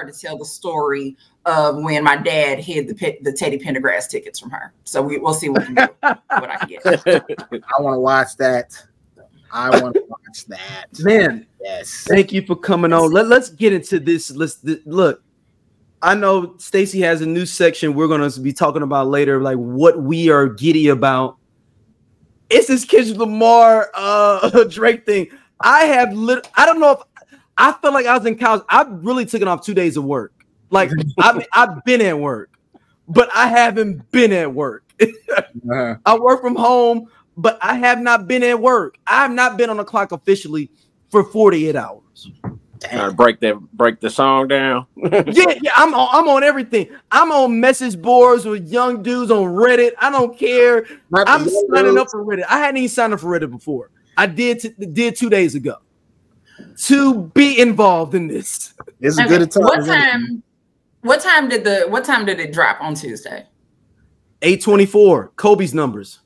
start to tell the story of when my dad hid the Teddy Pendergrass tickets from her. So we'll see what, what I can get. I want to watch that. I want to watch that. Man, yes. Thank you for coming on. Let's get into this. Look. I know Stacey has a new section we're going to be talking about later, like what we are giddy about. It's this Kendrick Lamar Drake thing. I don't know if I felt like I was in college. I really took it off 2 days of work. Like I've been at work, but I haven't been at work. I work from home, but I have not been at work. I have not been on the clock officially for 48 hours. Trying to break the song down. yeah, I'm on everything. I'm on message boards with young dudes on Reddit. I don't care. I'm signing up for Reddit. I hadn't even signed up for Reddit before. I did 2 days ago to be involved in this. It's a good time. What time did it drop on Tuesday? 8:24. Kobe's numbers.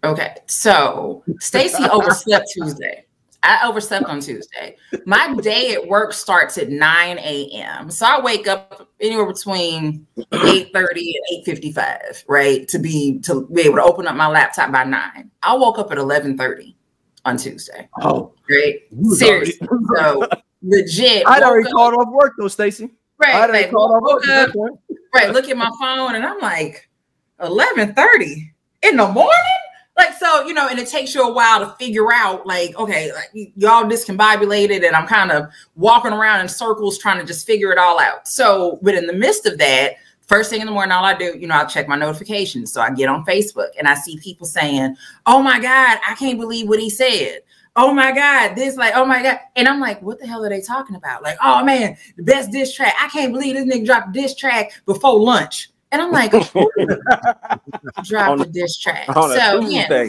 Okay, so Stacey overslept Tuesday. I overslept on Tuesday. My day at work starts at 9 a.m. So I wake up anywhere between 8:30 and 8:55, right? To be able to open up my laptop by 9. I woke up at 11:30 on Tuesday. Oh, great. Seriously. So legit. I'd already called off work though, Stacey. Right. Like, woke up, right. Look at my phone and I'm like, 11:30 in the morning? Like, so, you know, and it takes you a while to figure out, like, okay, like, y'all discombobulated and I'm kind of walking around in circles trying to just figure it all out. So, but in the midst of that, first thing in the morning, all I do, you know, I check my notifications. So I get on Facebook and I see people saying, oh my God, I can't believe what he said. Oh my God, this, like, oh my God. And I'm like, what the hell are they talking about? Like, oh man, the best diss track. I can't believe this nigga dropped a diss track before lunch. And I'm like, drop the diss track. So yeah,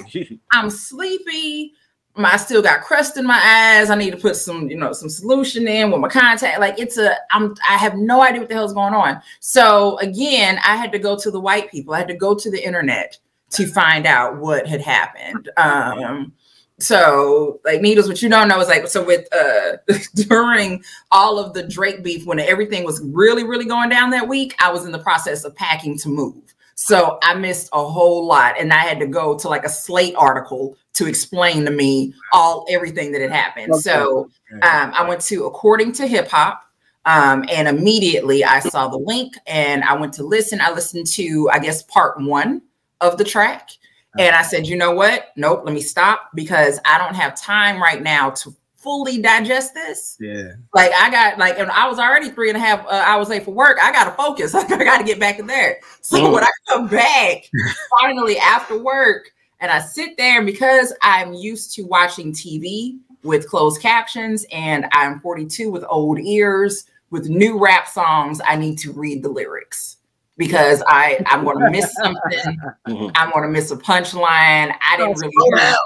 I'm sleepy. I still got crust in my eyes. I need to put some, you know, some solution in with my contact. Like I have no idea what the hell's going on. So again, I had to go to the white people. I had to go to the internet to find out what had happened. So like Needlez, what you don't know is like, so with during all of the Drake beef, when everything was really, really going down that week, I was in the process of packing to move. So I missed a whole lot. And I had to go to like a Slate article to explain to me everything that had happened. So I went to According to Hip Hop. And immediately I saw the link and I went to listen. I listened to, I guess, part 1 of the track. And I said, you know what? Nope, let me stop because I don't have time right now to fully digest this. Yeah. Like I got like, and I was already 3.5 hours late for work. I got to focus. Like I got to get back in there. So when I come back finally after work and I sit there, and because I'm used to watching TV with closed captions and I'm 42 with old ears with new rap songs, I need to read the lyrics. Because I'm going to miss something. I'm going to miss a punchline. I didn't really hear it.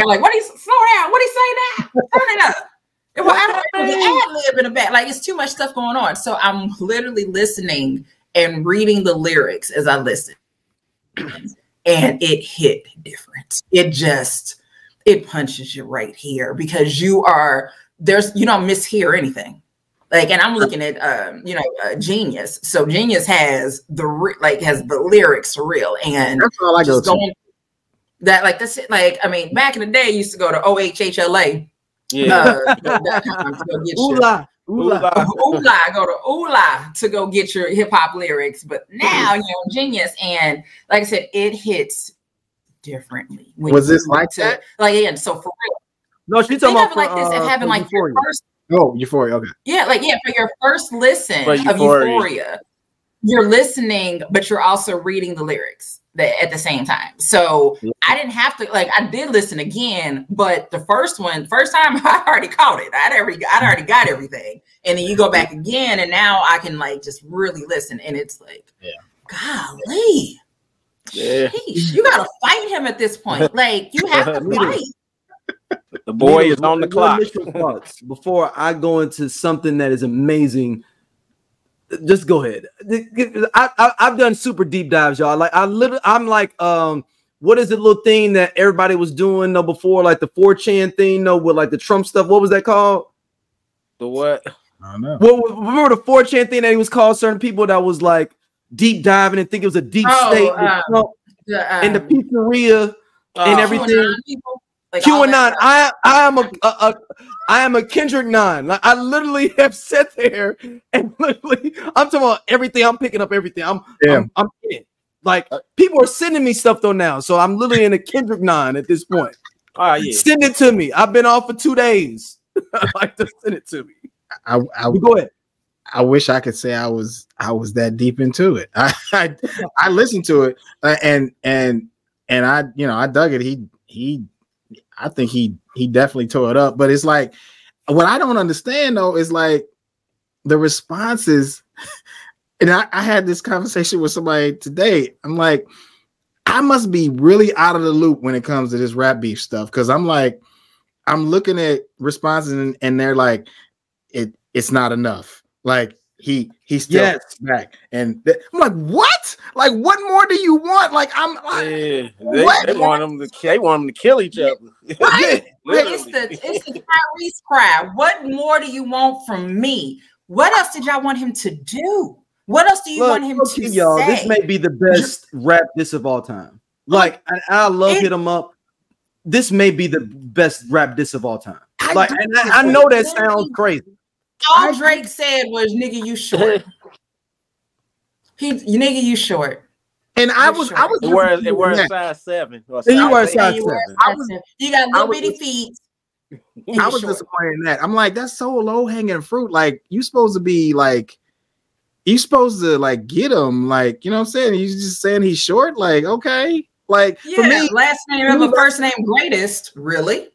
Like, what do you slow down? What do you say now? Turn it up. Well, I don't know the ad-lib in the back. Like, it's too much stuff going on. So I'm literally listening and reading the lyrics as I listen. And it hit different. It punches you right here because you don't mishear anything. Like, and I'm looking at, Genius. So Genius has the lyrics for real. And that's all I go to. That, like, that's it. Like, I mean, back in the day, I used to go to OHHLA. Yeah. Go to Oola to go get your hip hop lyrics. But now, you know, Genius. And like I said, it hits differently. Was this like that? Like, yeah, so for real. No, she's talking about like this and having like your first. Oh, Euphoria. Okay. Yeah, like for your first listen of Euphoria, you're listening, but you're also reading the lyrics at the same time. So I didn't have to I did listen again, but the first time I already caught it. I'd already got everything, and then you go back again, and now I can just really listen, and it's like, golly, sheesh, you gotta fight him at this point. Like you have to fight. The boy is on the clock. Before I go into something that is amazing, just go ahead. I've done super deep dives, y'all. Like I'm like, what is the little thing that everybody was doing before, like the 4chan thing, with like the Trump stuff? What was that called? The what? I don't know. Well, remember the 4chan thing that he was called certain people that was like deep diving and think it was a deep state in the pizzeria and everything. Like QAnon. I am a Kendrick 9. Like I literally have sat there and literally I'm talking about everything. I'm picking up everything. I'm in. Like people are sending me stuff though now, so I'm literally in a Kendrick 9 at this point. Send it to me. I've been off for 2 days. Like to send it to me. Go ahead. I wish I could say I was that deep into it. I listened to it and I I dug it. I think he definitely tore it up. But it's like what I don't understand though is like the responses. And I had this conversation with somebody today. I'm like, I must be really out of the loop when it comes to this rap beef stuff because I'm like, I'm looking at responses and they're like, it's not enough. Like he still back, and I'm like, what? Like, what more do you want? Like, I'm like, they want them to kill each other. Right? It's the Tyrese cry. What more do you want from me? What else did y'all want him to do? What else do you want him to say? This may be the best rap diss of all time. Like, I love Hit 'Em Up. This may be the best rap diss of all time. Like, and I know that sounds crazy. All Drake said was, "Nigga, you short." Nigga, you short. And I was it wears size 7. You wear size 7. You got little bitty feet. I was disappointed in that. I'm like, that's so low hanging fruit. Like, you supposed to be like, you supposed to like get him. Like, you know what I'm saying? He's just saying he's short. Like, okay. Like, for me, last name of a first name greatest. Really?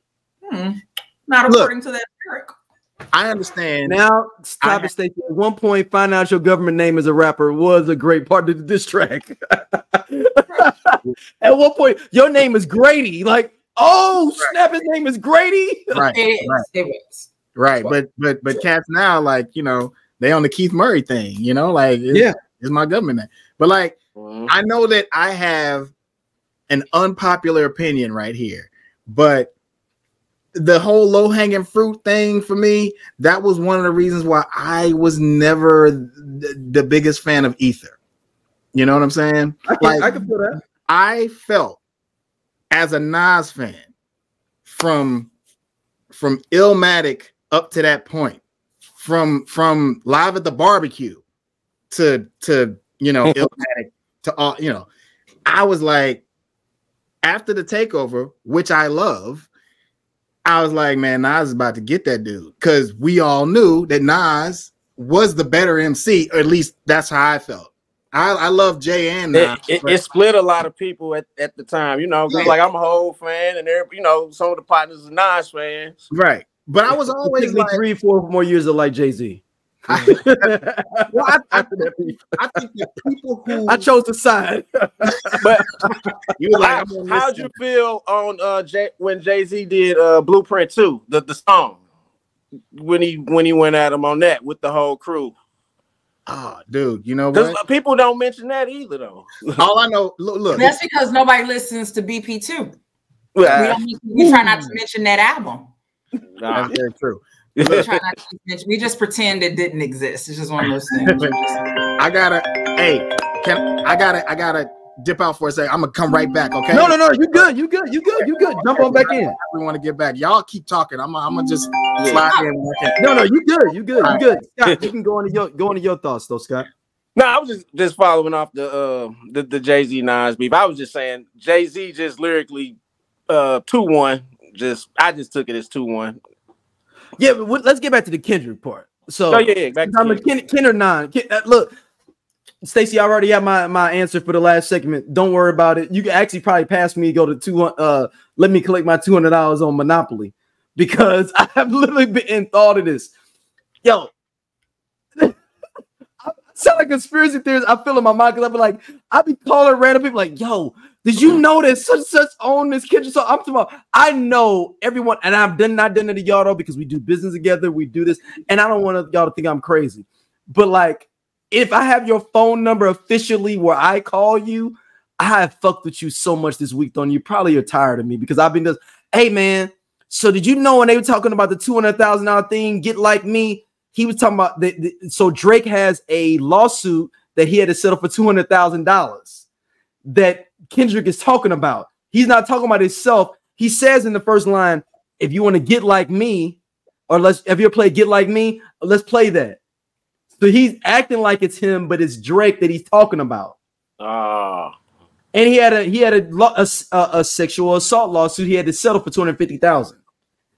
Not according to that lyric. I understand. Now, stop it, Stacey. At one point, find out your government name as a rapper was a great part of the diss track. At one point, your name is Grady. Like, oh, snap, his name is Grady. Right. But cats now, like, they on the Keith Murray thing, like, it's my government name. But like, I know that I have an unpopular opinion right here, but the whole low-hanging fruit thing for me, that was one of the reasons why I was never the biggest fan of Ether. You know what I'm saying? I can feel that. I felt as a Nas fan from Illmatic up to that point, from Live at the Barbecue to Illmatic to all, I was like, after the takeover, which I love, I was like, man, Nas is about to get that dude, because we all knew that Nas was the better MC, or at least that's how I felt. I love Jay and Nas. It split a lot of people at the time, like I'm a whole fan, and some of the partners are Nas fans, right? But I was always like 3-4 more years of like Jay-Z. I think that people who I chose the side, but you like, how'd you feel on when Jay-Z did Blueprint 2, the song, when he went at him on that with the whole crew? Oh, dude, you know what? People don't mention that either, though. All I know, look, that's because nobody listens to BP2. We try not to mention that album. That's very true. We just pretend it didn't exist. It's just one of those things. I gotta dip out for a second. I'm gonna come right back. Okay. No. You good. Jump on back in. We want to get back. Y'all keep talking. I'm gonna just slide in. No, you good. Scott, you can go into your thoughts though, Scott. No, I was just following off the Jay-Z Nas beef. I was just saying Jay-Z just lyrically 2-1. I just took it as 2-1. Yeah, but let's get back to the Kendrick part. So, back to Kendrick 9. Look, Stacey, I already have my answer for the last segment. Don't worry about it. You can actually probably pass me, go to 200. Let me collect my $200 on Monopoly, because I have literally been in thought of this. Yo, I sound like conspiracy theorists. I feel in my mind, because I be calling random people like, yo, did you know that such own this Kendrick song? I'm talking about, I know everyone, and I've not done it to y'all though, because we do business together, we do this, and I don't want y'all to think I'm crazy. But like, if I have your phone number officially where I call you, I have fucked with you so much this week, though, and you probably are tired of me, because I've been just, hey man, so did you know when they were talking about the $200,000 thing, Get Like Me, he was talking about so Drake has a lawsuit that he had to settle for $200,000 that Kendrick is talking about. He's not talking about himself. He says in the first line, if you want to get like me, or have you ever played Get Like Me? Let's play that. So he's acting like it's him, but it's Drake that he's talking about. And he had a sexual assault lawsuit. He had to settle for $250,000.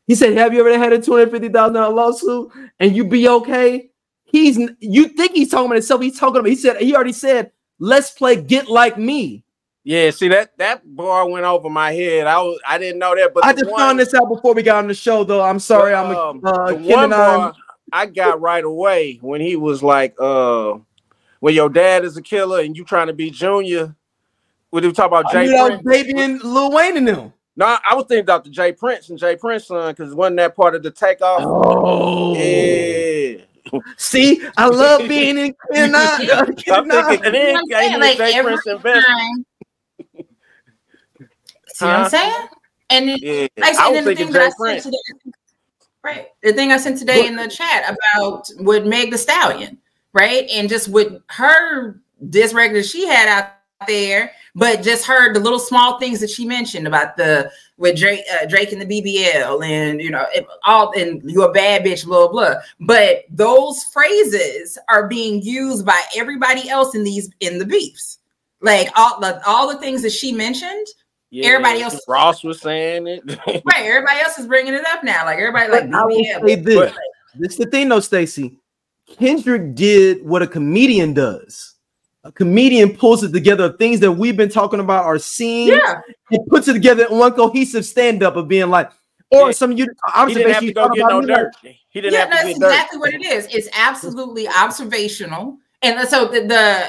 He said, "Have you ever had a $250,000 lawsuit and you be okay?" You think he's talking about himself? He's talking about. He already said, "Let's play Get Like Me." Yeah, see that bar went over my head. I didn't know that, but I just found this out before we got on the show, though. I'm sorry. The one bar I got right away when he was like, "When your dad is a killer and you trying to be Junior." When he was talking about Jay Prince, Baby and Lil Wayne and them. No, I was thinking about the Jay Prince and Jay Prince son because wasn't that part of the takeoff? Oh, yeah. See, I love being in I'm thinking, and then like Jay every Prince investment. See what I'm saying? And then, I was thinking Jay Prince. Right. The thing I sent today in the chat about with Meg the Stallion, right? And just with her dysregular she had out there, but just heard the little small things that she mentioned about with Drake and the BBL, and and you a bad bitch, blah blah. But those phrases are being used by everybody else in the beefs, like all the things that she mentioned. Yeah, everybody else, Ross was saying it. Right, everybody else is bringing it up now. Like everybody, like BBL. This is the thing, though, Stacey. Kendrick did what a comedian does. A comedian pulls it together. Things that we've been talking about are seen and puts it together in one cohesive stand-up of being like, or some observation. He didn't have to go get no dirt. He didn't have to that's exactly what it is. It's absolutely observational. And so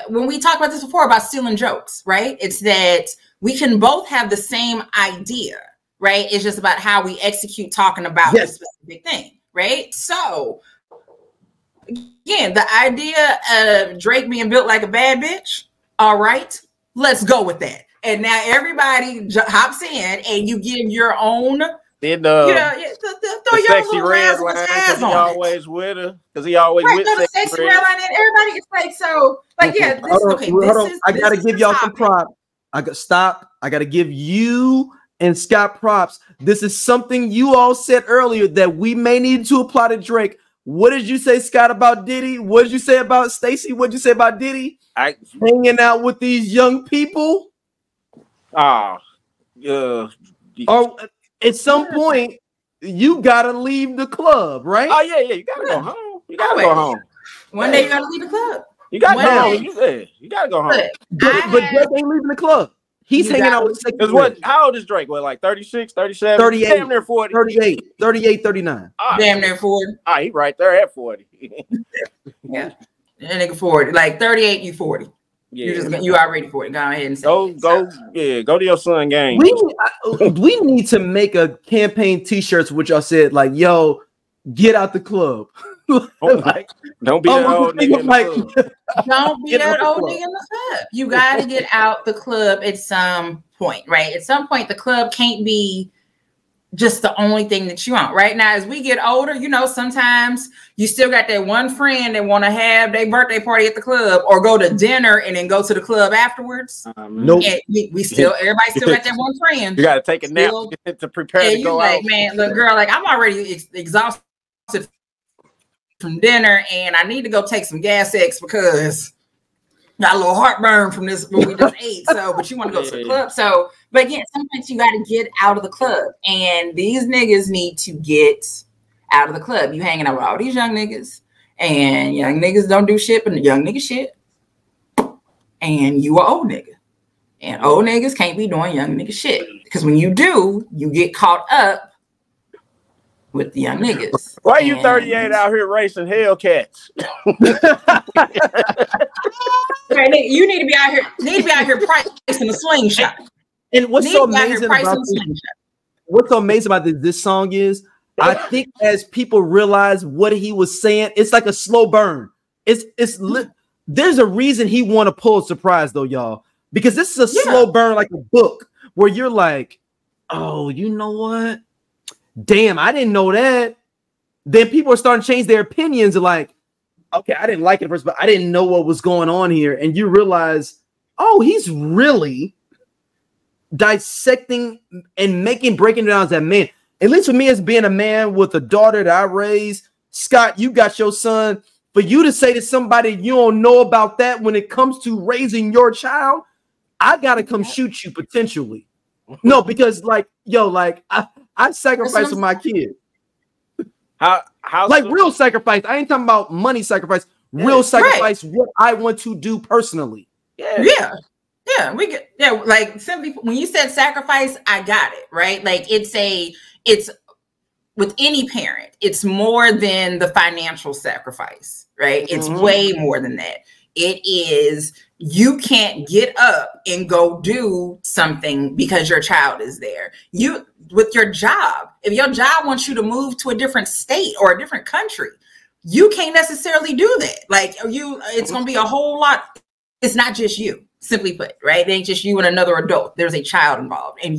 when we talked about this before about stealing jokes, right? It's that we can both have the same idea, right? It's just about how we execute talking about a specific thing, right? So again, the idea of Drake being built like a bad bitch, all right, let's go with that. And now everybody hops in and you give your own, throw your sexy red line because he always with her. Because he always with the sexy red line. And everybody is like, so, like, yeah, I got to give y'all some props. I got to give you and Scott props. This is something you all said earlier that we may need to apply to Drake. What did you say, Scott, about Diddy? What did you say about Stacey? What did you say about Diddy? Hanging out with these young people? Or at some point, you got to leave the club, right? Oh, yeah. You got to go home. You got to go home. One day you got to leave the club. You got to go home. You got to go home. But Drake ain't leaving the club. He's hanging out with how old is Drake? What, like 36, 37? 38. Damn near 40. 38, 39. Damn near 40. He right there at 40. Yeah. That nigga 40. Like 38, you 40. Yeah. You already 40. Go ahead and say go to your son game. We need to make a campaign t-shirts which y'all said, like, yo, get out the club. Don't be that old nigga in the club. Don't be that old nigga in the club. You got to get out the club at some point, right? At some point, the club can't be just the only thing that you want. Right now, as we get older, sometimes you still got that one friend that want to have their birthday party at the club or go to dinner and then go to the club afterwards. Nope. And everybody still got that one friend. You got to take a nap to prepare to go out. Man, look, girl, like I'm already exhausted from dinner and I need to go take some gas X because got a little heartburn from this what we just ate. So, but you want to go to the club. So, but again, sometimes you got to get out of the club, and these niggas need to get out of the club. You hanging out with all these young niggas, and young niggas don't do shit, but the young nigga shit. And you are old nigga, and old niggas can't be doing young nigga shit because when you do, you get caught up with the young niggas. Why are you 38 out here racing Hellcats? Right, you need to be out here pricing a slingshot. And what's so amazing about this song is, I think as people realize what he was saying, it's like a slow burn. There's a reason he won a Pulitzer Prize though, y'all, because this is a slow burn, like a book where you're like, oh, you know what? Damn, I didn't know that. then people are starting to change their opinions. Like, okay, I didn't like it at first, but I didn't know what was going on here. And you realize, oh, he's really dissecting and breaking down as that man. At least for me, as being a man with a daughter that I raised, Scott, you got your son. For you to say to somebody you don't know about that when it comes to raising your child, I gotta come shoot you potentially. No, because like, yo, like I sacrifice for my kid. How like real sacrifice? I ain't talking about money sacrifice. Real sacrifice. Right. What I want to do personally. Yeah. We get like simply when you said sacrifice, I got it right. Like it's with any parent, it's more than the financial sacrifice, right? It's way more than that. It is you can't get up and go do something because your child is there. You with your job, if your job wants you to move to a different state or a different country, you can't necessarily do that. Like it's going to be a whole lot. It's not just you, simply put, right? It ain't just you and another adult. There's a child involved, and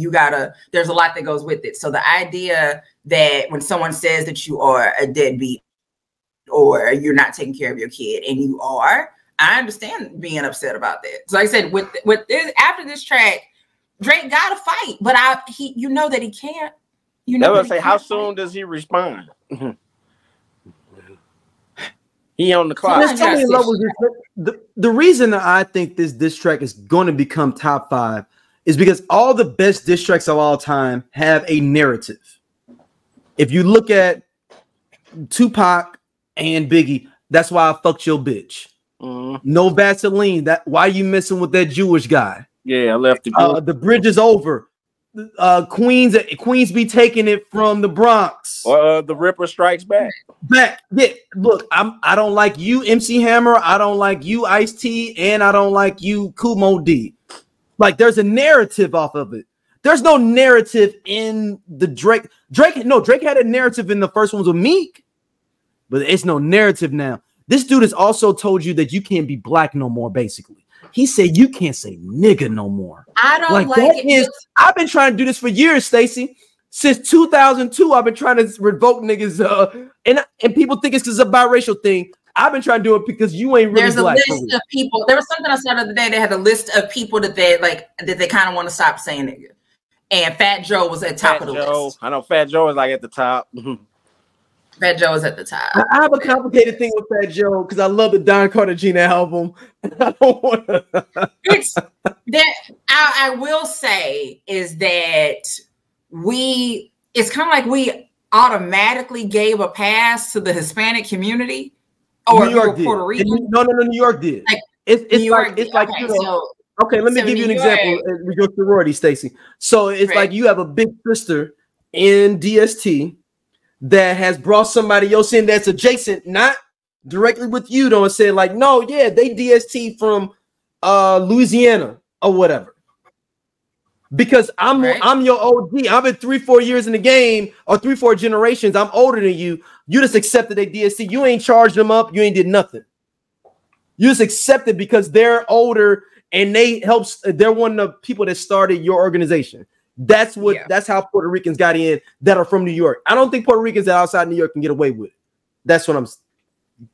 there's a lot that goes with it. So the idea that when someone says that you are a deadbeat or you're not taking care of your kid, and you are, I understand being upset about that. So like I said, with this, after this track, Drake got to fight, but you know that he can't. You know, how soon does he respond? He on the clock. The reason that I think this diss track is going to become top 5 is because all the best diss tracks of all time have a narrative. If you look at Tupac and Biggie, that's why I fucked your bitch. No Vaseline. That why you messing with that Jewish guy? Yeah, I left the the bridge is over. Queens be taking it from the Bronx. Or the Ripper Strikes Back. Yeah, look, I don't like you, MC Hammer. I don't like you, Ice-T, and I don't like you, Kumo D. Like, there's a narrative off of it. There's no narrative in the Drake. Drake had a narrative in the first ones with Meek, but it's no narrative now. This dude has also told you that you can't be black no more, basically. He said you can't say nigga no more. I don't like it. I've been trying to do this for years, Stacey. Since 2002, I've been trying to revoke niggas. And people think it's because it's a biracial thing. I've been trying to do it because you ain't really black. There's a list of people. There was something I saw the other day. They had a list of people that they kind of want to stop saying nigga. And Fat Joe was at top of the list. I know Fat Joe is like at the top. Fat Joe is at the top. I have a complicated thing with Fat Joe because I love the Don Cartagena album. I don't want to. It's that I will say is that it's kind of like we automatically gave a pass to the Hispanic community, or New York Puerto Rican. No, New York did. Like, it's like okay, you know. Okay, let me give you an example with your sorority, Stacey. So it's like you have a big sister in DST that has brought somebody else in that's adjacent, not directly with you, though, and said like, no, yeah, they DST from Louisiana or whatever. Because I'm your OG. I've been 3-4 years in the game, or 3-4 generations. I'm older than you. You just accepted they DST. You ain't charged them up. You ain't did nothing. You just accepted because they're older and they're one of the people that started your organization. That's how Puerto Ricans got in that are from New York. I don't think Puerto Ricans that are outside New York can get away with it. That's what I'm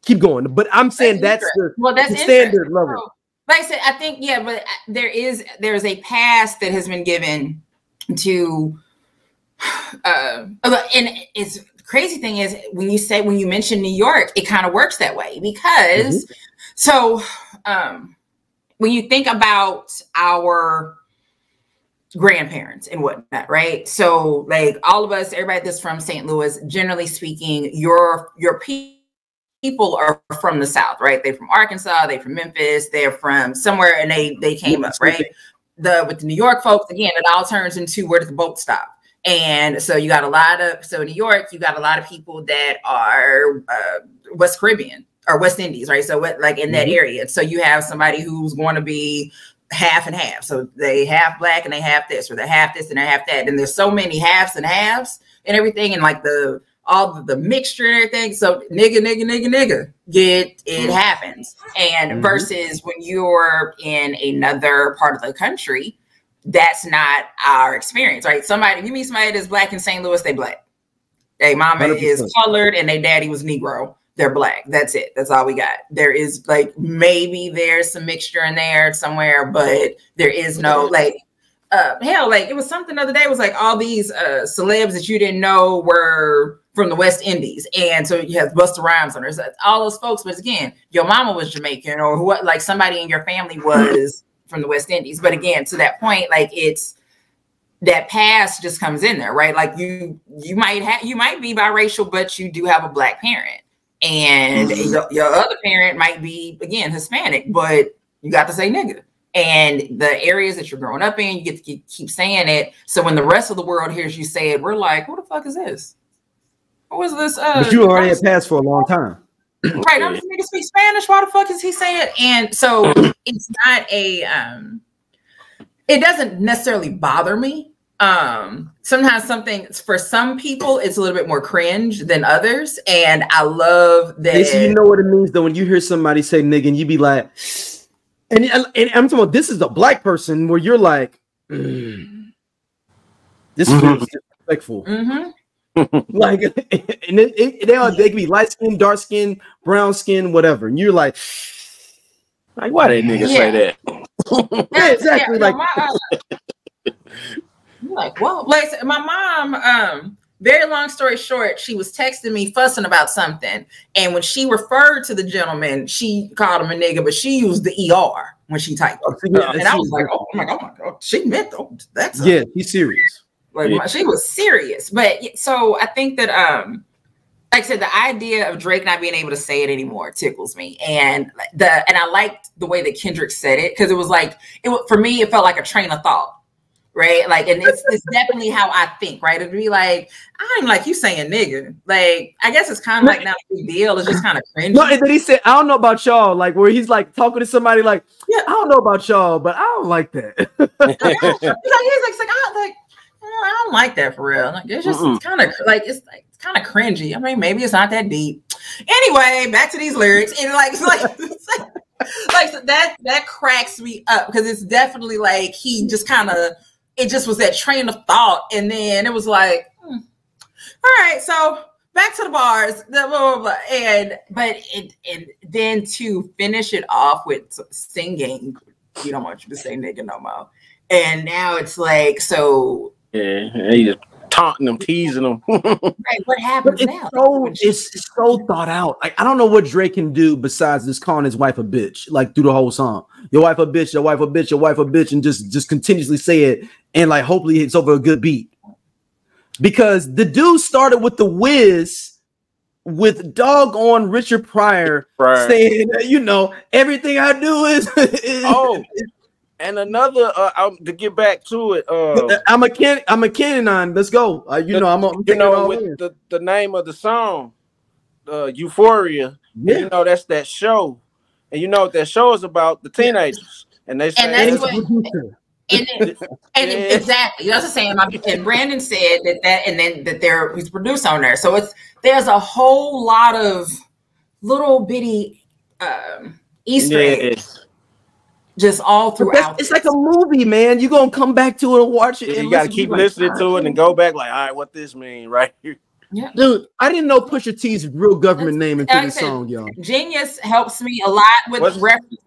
keep going. But I'm saying that's the standard level. Like I said, I think, but there's a pass that has been given to and it's crazy thing is when you mention New York, it kind of works that way because when you think about our grandparents and whatnot, right? So like all of us, everybody that's from St. Louis, generally speaking, your people are from the South, right? They're from Arkansas, they're from Memphis, they're from somewhere, and they came up, right? With the New York folks, again, it all turns into where does the boat stop? And so you got in New York, you got a lot of people that are West Caribbean or West Indies, right? So like in that area. So you have somebody who's going to be half and half. So they half black and they half this, or they half this and they half that. And there's so many halves and halves and everything, and like all the mixture and everything. So nigga, it happens. And versus when you're in another part of the country, that's not our experience, right? You meet somebody that's black in St. Louis, they black. They mama 100%. is colored and they daddy was Negro. They're black. That's it. That's all we got. There is like maybe there's some mixture in there somewhere, but there is no like hell, like it was something the other day. It was like all these celebs that you didn't know were from the West Indies, and so you have Busta Rhymes on there. So all those folks, but again, your mama was Jamaican, or what? Like somebody in your family was from the West Indies. But again, to that point, like it's that past just comes in there, right? Like you might be biracial, but you do have a black parent, and your other parent might be again Hispanic, but you got to say nigga. And the areas that you're growing up in, you get to keep saying it. So when the rest of the world hears you say it, we're like, who the fuck is this? What was this? But you already had passed for a long time. Right. I'm just nigga speak Spanish. Why the fuck is he saying it? And so it's not a, it doesn't necessarily bother me. Sometimes something for some people, it's a little bit more cringe than others. And I love that. So you know what it means though, when you hear somebody say nigga and you be like, and I'm talking about this is a black person where you're like, this feels disrespectful. Like, and they can be light skin, dark skin, brown skin, whatever. And you're like why did niggas say that? Yeah, exactly. Yeah, like, whoa. Like my mom, very long story short, she was texting me fussing about something. And when she referred to the gentleman, she called him a nigga, but she used the ER when she typed it. And I was like, oh my God, she meant though. That's he's serious. Like she was serious. But so I think that like I said, the idea of Drake not being able to say it anymore tickles me. And I liked the way that Kendrick said it, because it was like for me, it felt like a train of thought. Right, like, and it's definitely how I think. Right, it'd be like, I ain't like you saying nigga. Like, I guess it's kind of like not a big deal. It's just kind of cringy. No, and then he said, I don't know about y'all. Like, where he's like talking to somebody, like, yeah, I don't know about y'all, but I don't like that. I don't like that for real. Like, it's just kind of like it's kind of cringy. I mean, maybe it's not that deep. Anyway, back to these lyrics, and like that cracks me up, because it's definitely like he just kind of. It just was that train of thought, and then it was like, all right, so back to the bars, blah, blah, blah, and then to finish it off with singing, you don't want you to say nigga no more, and now it's like, so he just taunting them, teasing them. Right, what happens now? It's so thought out. Like, I don't know what Drake can do besides just calling his wife a bitch, like through the whole song. Your wife a bitch, your wife a bitch, your wife a bitch, and just continuously say it, and like hopefully it's over a good beat. Because the dude started with the Wiz with doggone Richard Pryor saying, you know, everything I do is and another to get back to it, I'm a Kennan. Let's go. You know with the name of the song, Euphoria. Yeah. You know that's that show, and you know what that show is about, the teenagers, and they say, exactly. That's the same. And Brandon said that he's produced on there. So there's a whole lot of little bitty Easter eggs. Just all throughout. It's like a movie, man. You're gonna come back to it and watch it. You gotta keep listening to it and go back, like, all right, what this mean right here? Yeah. Dude, I didn't know Pusha T's real government name into this song, y'all. Genius helps me a lot with references.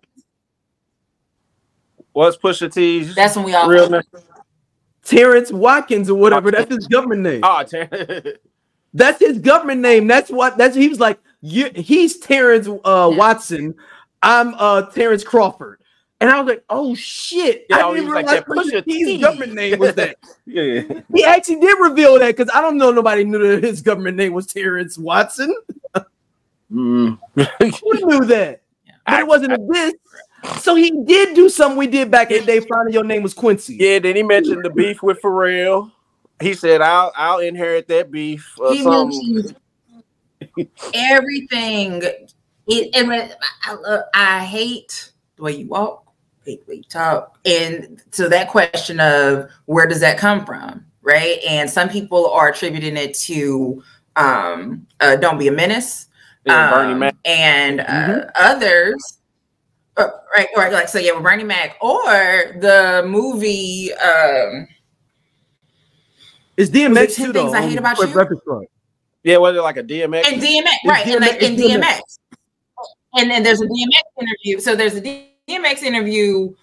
What's Pusha T's? That's when we all real name. Terrence Watkins or whatever. That's his government name. That's his government name. He was like, he's Terrence Watson. I'm Terrence Crawford. And I was like, oh shit. I didn't realize Pusha T's government name was that. Yeah. He actually did reveal that, because I don't know nobody knew that his government name was Terrence Watson. Who knew that? But it wasn't a diss. So he did do something we did back in the day, finding your name was Quincy. Yeah, then he mentioned the beef with Pharrell. He said, I'll inherit that beef. He mentioned everything. I hate the way you walk, hate the way you talk. And so that question of where does that come from, right? And some people are attributing it to Don't Be a Menace. Bernie Mac. And others, right, like, so yeah, with Bernie Mac, or the movie. It's DMX too, though. I Hate About You. Yeah, was it like a DMX? And DMX, right? DMX, and like in DMX. And then there's a DMX interview. So there's a DMX interview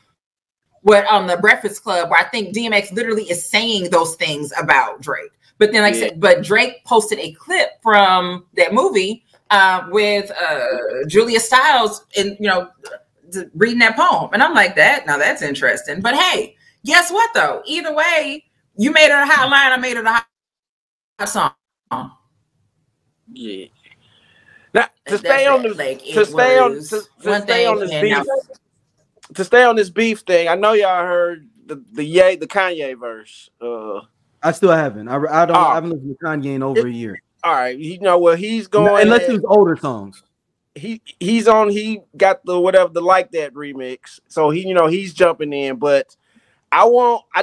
on the Breakfast Club where I think DMX literally is saying those things about Drake. But then, like I said, but Drake posted a clip from that movie with Julia Stiles, and reading that poem, and I'm like, now that's interesting. But hey, guess what though? Either way, you made it a hot line, I made it a hot song. Yeah. Now to stay on this beef thing, I know y'all heard the Kanye verse. I still haven't. I haven't listened to Kanye in over a year. All right, he's going unless it's older songs. He got the Like That remix, so he's jumping in. But I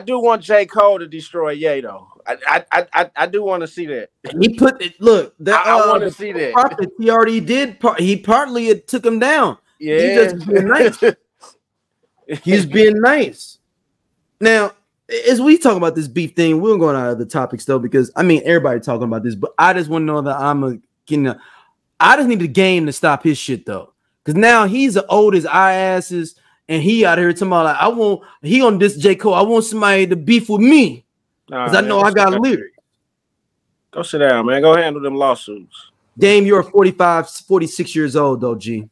do want J. Cole to destroy Ye though. I do want to see that. He put it. Look, I want to see that. Prophet, he already did. He partly took him down. Yeah, he's just being nice. He's being nice. Now, as we talk about this beef thing, we're going out of the topics though, because I mean everybody talking about this, but I just want to know that I just need the game to stop his shit though, because now he's as old as our asses, and he out here talking about like he on this J. Cole. I want somebody to beef with me because I know I got lyrics. Go sit down, man. Go handle them lawsuits. Dame, you're 45, 46 years old though, G.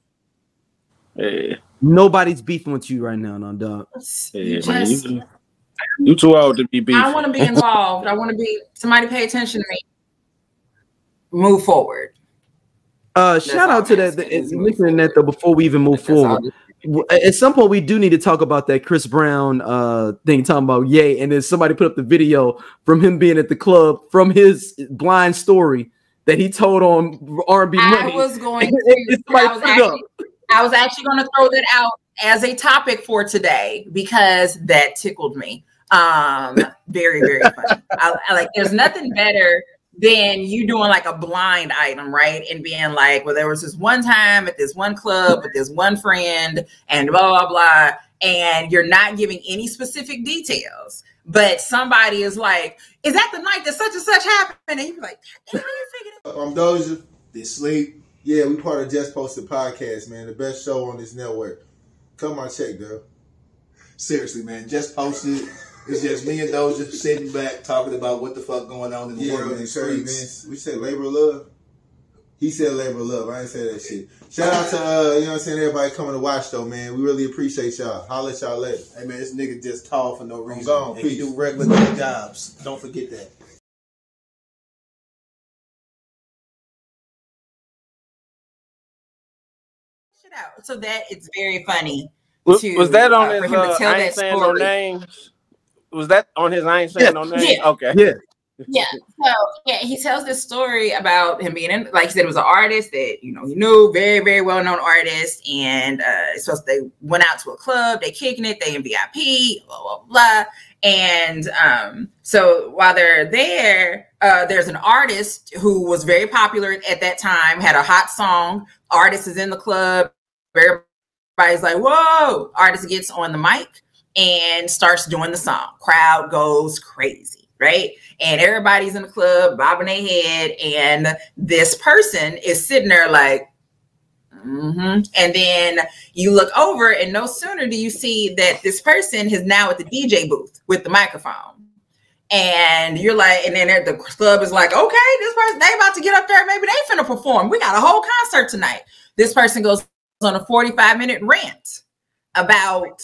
Yeah. Nobody's beefing with you right now, no dog. Yeah, man. You too old to be beefing. I want to be involved. I want to be somebody pay attention to me. Move forward. Shout out to that. Mentioning that though, before we even move forward, at some point we do need to talk about that Chris Brown thing, talking about Ye, and then somebody put up the video from him being at the club from his blind story that he told on R&B Money. I was actually going to throw that out as a topic for today because that tickled me. Very, very funny. I like, there's nothing better than you doing like a blind item, right? And being like, well, there was this one time at this one club with this one friend and blah, blah, blah. And you're not giving any specific details. But somebody is like, is that the night that such and such happened? And you're like, how you figured it out? I'm Doja. They sleep. Yeah, we part of Just Posted Podcast, man. The best show on this network. Come on, check, girl. Seriously, man. Just Posted. It's just me and Doja sitting back talking about what the fuck going on in the world and the streets. We said labor of love. He said labor of love. I didn't say that shit. Shout out to everybody coming to watch though, man. We really appreciate y'all. Holla at y'all later. Hey man, this nigga just tall for no reason. I'm gone. He do regular jobs. Don't forget that. So that it's very funny. Was that on his I ain't saying no names? Was that on his I ain't saying no names? Yeah. Okay. Yeah. So he tells this story about him being in, like he said, it was an artist that he knew, very, very well known artist, and so they went out to a club, they kicking it, they in VIP, blah blah blah, and so while they're there, there's an artist who was very popular at that time, had a hot song. Artist is in the club, everybody's like, whoa! Artist gets on the mic and starts doing the song. Crowd goes crazy, right? And everybody's in the club bobbing their head, and this person is sitting there like, and then you look over, and no sooner do you see that this person is now at the DJ booth with the microphone. And you're like, and then the club is like, okay, this person, they about to get up there, maybe they finna perform. We got a whole concert tonight. This person goes on a 45-minute rant about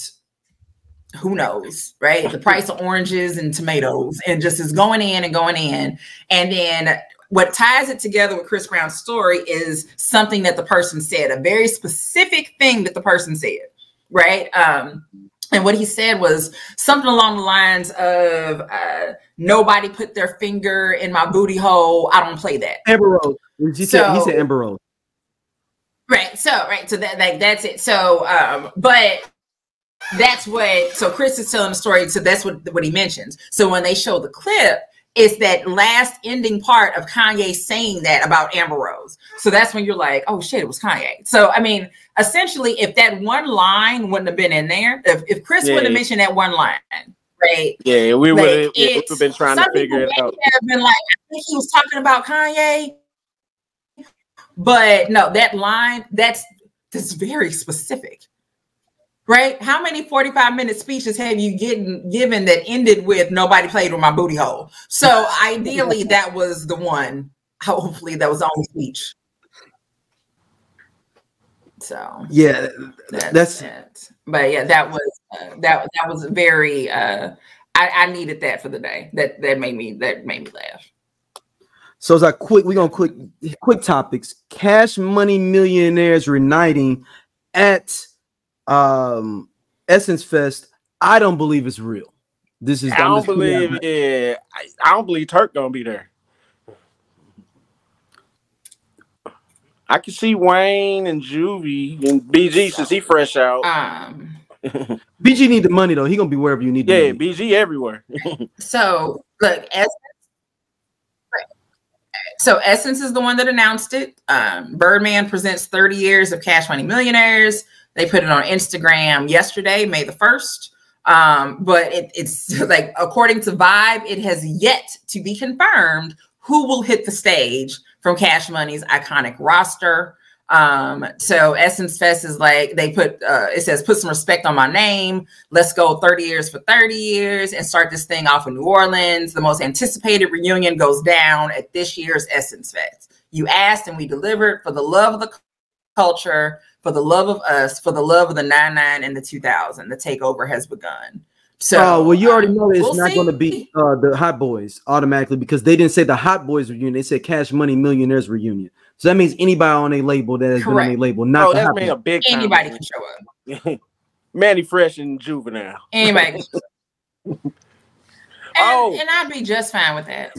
who knows, right? The price of oranges and tomatoes, and just is going in and going in. And then what ties it together with Chris Brown's story is something that the person said, a very specific thing that the person said, right? And what he said was something along the lines of, nobody put their finger in my booty hole. I don't play that. Amber Rose. He said Amber Rose. Right. So that like that's it. So but that's what, so Chris is telling the story, so that's what he mentions. So when they show the clip, it's that last ending part of Kanye saying that about Amber Rose. So that's when you're like, oh shit, it was Kanye. So I mean, essentially, if that one line wouldn't have been in there, if Chris wouldn't have mentioned that one line, right? Yeah, we would have been trying to figure it out. Have been like, I think he was talking about Kanye. But no, that line, that's very specific. Right? How many 45-minute speeches have you given that ended with nobody played with my booty hole? So ideally, that was the one. Hopefully, that was the only speech. So yeah, that's it. But yeah, that was very. I needed that for the day. That made me laugh. So it's we're gonna quick topics. Cash Money Millionaires Reuniting at Essence Fest. I don't believe it's real. I don't believe Turk gonna be there. I can see Wayne and Juvie and BG since he fresh out. BG need the money though. He gonna be wherever you need. Yeah, BG everywhere. So look, Essence is the one that announced it. Birdman presents 30 years of Cash Money Millionaires. They put it on Instagram yesterday, May the 1st. But it's like, according to Vibe, it has yet to be confirmed who will hit the stage from Cash Money's iconic roster. So Essence Fest is like, they put, it says, put some respect on my name. Let's go 30 years for 30 years and start this thing off in New Orleans. The most anticipated reunion goes down at this year's Essence Fest. You asked and we delivered, for the love of the culture, for the love of us, for the love of the 99 and the 2000. The takeover has begun. So, well, you already know it's not going to be the Hot Boys automatically, because they didn't say the Hot Boys reunion. They said Cash Money Millionaires Reunion. So that means anybody on a label that has been on a label, not the Hot Boys. A big anybody can show up. Manny Fresh and Juvenile. Anybody. And I'd be just fine with that.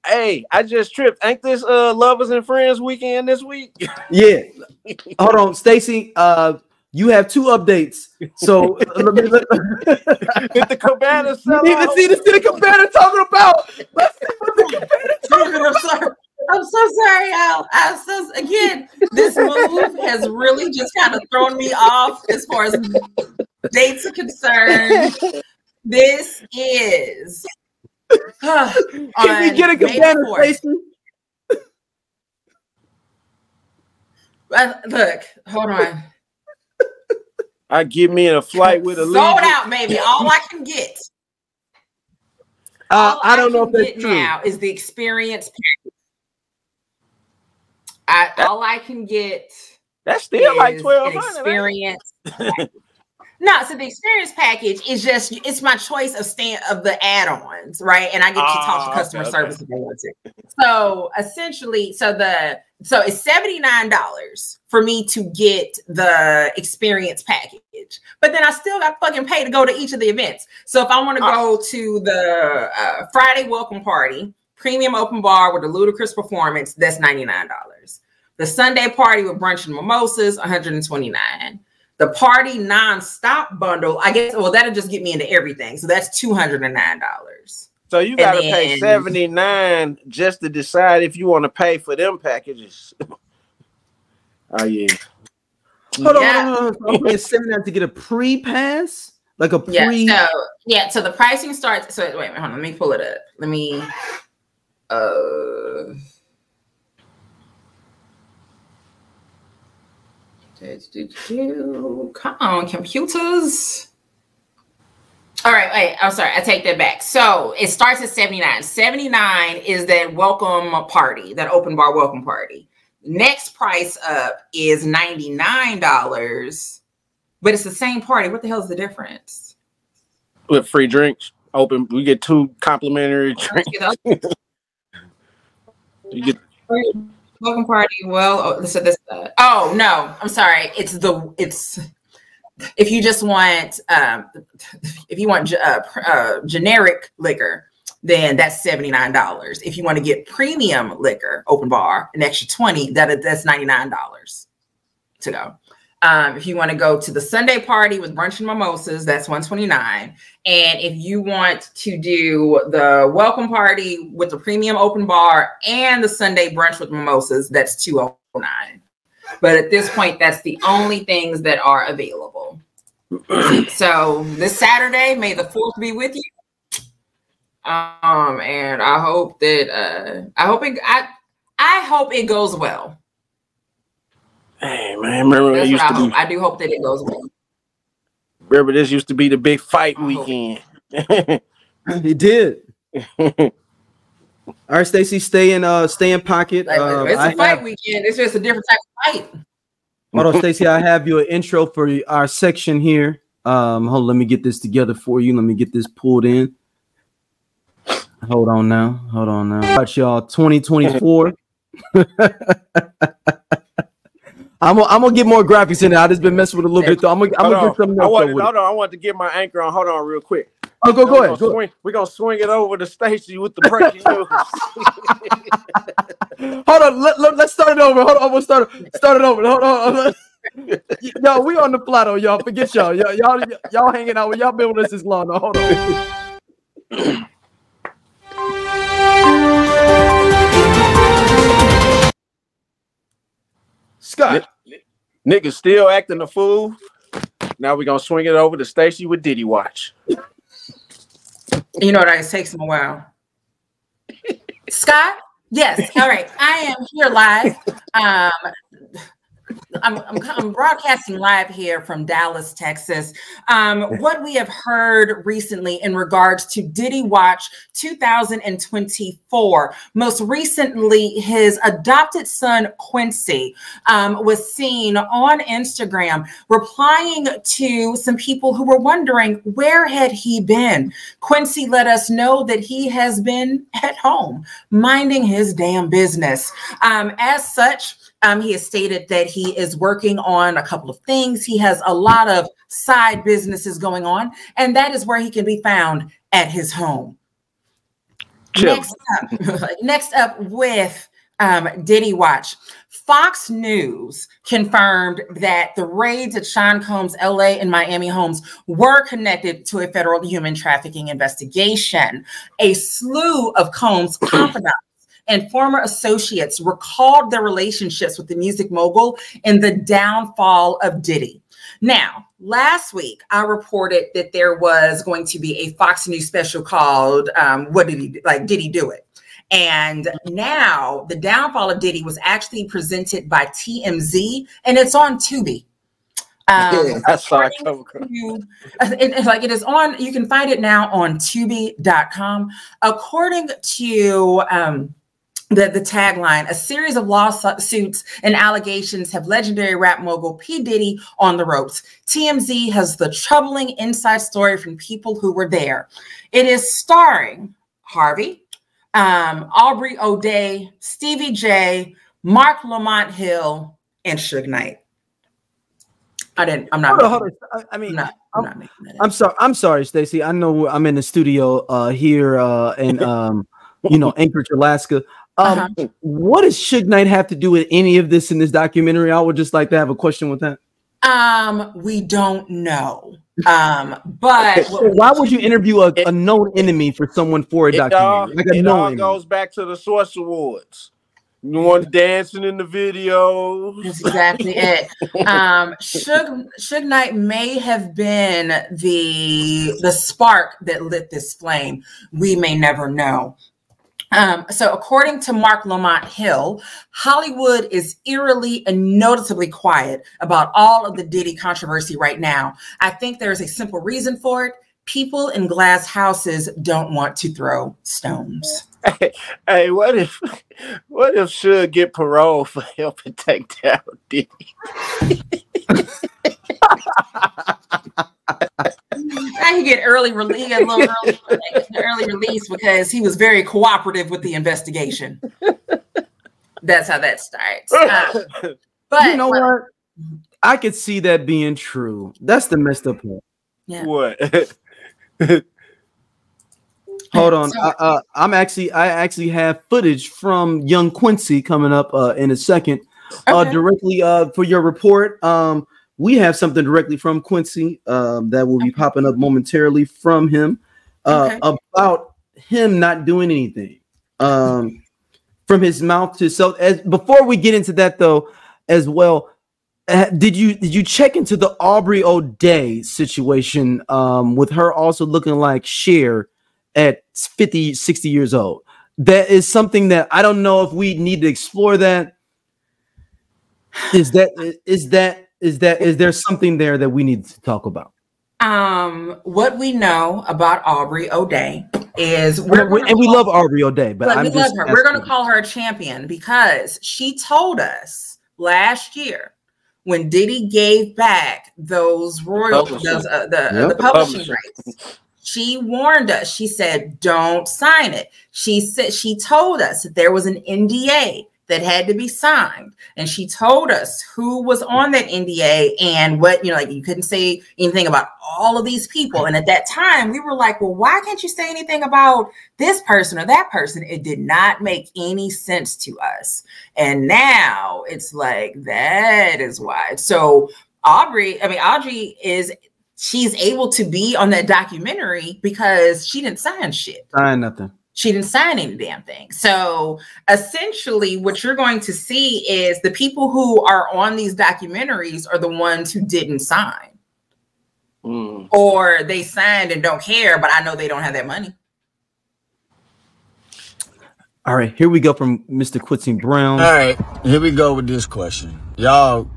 Hey, I just tripped. Ain't this Lovers and Friends weekend this week? Yeah. Hold on, Stacey. You have 2 updates. So did the Cabana sell? You need to see the Cabana talking about. Let's see what the Cabana talking about. I'm so sorry, Al. Again, this move has really just kind of thrown me off as far as dates are concerned. This is. Can we get a Cabana, Stacey? Look, hold on. I give me a flight with a sold out, baby. All I can get. I don't know if that's true. Now is the experience package. All I can get. That's still like $1,200. Experience. No, so the experience package is just, it's my choice of the add-ons, right? And I get to talk to customer service if they want to. So essentially, so it's $79 for me to get the experience package. But then I still got fucking pay to go to each of the events. So if I want to go to the Friday welcome party, premium open bar with a ludicrous performance, that's $99. The Sunday party with brunch and mimosas, $129. The party nonstop bundle, I guess, well, that'll just get me into everything. So that's $209. So you got to pay $79 just to decide if you want to pay for them packages. Oh, yeah. Hold on. I'm paying $79 to get a pre-pass? Like a pre? So the pricing starts. So wait, hold on. Let me pull it up. Let me. Come on, computers. All right, wait, I'm sorry, I take that back. So it starts at $79. $79 is that welcome party, that open bar welcome party. Next price up is $99, but it's the same party. What the hell is the difference? With free drinks, open, we get 2 complimentary drinks. You get welcome party. Well, so this. Oh no, I'm sorry. It's if you just want generic liquor, then that's $79. If you want to get premium liquor, open bar, an extra $20. That's $99 to go. If you want to go to the Sunday party with brunch and mimosas, that's $129. And if you want to do the welcome party with the premium open bar and the Sunday brunch with mimosas, that's $209. But at this point, that's the only things that are available. So this Saturday, may the 4th be with you. And I hope that I hope it goes well. Hey man, remember That's it used what to I be. hope. I do hope that it goes well. Remember this used to be the big fight weekend. He did. All right, Stacey, stay in pocket. Like, it's a fight weekend. It's just a different type of fight. Hold on, Stacey. I have your intro for our section here. Hold on, let me get this together for you. Let me get this pulled in. Hold on now. All right, y'all. 2024. I'm gonna get more graphics in there. I just been messing with a little bit though. I'm gonna get something else. I want to get my anchor on. Hold on, real quick. Oh, go ahead. We're gonna swing it over to Stacey with the breaking news. Hold on, let's start it over. Hold on, we'll start it over. Hold on. Yo, we on the plateau, y'all. Forget y'all. Y'all hanging out. Y'all been with us this long. Now, hold on. Scott. Niggas still acting a fool. Now we're gonna swing it over to Stacey with Diddy Watch. You know what? It takes him a while. Scott? Yes. All right. I am here live. I'm broadcasting live here from Dallas, Texas. What we have heard recently in regards to Diddy Watch 2024, most recently, his adopted son, Quincy, was seen on Instagram replying to some people who were wondering where had he been. Quincy let us know that he has been at home, minding his damn business. As such, he has stated that he is working on a couple of things. He has a lot of side businesses going on, and that is where he can be found at his home. Next up with Diddy Watch. Fox News confirmed that the raids at Sean Combs' LA and Miami homes were connected to a federal human trafficking investigation. A slew of Combs' confidants and former associates recalled their relationships with the music mogul in the downfall of Diddy. Now, last week, I reported that there was going to be a Fox News special called Did He Do It? And now the downfall of Diddy was actually presented by TMZ, and it's on Tubi. That's like it is on, you can find it now on Tubi.com. According to the tagline, a series of lawsuits and allegations have legendary rap mogul P. Diddy on the ropes. TMZ has the troubling inside story from people who were there. It is starring Harvey, Aubrey O'Day, Stevie J, Mark Lamont Hill, and Mcknight. I'm sorry, Stacey. I know I'm in the studio here in Anchorage, Alaska. What does Mcknight have to do with any of this in this documentary? I would just like to have a question with that. We don't know. But why would you interview a known enemy for someone for a documentary? It all goes back to the Source Awards. You want dancing in the video. That's exactly it. Mcknight may have been the spark that lit this flame. We may never know. So according to Mark Lamont Hill, Hollywood is eerily and noticeably quiet about all of the Diddy controversy right now. I think there's a simple reason for it. People in glass houses don't want to throw stones. Hey, what if Suge get parole for helping take down Diddy? I can get early release, early release because he was very cooperative with the investigation. That's how that starts. But you know what? I could see that being true. That's the messed up part. Yeah. What? Hold on. I actually have footage from young Quincy coming up in a second. Directly for your report. We have something directly from Quincy that will be popping up momentarily from him about him not doing anything from his mouth to so. Before we get into that though, as well, did you check into the Aubrey O'Day situation with her also looking like Cher at 50, 60 years old? That is something that I don't know if we need to explore that. Is there something there that we need to talk about? What we know about Aubrey O'Day is we love Aubrey O'Day, but we love her. We're going to call her a champion because she told us last year when Diddy gave back those royalties, the publishing rights. She warned us. She said, "Don't sign it." She told us that there was an NDA that had to be signed, and she told us who was on that NDA and what, like you couldn't say anything about all of these people. And at that time, we were like, "Well, why can't you say anything about this person or that person?" It did not make any sense to us, and now it's like that is why. So Audrey she's able to be on that documentary because she didn't sign shit. Sign nothing. She didn't sign any damn thing. So essentially what you're going to see is the people who are on these documentaries are the ones who didn't sign. Or they signed and don't care, but I know they don't have that money. All right, here we go from Mr. Quincy Brown. All right, here we go with this question. Y'all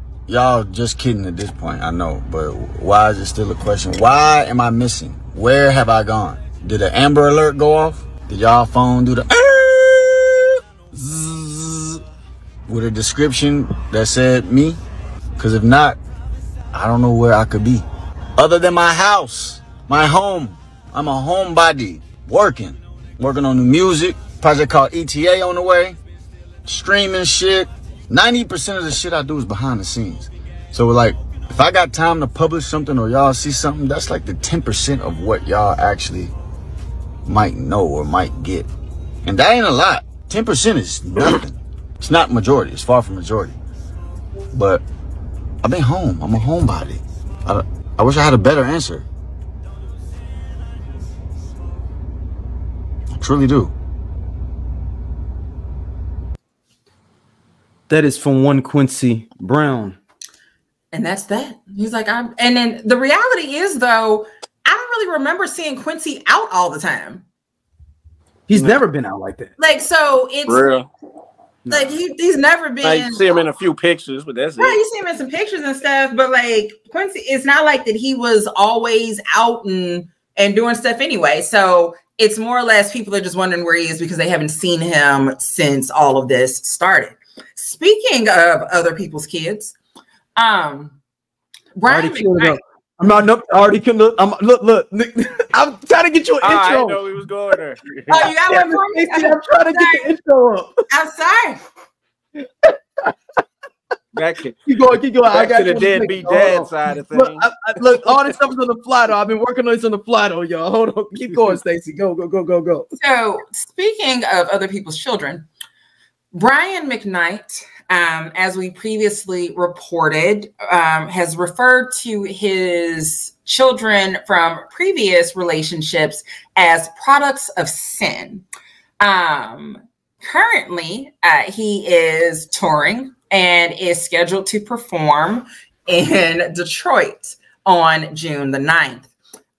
just kidding at this point, I know, but why is it still a question? Why am I missing? Where have I gone? Did an Amber Alert go off? Did y'all phone do the zzz with a description that said me? Because if not, I don't know where I could be. Other than my house, my home. I'm a homebody, working on the music. Project called ETA on the way. Streaming shit. 90% of the shit I do is behind the scenes. So like, if I got time to publish something or y'all see something, that's like the 10% of what y'all actually might know or might get. And that ain't a lot. 10% is nothing. It's not majority. It's far from majority. But I've been home. I'm a homebody. I wish I had a better answer. I truly do. That is from one Quincy Brown. And that's that. He's like, and then the reality is though, I don't really remember seeing Quincy out all the time. He's never been out like that. Like, so it's real. Like he's never been. Like, you see him in a few pictures, but that's it. You see him in some pictures and stuff, but like Quincy, it's not like that he was always out and doing stuff anyway. So it's more or less people are just wondering where he is because they haven't seen him since all of this started. Speaking of other people's kids, Brian Mcknight. I'm not already look. I'm trying to get you an intro. I didn't know we was going there. Oh, you got one for me? I'm trying to get the intro up. I'm sorry. Keep going. I got to the deadbeat dad side of things. Look, all this stuff is on the fly though. I've been working on this on the fly though, y'all. Hold on. Keep going, Stacey. Go. So speaking of other people's children, Brian Mcknight, as we previously reported, has referred to his children from previous relationships as products of sin. Currently, he is touring and is scheduled to perform in Detroit on June the 9th.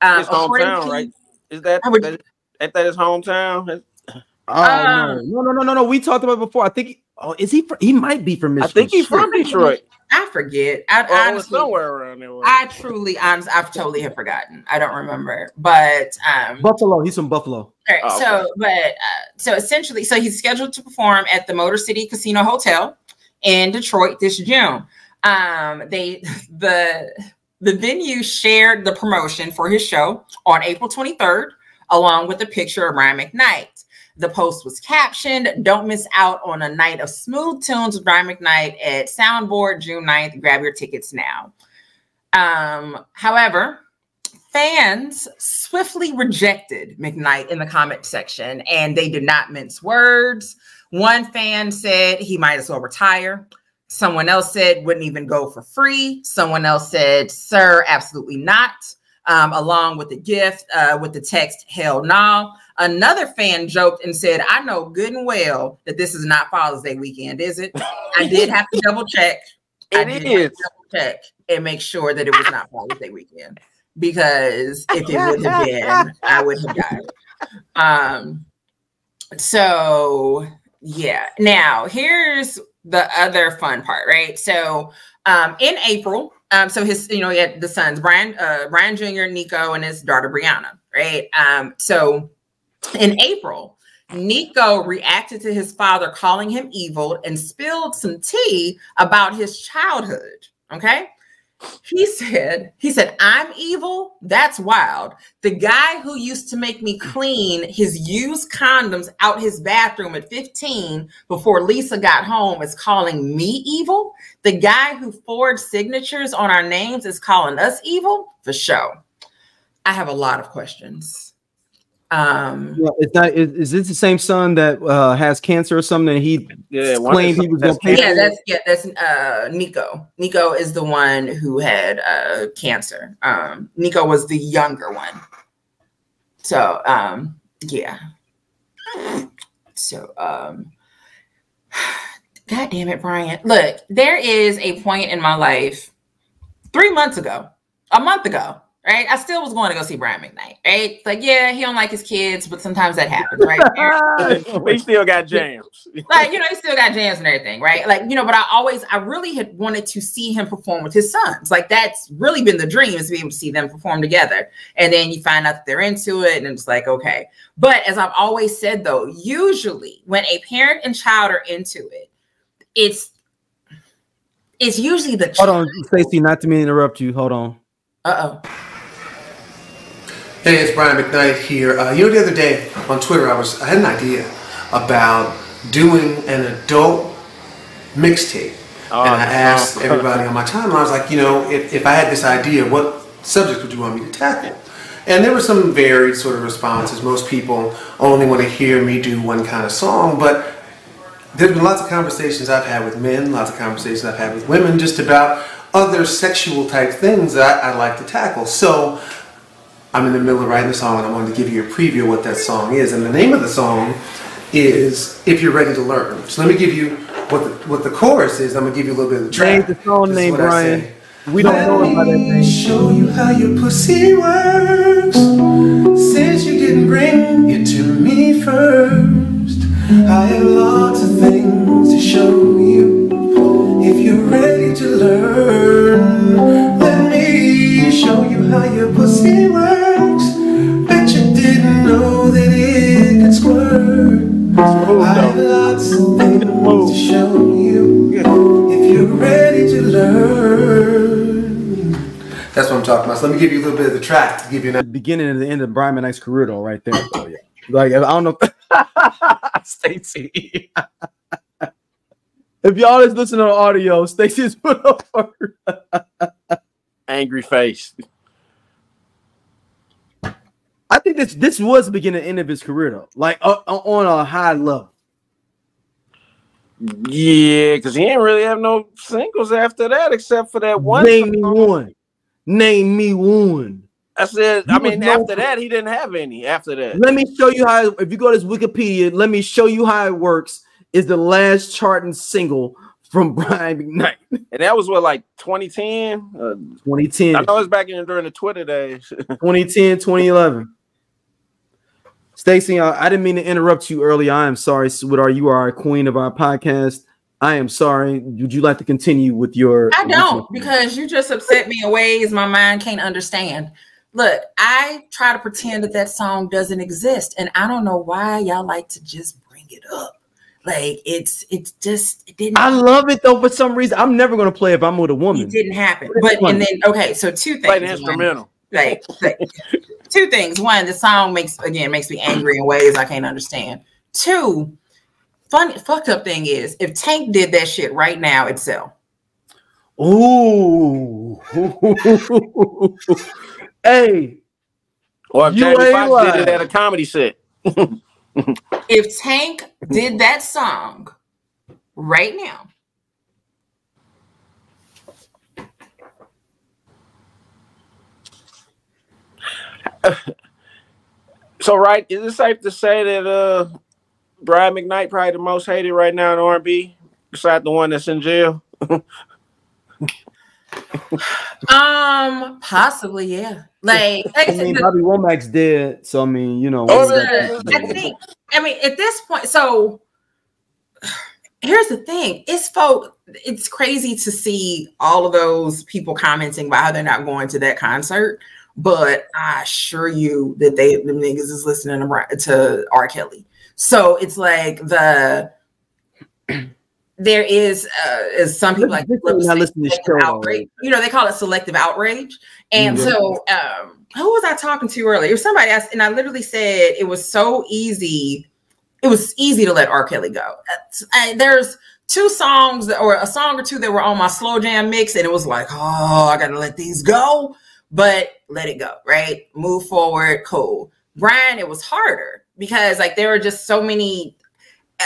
His hometown, right? Is that his hometown? No. We talked about it before. I think is he? He might be from Michigan. I think he's from Detroit. I forget. Honestly, somewhere around there. I totally have forgotten. I don't remember. But Buffalo. He's from Buffalo. All right, so essentially, he's scheduled to perform at the Motor City Casino Hotel in Detroit this June. The venue shared the promotion for his show on April 23rd, along with a picture of Brian Mcknight. The post was captioned, "Don't miss out on a night of smooth tunes with Brian Mcknight at Soundboard June 9th. Grab your tickets now." However, fans swiftly rejected Mcknight in the comment section, and they did not mince words. One fan said he might as well retire. Someone else said wouldn't even go for free. Someone else said, "Sir, absolutely not." Along with the gift with the text, "Hell no." Another fan joked and said, "I know good and well that this is not Father's Day weekend, is it?" I did have to double check. Double check and make sure that it was not Father's Day weekend, because if it would have been, I would have died. So yeah. Now here's the other fun part, right? So in April, so his, he had the sons, Brian Jr., Nico, and his daughter, Brianna, right? So in April, Nico reacted to his father calling him evil and spilled some tea about his childhood, okay? He said, I'm evil? That's wild. The guy who used to make me clean his used condoms out his bathroom at 15 before Lisa got home is calling me evil? The guy who forged signatures on our names is calling us evil? For sure. I have a lot of questions. It's not. Is this the same son that has cancer or something? And he claimed he was going to pay. That's Nico. Nico is the one who had cancer. Nico was the younger one. So yeah. So God damn it, Brian. Look, there is a point in my life 3 months ago, a month ago. Right, I still was going to go see Brian Mcknight. Right, it's like, yeah, he don't like his kids, but sometimes that happens, right? He still got jams, like he still got jams and everything, right? Like but I really had wanted to see him perform with his sons. Like that's really been the dream, is to be able to see them perform together. And then you find out that they're into it, and it's like, okay. But as I've always said, though, usually when a parent and child are into it, it's usually the hold on, Stacey, not to interrupt you. Hold on. Hey, it's Brian Mcknight here. The other day on Twitter, I had an idea about doing an adult mixtape. And I asked everybody on my timeline, I was like, if I had this idea, what subject would you want me to tackle? And there were some varied sort of responses. Most people only want to hear me do one kind of song, but there's been lots of conversations I've had with men, lots of conversations I've had with women, just about other sexual type things that I'd like to tackle. So I'm in the middle of writing a song, and I wanted to give you a preview of what that song is. And the name of the song is "If You're Ready to Learn." So let me give you what the chorus is. I'm gonna give you a little bit of the track. Change the song name, Brian. We don't know about that name. Show you how your pussy works. Since you didn't bring it to me first, I have lots of things to show you. If you're ready to learn, let me show you how your pussy works. Bet you didn't know that it could squirt. I have lots of things to show you. If you're ready to learn. That's what I'm talking about. So let me give you a little bit of the track to give you the beginning and the end of Brian Mcknight's career, though, right there. So, yeah. Like, I don't know. Stacey. If y'all is listening on audio, Stacey's put up her angry face. I think this was the beginning and end of his career, though. Like on a high level. Yeah, because he ain't really have no singles after that, except for that one. Name me one. Name me one. I said, after that, he didn't have any. After that, let me show you how. If you go to this Wikipedia, let me show you how it works. Is the last charting single from Brian Mcknight. And that was what, like 2010? 2010. I know it's back during the Twitter days. 2010, 2011. Stacey, I didn't mean to interrupt you earlier. I am sorry, sweetheart. You are a queen of our podcast. I am sorry. Would you like to continue with your... I don't, because you just upset me in ways my mind can't understand. Look, I try to pretend that song doesn't exist, and I don't know why y'all like to just bring it up. Like it didn't. I love it though. For some reason, I'm never gonna play if I'm with a woman. It didn't happen. But and then so two things. Play the instrumental. Like two things. One, the song makes me angry in ways I can't understand. Two, fucked up thing is if Tank did that shit right now, it'd sell. Ooh. Hey. Or if Jamie Foxx did it at a comedy set. If Tank did that song right now, so right, is it safe to say that Brian Mcknight probably the most hated right now in R&B, besides the one that's in jail? Possibly, yeah. Like I mean, Bobby Womack's dead, so I mean, you know. I think, at this point, so here's the thing. It's crazy to see all of those people commenting about how they're not going to that concert. But I assure you that them niggas is listening to R. Kelly. So it's like there is, as some people like outrage. You know, they call it selective outrage. And so who was I talking to earlier? It was somebody else, and I literally said it was so easy. It was easy to let R. Kelly go. There's 2 songs or a song or 2 that were on my slow jam mix, and it was like, oh, I gotta let these go. But let it go, right? Move forward, cool. Brian, it was harder because like there were just so many,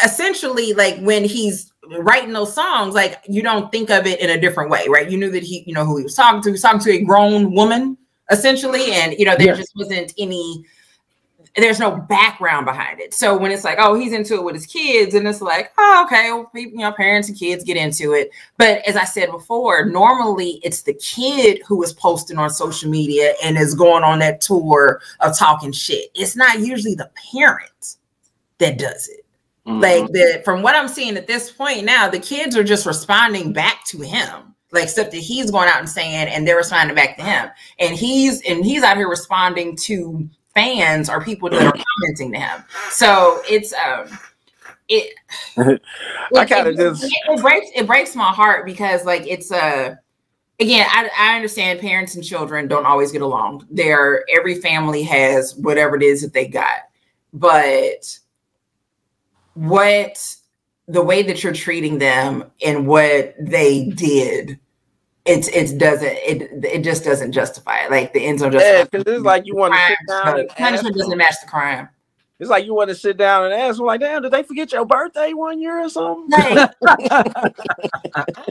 essentially like when he's writing those songs, like you don't think of it in a different way, right? You knew that he, you know, who he was talking to. He was talking to a grown woman, essentially. And, you know, there just wasn't there's no background behind it. So when it's like, oh, he's into it with his kids, and it's like, oh, okay, well, you know, parents and kids get into it. But as I said before, normally it's the kid who is posting on social media and is going on that tour of talking shit. It's not usually the parent that does it. Like from what I'm seeing at this point now, the kids are just responding back to him. Like stuff that he's going out and saying, and they're responding back to him. And he's out here responding to fans or people that are commenting to him. So it's it breaks my heart because like it's again, I understand parents and children don't always get along. Every family has whatever it is that they got, but the way that you're treating them and what they did, it just doesn't justify it. Like the ends are just because it's like you want to sit down and punishment doesn't match the crime. It's like you want to sit down and ask them, like, damn, did they forget your birthday 1 year or something? Like,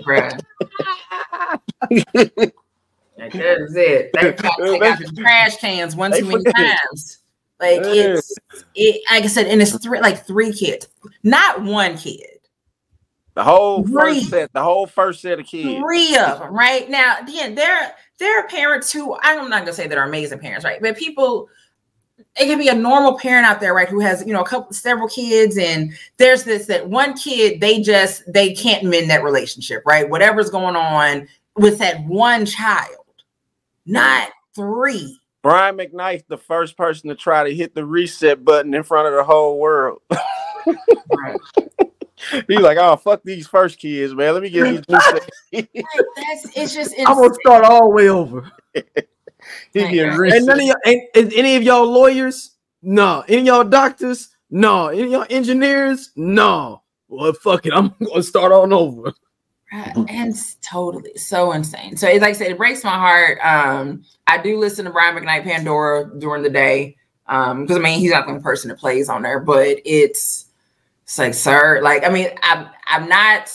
bruh. That is it. They got the trash cans one too many times. Like like I said, and it's 3 kids, not 1 kid. The whole first set of kids. 3 of them, right? Now, again, there are parents who, I'm not gonna say that are amazing parents, right? But it can be a normal parent out there, right, who has, you know, several kids, and there's that 1 kid, they can't mend that relationship, right? Whatever's going on with that 1 child, not 3. Brian Mcknight, the first person to try to hit the reset button in front of the whole world. Right. He's like, oh, fuck these first kids, man. Let me get these new it's just insane. I'm gonna start all the way over. And any of y'all lawyers? No. Any of y'all doctors? No. Any of y'all engineers? No. Well, fuck it. I'm gonna start on over. Right. And it's totally so insane. So like I said, it breaks my heart. I do listen to Brian Mcknight Pandora during the day. Because I mean he's not the only person that plays on there, but it's like, sir, like, I mean, I'm not,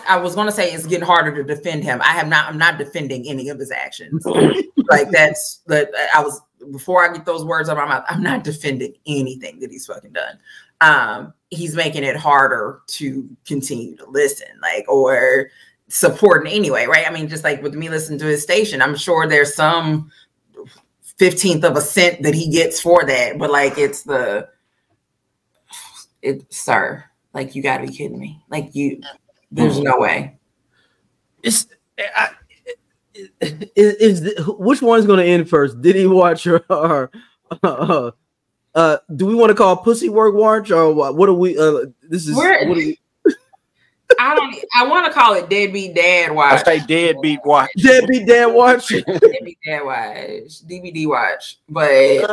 I was going to say it's getting harder to defend him. I'm not defending any of his actions. Like before I get those words out of my mouth, I'm not defending anything that he's fucking done. He's making it harder to continue to listen, like, or support in any way, right? I mean, just like with me listening to his station, I'm sure there's some 15th of a cent that he gets for that, but like, sir, like, you gotta be kidding me. Like, there's no way. Which one's gonna end first? Did he watch or do we want to call pussy work watch or what are we I want to call it deadbeat dad watch. I say deadbeat watch. Deadbeat dad watch. Deadbeat dad watch. DVD watch. But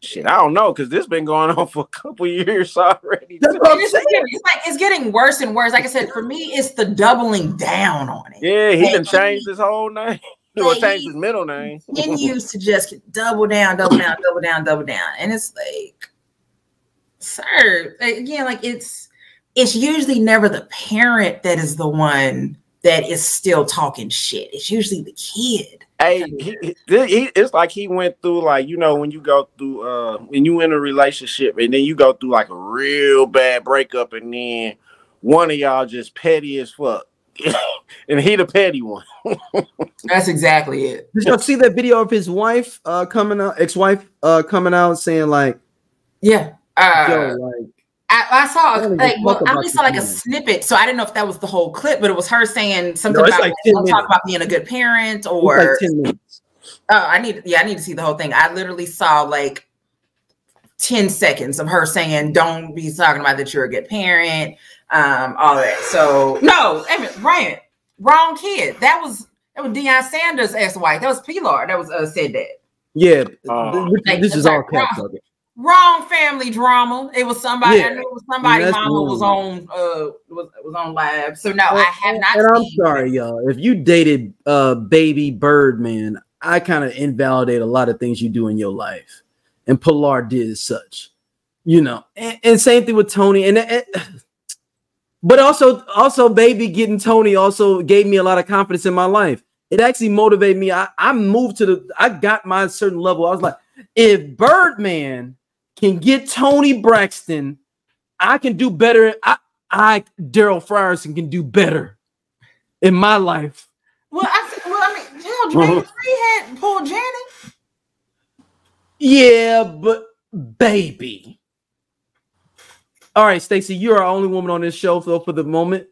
shit, I don't know, because this been going on for a couple years already. It's getting worse and worse. Like I said, for me, it's the doubling down on it. Yeah, he done changed his whole name. He will change his middle name. He used to just double down. And it's like, sir, again, like it's usually never the parent that is the one that is still talking shit. It's usually the kid. Hey, it's like he went through, like, you know, when you go through when you in a relationship and then you go through like a real bad breakup and then one of y'all just petty as fuck. And he the petty one. That's exactly it. Did y'all see that video of his wife ex-wife coming out saying like, yeah, yo, like, I saw like I only saw like a snippet, so I didn't know if that was the whole clip, but it was her saying something about like don't talk about being a good parent or like 10 minutes. Oh, I need to see the whole thing. I literally saw like 10 seconds of her saying, don't be talking about that you're a good parent, all that. So no, Ryan, wrong kid. That was Deion Sanders' ex-wife. That was Pilar that was said that. Yeah, this is all caps. Wrong family drama. It was somebody. I knew it was somebody. Mama was on live. So no, I have not. And I'm sorry, y'all. If you dated Baby Birdman, I kind of invalidate a lot of things you do in your life, and Pilar did such, you know. And same thing with Tony. But also, Baby getting Tony also gave me a lot of confidence in my life. It actually motivated me. I moved I got my certain level. I was like, if Birdman can get Tony Braxton, I can do better. I Daryl Frierson can do better in my life. Well, I mean, hell, Drake had pulled Janet. Yeah, but Baby. All right, Stacey, you're our only woman on this show, so for the moment,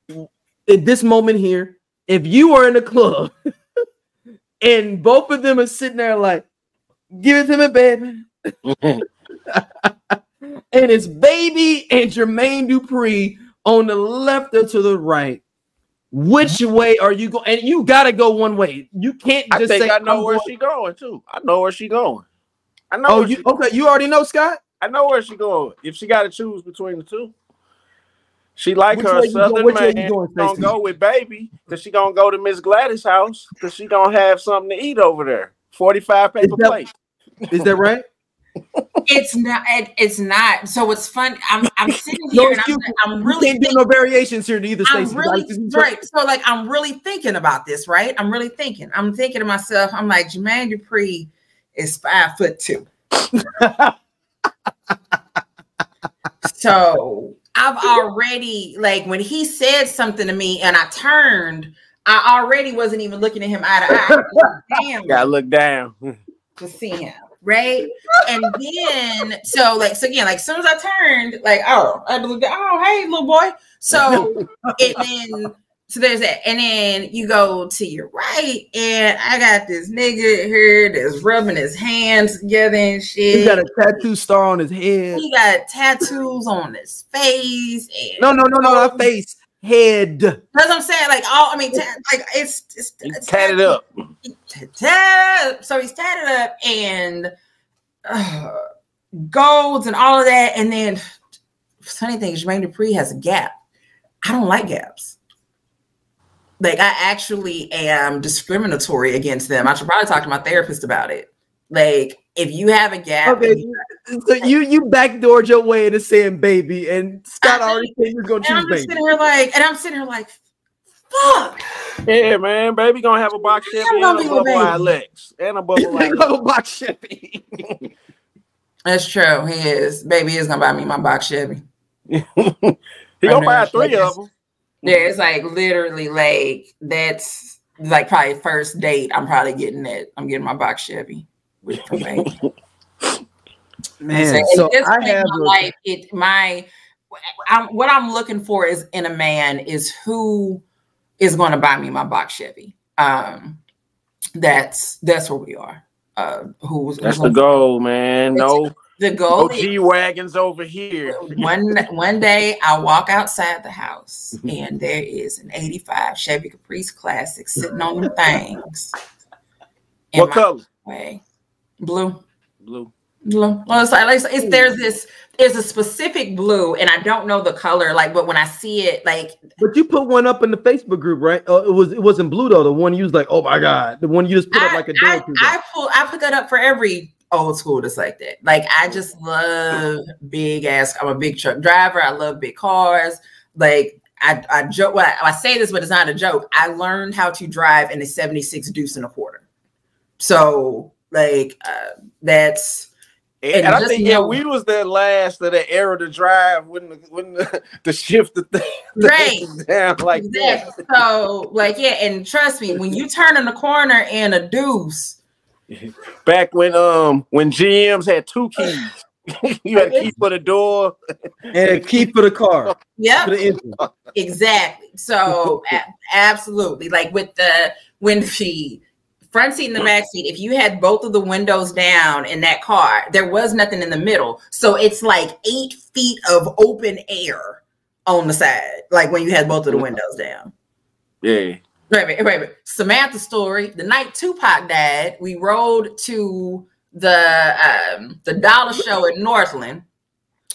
in this moment here, if you are in the club and both of them are sitting there like, give it to me, baby. And it's Baby and Jermaine Dupri on the left or to the right. Which way are you going? And you gotta go one way. You can't just say I know where she's going too. I know where she's going. I know. Oh, you already know, Scott? I know where she's going. If she gotta choose between the two. She like her southern man. Gonna go with Baby because she gonna go to Miss Gladys' house because she gonna have something to eat over there. 45 paper plates. Is that right? It's not. It's not. So it's fun. I'm sitting here and I'm really can't do no variations here to either. I'm really right. So like I'm really thinking about this, right? I'm really thinking. I'm thinking to myself. I'm like, Jermaine Dupri is 5'2". So I've already like when he said something to me and I turned, I already wasn't even looking at him eye to eye. Damn, gotta look down to see him. Right. And then so again, like as soon as I turned, like, oh, I had to look down, oh, hey, little boy. So so there's that. And then you go to your right, and I got this nigga here that's rubbing his hands together and shit. He got a tattoo star on his head. He got tattoos on his face. And no, not face. Head. That's what I'm saying. Like all, I mean, like it's tatted up. So he's tatted up and golds and all of that. And then funny thing is, Jermaine Dupri has a gap. I don't like gaps. Like I actually am discriminatory against them. I should probably talk to my therapist about it. Like if you have a gap, okay, so you backdoored your way into saying Baby, and Scott already said you're gonna choose Baby. I'm sitting here like, fuck. Yeah, man, Baby gonna have a box Chevy and a bubble Lex and a bubble box Chevy. That's true. He is. Baby is gonna buy me my box Chevy. He gonna buy 3 of them. Yeah, it's like literally like that's like probably first date. I'm probably getting that. I'm getting my box Chevy with Baby. Man, so I have what I'm looking for is in a man is who is going to buy me my box Chevy. That's where we are. That's the goal, man. No. The goal G-Wagons over here. One day I'll walk outside the house and there is an 85 Chevy Caprice Classic sitting on the things. What color? Blue. Blue. Well, there's a specific blue and I don't know the color. Like, but when I see it, like. But you put one up in the Facebook group, right? It wasn't blue though. The one you was like, oh my God, the one you just put up like a day. I put that up for every old school that's like that. Like I just love big ass. I'm a big truck driver. I love big cars. Like I joke. Well, I say this, but it's not a joke. I learned how to drive in a 76 deuce and a quarter. So like that's. And I think we was the last of the era to drive when the shift the thing right down like that. So like and trust me, when you turn in the corner and a deuce. Back when GMs had 2 keys. You had a key for the door and a key for the car. Yep, exactly. So absolutely, like with the front seat and the back seat, if you had both of the windows down in that car, there was nothing in the middle. So it's like 8 feet of open air on the side, like when you had both of the windows down. Yeah. Wait a minute. Samantha's story. The night Tupac died, we rode to the Dollar Show in Northland.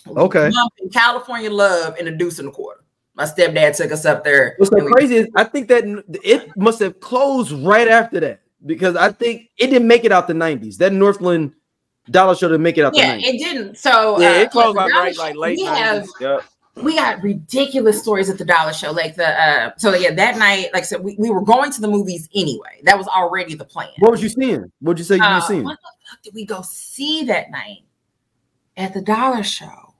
Okay. In California Love and a deuce and a quarter. My stepdad took us up there. What's so crazy is I think that it must have closed right after that, because I think it didn't make it out the 90s. That Northland Dollar Show didn't make it out the 90s. Yeah, it didn't. So it closed like late 90s. We got ridiculous stories at the Dollar Show. Like that night, like I said, we were going to the movies anyway. That was already the plan. What was you seeing? What'd you say you were seeing? What the fuck did we go see that night at the Dollar Show?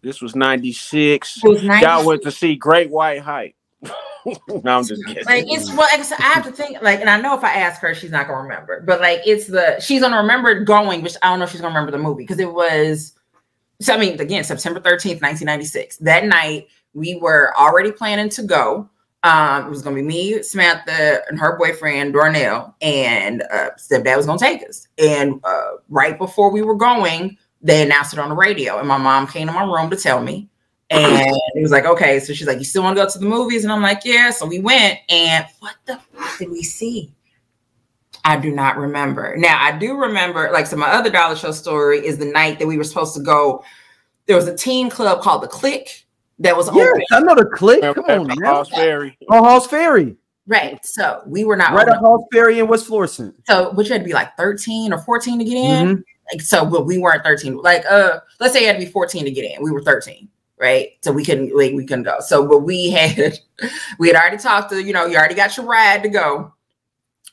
This was 96. Y'all went to see Great White Hype. No, I'm just kidding. Like like I said, I have to think, like, and I know if I ask her, she's not gonna remember. But like she's gonna remember going, which I don't know if she's gonna remember the movie, because it was. So I mean, again, September 13th, 1996. That night, we were already planning to go. It was going to be me, Samantha, and her boyfriend, Darnell, and stepdad was going to take us. And right before we were going, they announced it on the radio. And my mom came to my room to tell me. And it was like, okay. So she's like, you still want to go to the movies? And I'm like, yeah. So we went. And what the fuck did we see? I do not remember. Now, I do remember, like, so my other Dollar Show story is the night that we were supposed to go. There was a teen club called The Click that was open. I know The Click. Come on, man. Halls Ferry. Oh, Halls Ferry. Right. So we were not right at Halls Ferry in West Florissant. So which had to be like 13 or 14 to get in. Like, so, but we weren't 13. Like, let's say you had to be 14 to get in. We were 13. Right. So we couldn't go. So, but we had already talked to, you already got your ride to go.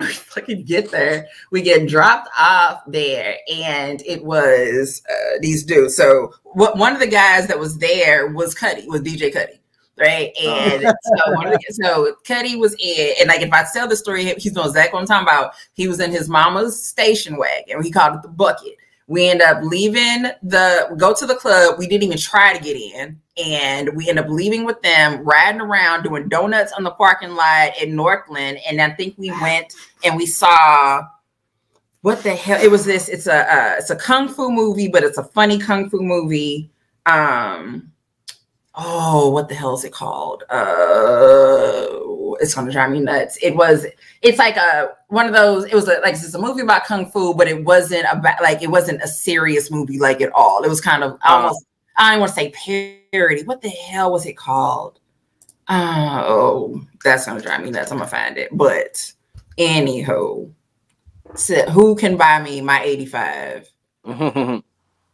We fucking get there. We get dropped off there, and it was these dudes. So one of the guys that was there was DJ Cuddy, right? And so Cuddy was in, and like if I tell the story, he's knows exactly what I'm talking about. He was in his mama's station wagon. He called it the bucket. We end up leaving go to the club. We didn't even try to get in. And we end up leaving with them, riding around, doing donuts on the parking lot in Northland. And I think we went and we saw, what the hell? It was this. It's a kung fu movie, but it's a funny kung fu movie. What the hell is it called? It's gonna drive me nuts. It's like one of those. It was it's a movie about kung fu, but it wasn't a serious movie like at all. It was kind of almost. I don't want to say parody. What the hell was it called? Oh, that's gonna drive me nuts. I'm gonna find it. But anywho, so who can buy me my 85? Like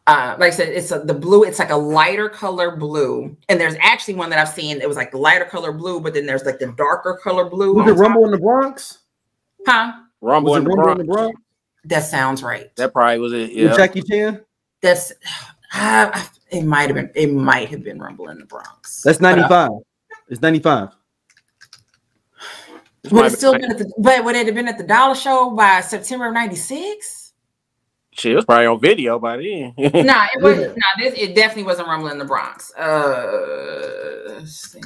I said, it's the blue. It's like a lighter color blue, and there's actually one that I've seen. It was like the lighter color blue, but then there's like the darker color blue. Was it Rumble in the Bronx? Huh? Rumble in the Bronx. That sounds right. That probably was it. Yeah. With Jackie Chan. That's. It might have been Rumble in the Bronx. That's 95. It's 95. Would it still been would it have been at the Dollar Show by September of 96? Shit, it was probably on video by then. Nah, it wasn't. Nah, it definitely wasn't Rumble in the Bronx. Let's see.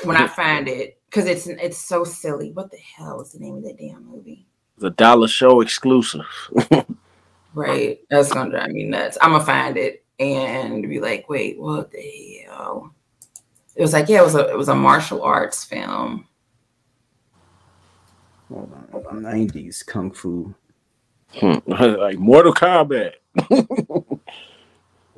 When I find it, because it's so silly. What the hell is the name of that damn movie? The Dollar Show exclusive. Right. That's gonna drive me nuts. I'm gonna find it and be like, wait, what the hell? It was like, yeah, it was a martial arts film. Hold on. 90s kung fu. Like Mortal Kombat.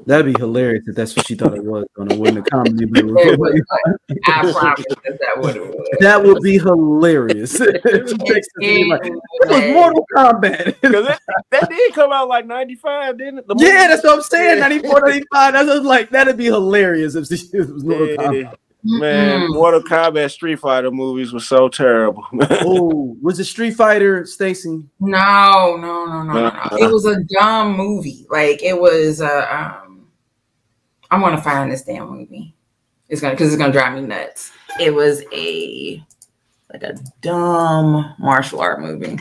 That'd be hilarious if that's what she thought it was. On a win a comedy. I promise that would it was. That would be hilarious. It was Mortal Kombat. Because that did come out like 95, didn't it? Yeah, that's what I'm saying. 94, 95. That's like that'd be hilarious if it was Mortal Kombat. Man, Mortal Kombat Street Fighter movies were so terrible. Oh, was it Street Fighter, Stacey? No. It was a dumb movie. Like it was I want to find this damn movie. It's gonna drive me nuts. It was a dumb martial art movie.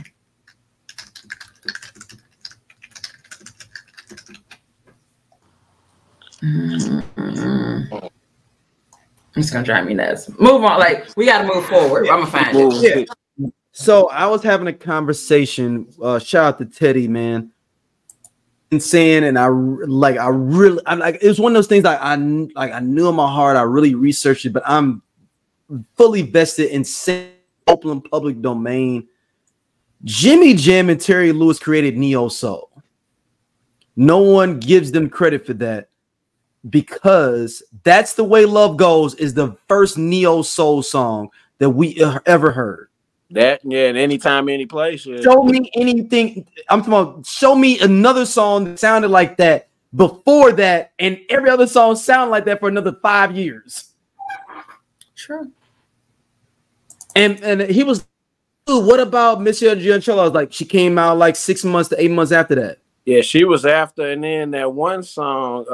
It's gonna drive me nuts. Move on. Like, we gotta move forward. I'm gonna find it. Yeah. So I was having a conversation. Shout out to Teddy, man. And saying, and I'm like, it was one of those things I knew in my heart. I really researched it, but I'm fully vested in open public domain. Jimmy Jam and Terry Lewis created neo soul. No one gives them credit for that, because That's the Way Love Goes is the first neo soul song that we ever heard. That, yeah, and anytime, any place. Yeah. Show me anything. I'm talking about, show me another song that sounded like that before that, and every other song sounded like that for another 5 years. Sure. And he was, what about Michelle Giancello? I was like, she came out like 6 months to 8 months after that. Yeah, she was after, and then that one song.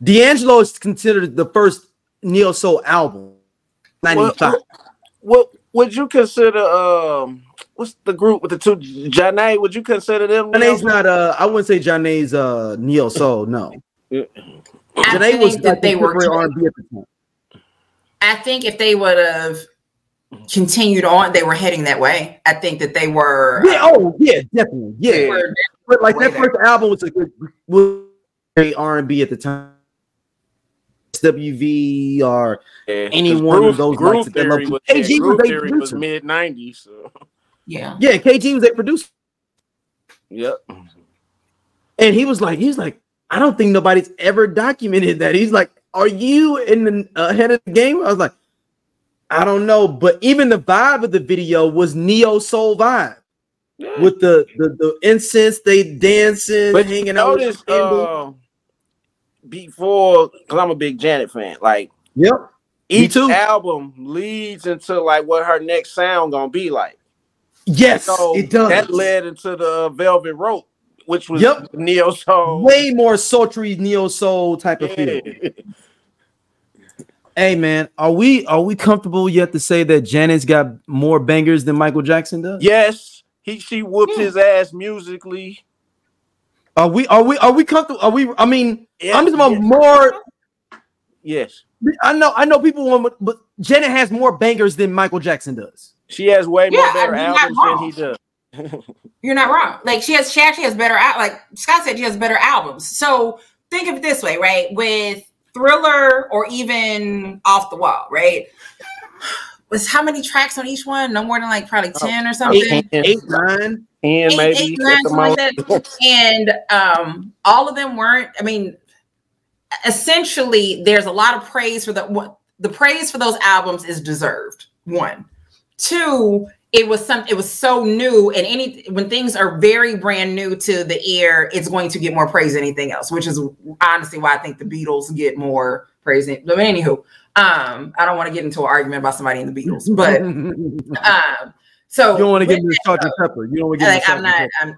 D'Angelo is considered the first neo soul album. 95. What would you consider? What's the group with the two? Janae? Would you consider them? Janae's not. I wouldn't say Janae's neo soul. No. I Janae was that they were R&B at the time. I think if they would have continued on, they were heading that way. I think that they were. Yeah. Yeah. Definitely. Yeah. But like that first album was a good R&B at the time. SWV or anyone of those Groove Theory was mid-90s. So. Yeah. KG was a producer. Yep. And he was like, I don't think nobody's ever documented that. He's like, are you in the ahead of the game? I was like, I don't know, but even the vibe of the video was neo soul vibe. Yeah. With the incense, they dancing, but hanging out. Before, because I'm a big Janet fan, like, yep, each album leads into like what her next sound gonna be like. Yes, so it does. That led into the Velvet Rope, which was neo soul, way more sultry neo soul type of feel. Hey man, are we comfortable yet to say that Janet's got more bangers than Michael Jackson does? Yes, she whooped his ass musically. Are we comfortable? I mean, yes, I'm just about more. Yes, I know people want, but Janet has more bangers than Michael Jackson does. She has way more better albums than he does. You're not wrong. Like she actually has better. Like Scott said, she has better albums. So think of it this way, right? With Thriller or even Off the Wall, right? Was how many tracks on each one? No more than like probably 10 or something. 8, 9. And maybe 8, 9, like that. And all of them weren't. I mean, essentially, there's a lot of praise for the praise for those albums is deserved. 1, 2. It was so new, and when things are very brand new to the ear, it's going to get more praise than anything else. Which is honestly why I think the Beatles get more praise. But anywho, I don't want to get into an argument about somebody in the Beatles, but so you don't want to get into salt and pepper. You don't want to get like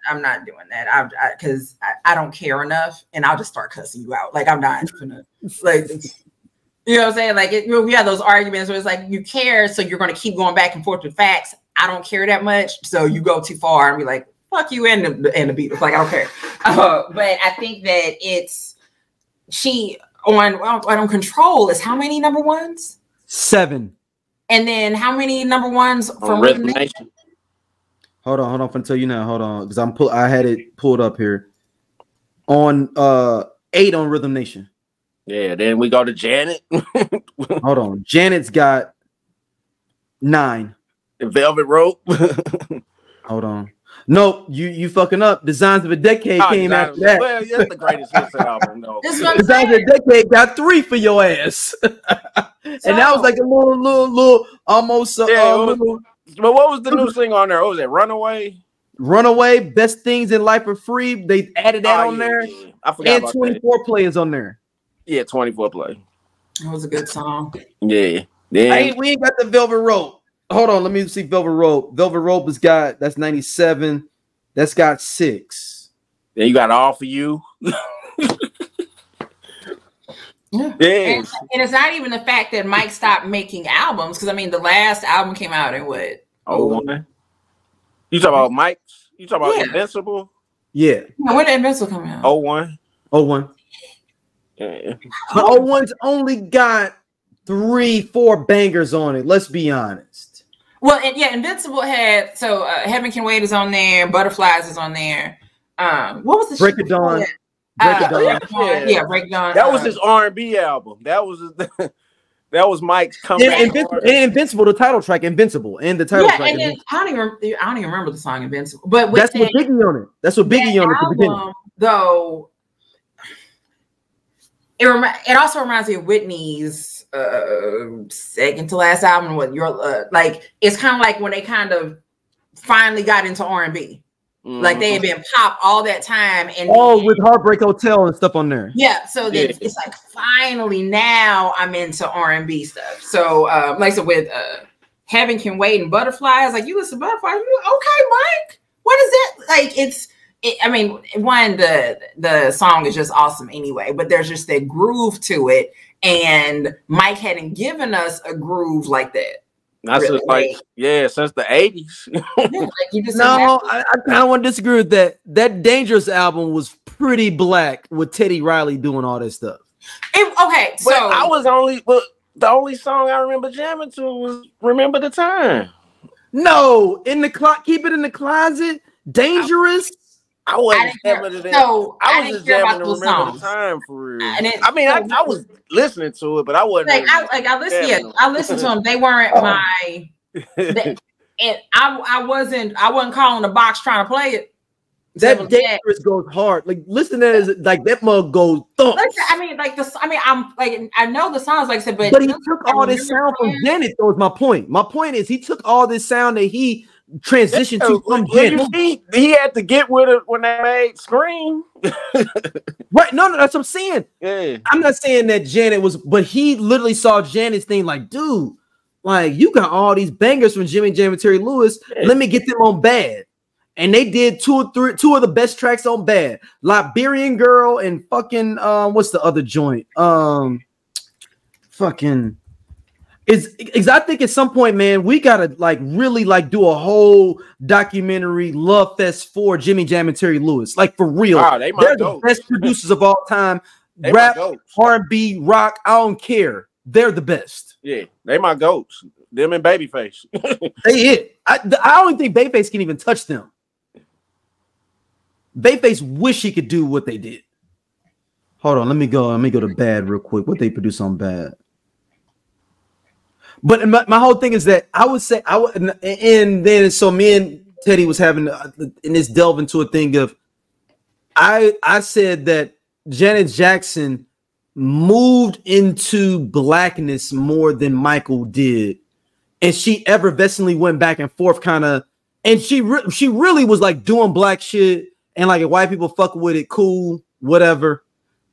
I'm not doing that. Because I don't care enough, and I'll just start cussing you out. Like I'm not gonna like. You know what I'm saying? Like we have those arguments where it's like you care, so you're going to keep going back and forth with facts. I don't care that much, so you go too far and be like, "Fuck you," and the Beatles. Like I don't care. But I think that she on Control is how many number ones? 7. And then how many number ones from Rhythm Nation? Hold on. I'm gonna tell you now. Hold on, because I had it pulled up here. On 8 on Rhythm Nation. Yeah, then we go to Janet. Hold on. Janet's got 9. Velvet Rope. Hold on. Nope, you fucking up. Designs of a Decade came after that. Well, that's the greatest hits album, though. Designs of a Decade got 3 for your ass. And that was like a little almost but what was the new thing on there? What was it? Runaway, Best Things in Life Are Free. They added that on there. Yeah. I forgot and about 24 that. Players on there. Yeah, 24 play. That was a good song. Yeah. We ain't got the Velvet Rope. Hold on, let me see Velvet Rope. Velvet Rope has got, that's 97. That's got 6. Then you got All For You. Yeah. And it's not even the fact that Mike stopped making albums, because I mean the last album came out in what? 01. You talking about Mike's? You talking about Invincible? Yeah. When did Invincible come out? 01. The 01's only got 3-4 bangers on it. Let's be honest. Well, and yeah, Invincible had Heaven Can Wait is on there, Butterflies is on there. What was the Break It Dawn? Break It Dawn. Yeah, Break It Dawn. That was his R&B album. That was that was Mike's comeback. Invincible, the title track, Invincible, and the title track. And then, I don't even remember the song Invincible, but that's what Biggie on it. That's what Biggie on it at the beginning. Though it also reminds me of Whitney's second to last album. What your like? It's kind of like when they kind of finally got into R&B. Like they had been pop all that time, and with Heartbreak Hotel and stuff on there. Yeah, so then it's like finally now I'm into R&B stuff. So like so with Heaven Can Wait and Butterflies, like you listen to Butterflies, you okay, Mike? What is that? Like I mean, one, the song is just awesome anyway, but there's just that groove to it, and Mike hadn't given us a groove like that. That's really, since the 80s. I kind of want to disagree with that. That Dangerous album was pretty black with Teddy Riley doing all that stuff. The only song I remember jamming to was Remember the Time. No, Keep It in the Closet, Dangerous. I wasn't jamming to that. I was just jamming to Remember the Time for real. I was listening to it, but I wasn't. I listened to them. They weren't my. And I wasn't calling the box trying to play it. That Dangerous goes hard. Like listen to that, like that mug goes thump. I know the songs, like I said, but he took all this sound from Janet. That was my point. My point is he took all this sound that he transitioned to from Janet. He had to get with it when they made Scream. Right? No, that's what I'm saying. Yeah. I'm not saying that Janet was, but he literally saw Janet's thing. Like, dude, like you got all these bangers from Jimmy Jam and Terry Lewis. Yeah. Let me get them on Bad. And they did two of the best tracks on Bad. Liberian Girl and fucking what's the other joint? I think at some point, man, we gotta like really like do a whole documentary love fest for Jimmy Jam and Terry Lewis. Like for real. They're the best producers of all time. Rap, R&B, rock, I don't care. They're the best. Yeah, they my goats. Them and Babyface. They it. I don't think Babyface can even touch them. Babyface wish he could do what they did. Hold on, let me go to Bad real quick. What they produce on Bad. But my whole thing is that I would say and then so me and Teddy was having in this delve into a thing of I said that Janet Jackson moved into blackness more than Michael did, and she effervescently went back and forth kind of, and she really was like doing black shit, and like if white people fuck with it, cool, whatever,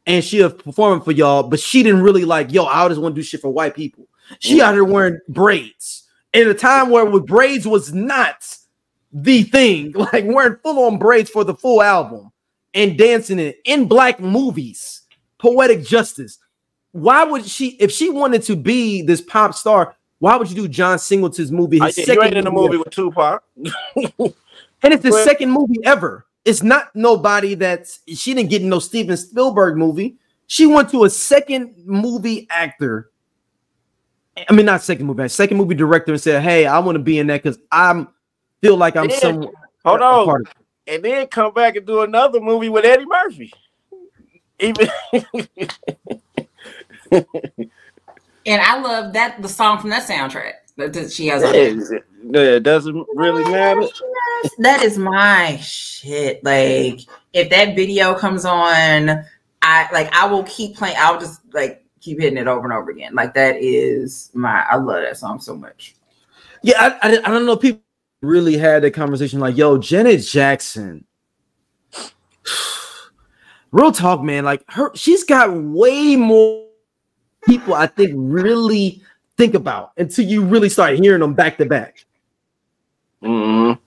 and she was performing for y'all, but she didn't really like, yo, I just want to do shit for white people. She out here wearing braids in a time where with braids was not the thing, like wearing full-on braids for the full album and dancing it in black movies. Poetic Justice. Why would she, if she wanted to be this pop star, why would you do John Singleton's movie? His second you ain't in a movie with Tupac. And it's the second movie ever. It's not nobody she didn't get no Steven Spielberg movie. She went to a second movie actor. I mean, not second movie director and said, hey, I want to be in that because I feel like I'm some. Hold on. And then come back and do another movie with Eddie Murphy. Even and I love that the song from that soundtrack that she has on it doesn't really matter. That is my shit. Like if that video comes on, I will keep playing. I'll just like keep hitting it over and over again. Like that is I love that song so much. Yeah, I don't know. People really had that conversation like, yo, Janet Jackson. Real talk, man. Like she's got way more people I think really think about until you really start hearing them back to back. Mm-hmm.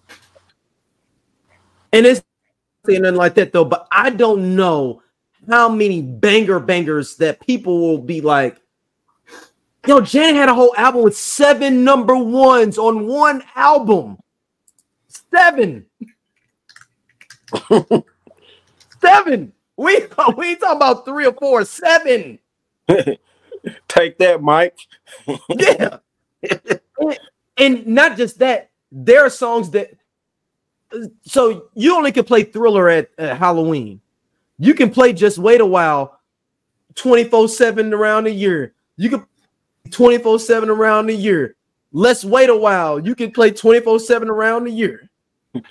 And it's nothing like that though. But I don't know how many bangers that people will be like, yo, Janet had a whole album with 7 number ones on one album. 7. 7. We ain't talking about 3 or 4, 7. Take that, Mike. Yeah. And not just that, there are songs that. So you only can play Thriller at Halloween. You can play Just Wait a While 24/7 around the year. You can 24/7 around the year. Let's Wait a While. You can play 24/7 around the year.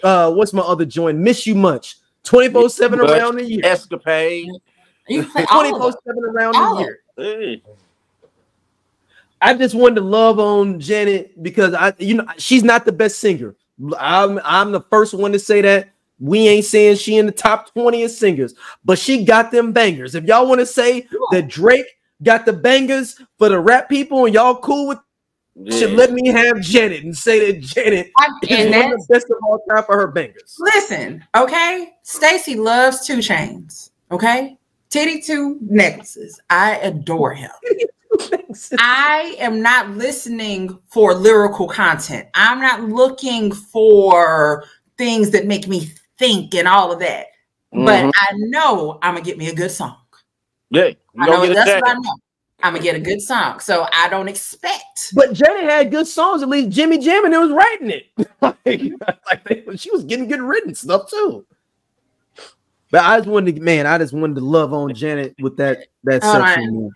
What's my other joint? Miss You Much. 24/7 around the year. Escapade. You play 24/7 around the year. Hey. I just wanted to love on Janet because she's not the best singer. I'm the first one to say that. We ain't saying she in the top 20 of singers, but she got them bangers. If y'all want to say that Drake got the bangers for the rap people and y'all cool with should let me have Janet and say that Janet is one of the best of all time for her bangers. Listen, okay? Stacey loves 2 Chainz, okay? Titty 2 necklaces. I adore him. I am not listening for lyrical content. I'm not looking for things that make me think and all of that. But I know I'm gonna get me a good song. Yeah, I know that's what I know. I'm gonna get a good song, so I don't expect. But Janet had good songs. At least Jimmy Jam and it was writing it. She was getting good written stuff too. But I just wanted to love on Janet with that section.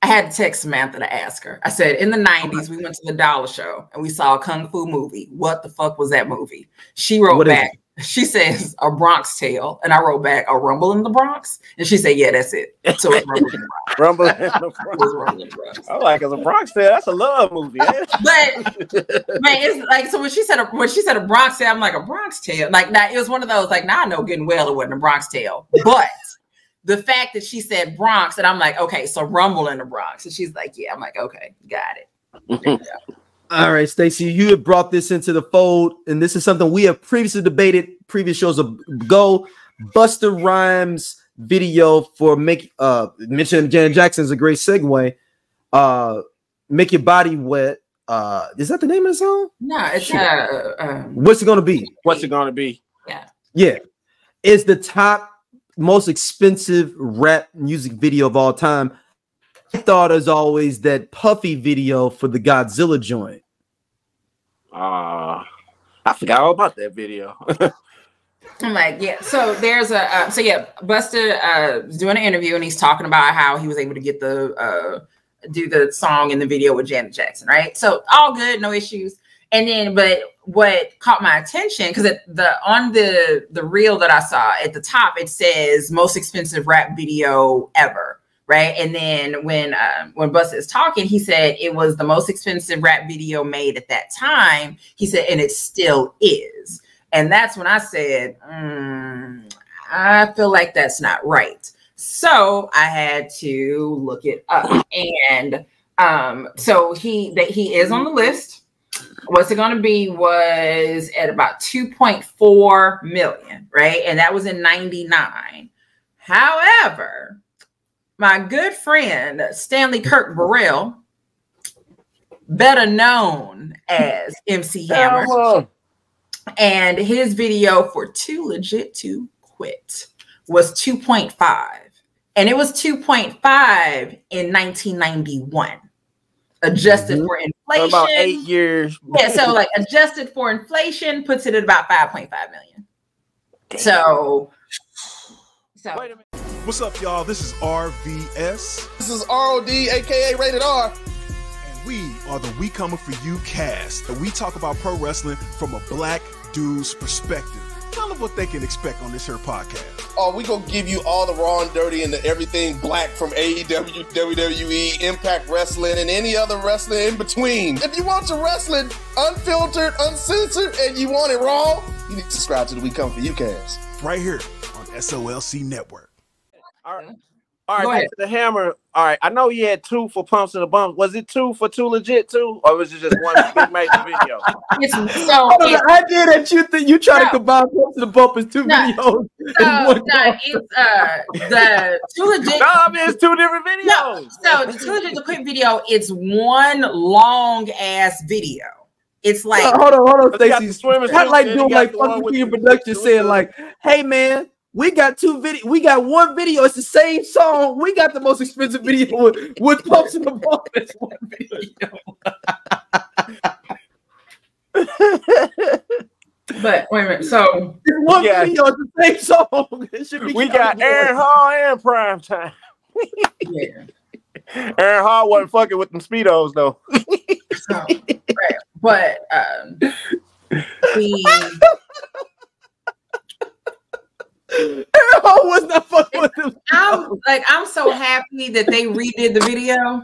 I had to text Samantha to ask her. I said, in the 90s, we went to the Dollar Show and we saw a Kung Fu movie. What the fuck was that movie? She wrote back. She says, A Bronx Tale. And I wrote back, A Rumble in the Bronx? And she said, yeah, that's it. So it's Rumble in the Bronx. Rumble in the Bronx. I like it's a Bronx Tale. That's a love movie. But man, it's like, so when she said a Bronx Tale, I'm like, a Bronx Tale. Like, now it was one of those, like, now I know getting well it wasn't a Bronx Tale. But the fact that she said Bronx, and I'm like, okay, so Rumble in the Bronx. And she's like, yeah. I'm like, okay, got it. All right, Stacey, you have brought this into the fold, and this is something we have previously debated previous shows ago. Busta Rhymes video for mentioning Janet Jackson is a great segue. Make Your Body Wet. Is that the name of the song? No, it's What's It Gonna Be? What's It Gonna Be? Yeah. It's the top most expensive rap music video of all time. I thought as always that Puffy video for the Godzilla joint. I forgot all about that video. I'm like, yeah. So there's Busta is doing an interview and he's talking about how he was able to get do the song in the video with Janet Jackson, right? So all good, no issues. And then, but what caught my attention, because on the reel that I saw at the top, it says most expensive rap video ever. Right. And then when Busta is talking, he said it was the most expensive rap video made at that time. He said, and it still is. And that's when I said, I feel like that's not right. So I had to look it up. And so he is on the list. What's It Gonna Be was at about 2.4 million. Right. And that was in 99. However, my good friend, Stanley Kirk Burrell, better known as MC Hammer, and his video for Too Legit to Quit was 2.5. And it was 2.5 in 1991. Adjusted for inflation. About 8 years. Yeah, so like adjusted for inflation puts it at about 5.5 million. So wait a minute. What's up, y'all? This is RVS. This is ROD, aka Rated R. And we are the We Coming For You cast. And we talk about pro wrestling from a black dude's perspective. Tell them what they can expect on this here podcast. Oh, we gonna give you all the raw and dirty and everything black from AEW, WWE, Impact Wrestling, and any other wrestling in between. If you want your wrestling unfiltered, uncensored, and you want it raw, you need to subscribe to the We Come For You cast. Right here on SOLC Network. All right, back to the Hammer. All right, I know you had 2 for Pumps and the Bumps. Was it 2 for Too Legit too, or was it just one big major video? The idea that you try to combine Pumps and the Bump as 2 videos. It's the Too Legit. No, I mean it's 2 different videos. So the Too Legit to Quit video, it's one long ass video. It's like hold on, Stacey. Not like doing like fucking production saying like, hey man, We got two video. We got one video. It's the same song. We got the most expensive video with Pumps in the Bump. It's one video. But wait a minute. So one video is the same song. It should be we got Aaron Hall and Prime Time. yeah. Aaron Hall wasn't fucking with them Speedos though. So, right. But Aaron was not fucking with them. I'm so happy that they redid the video.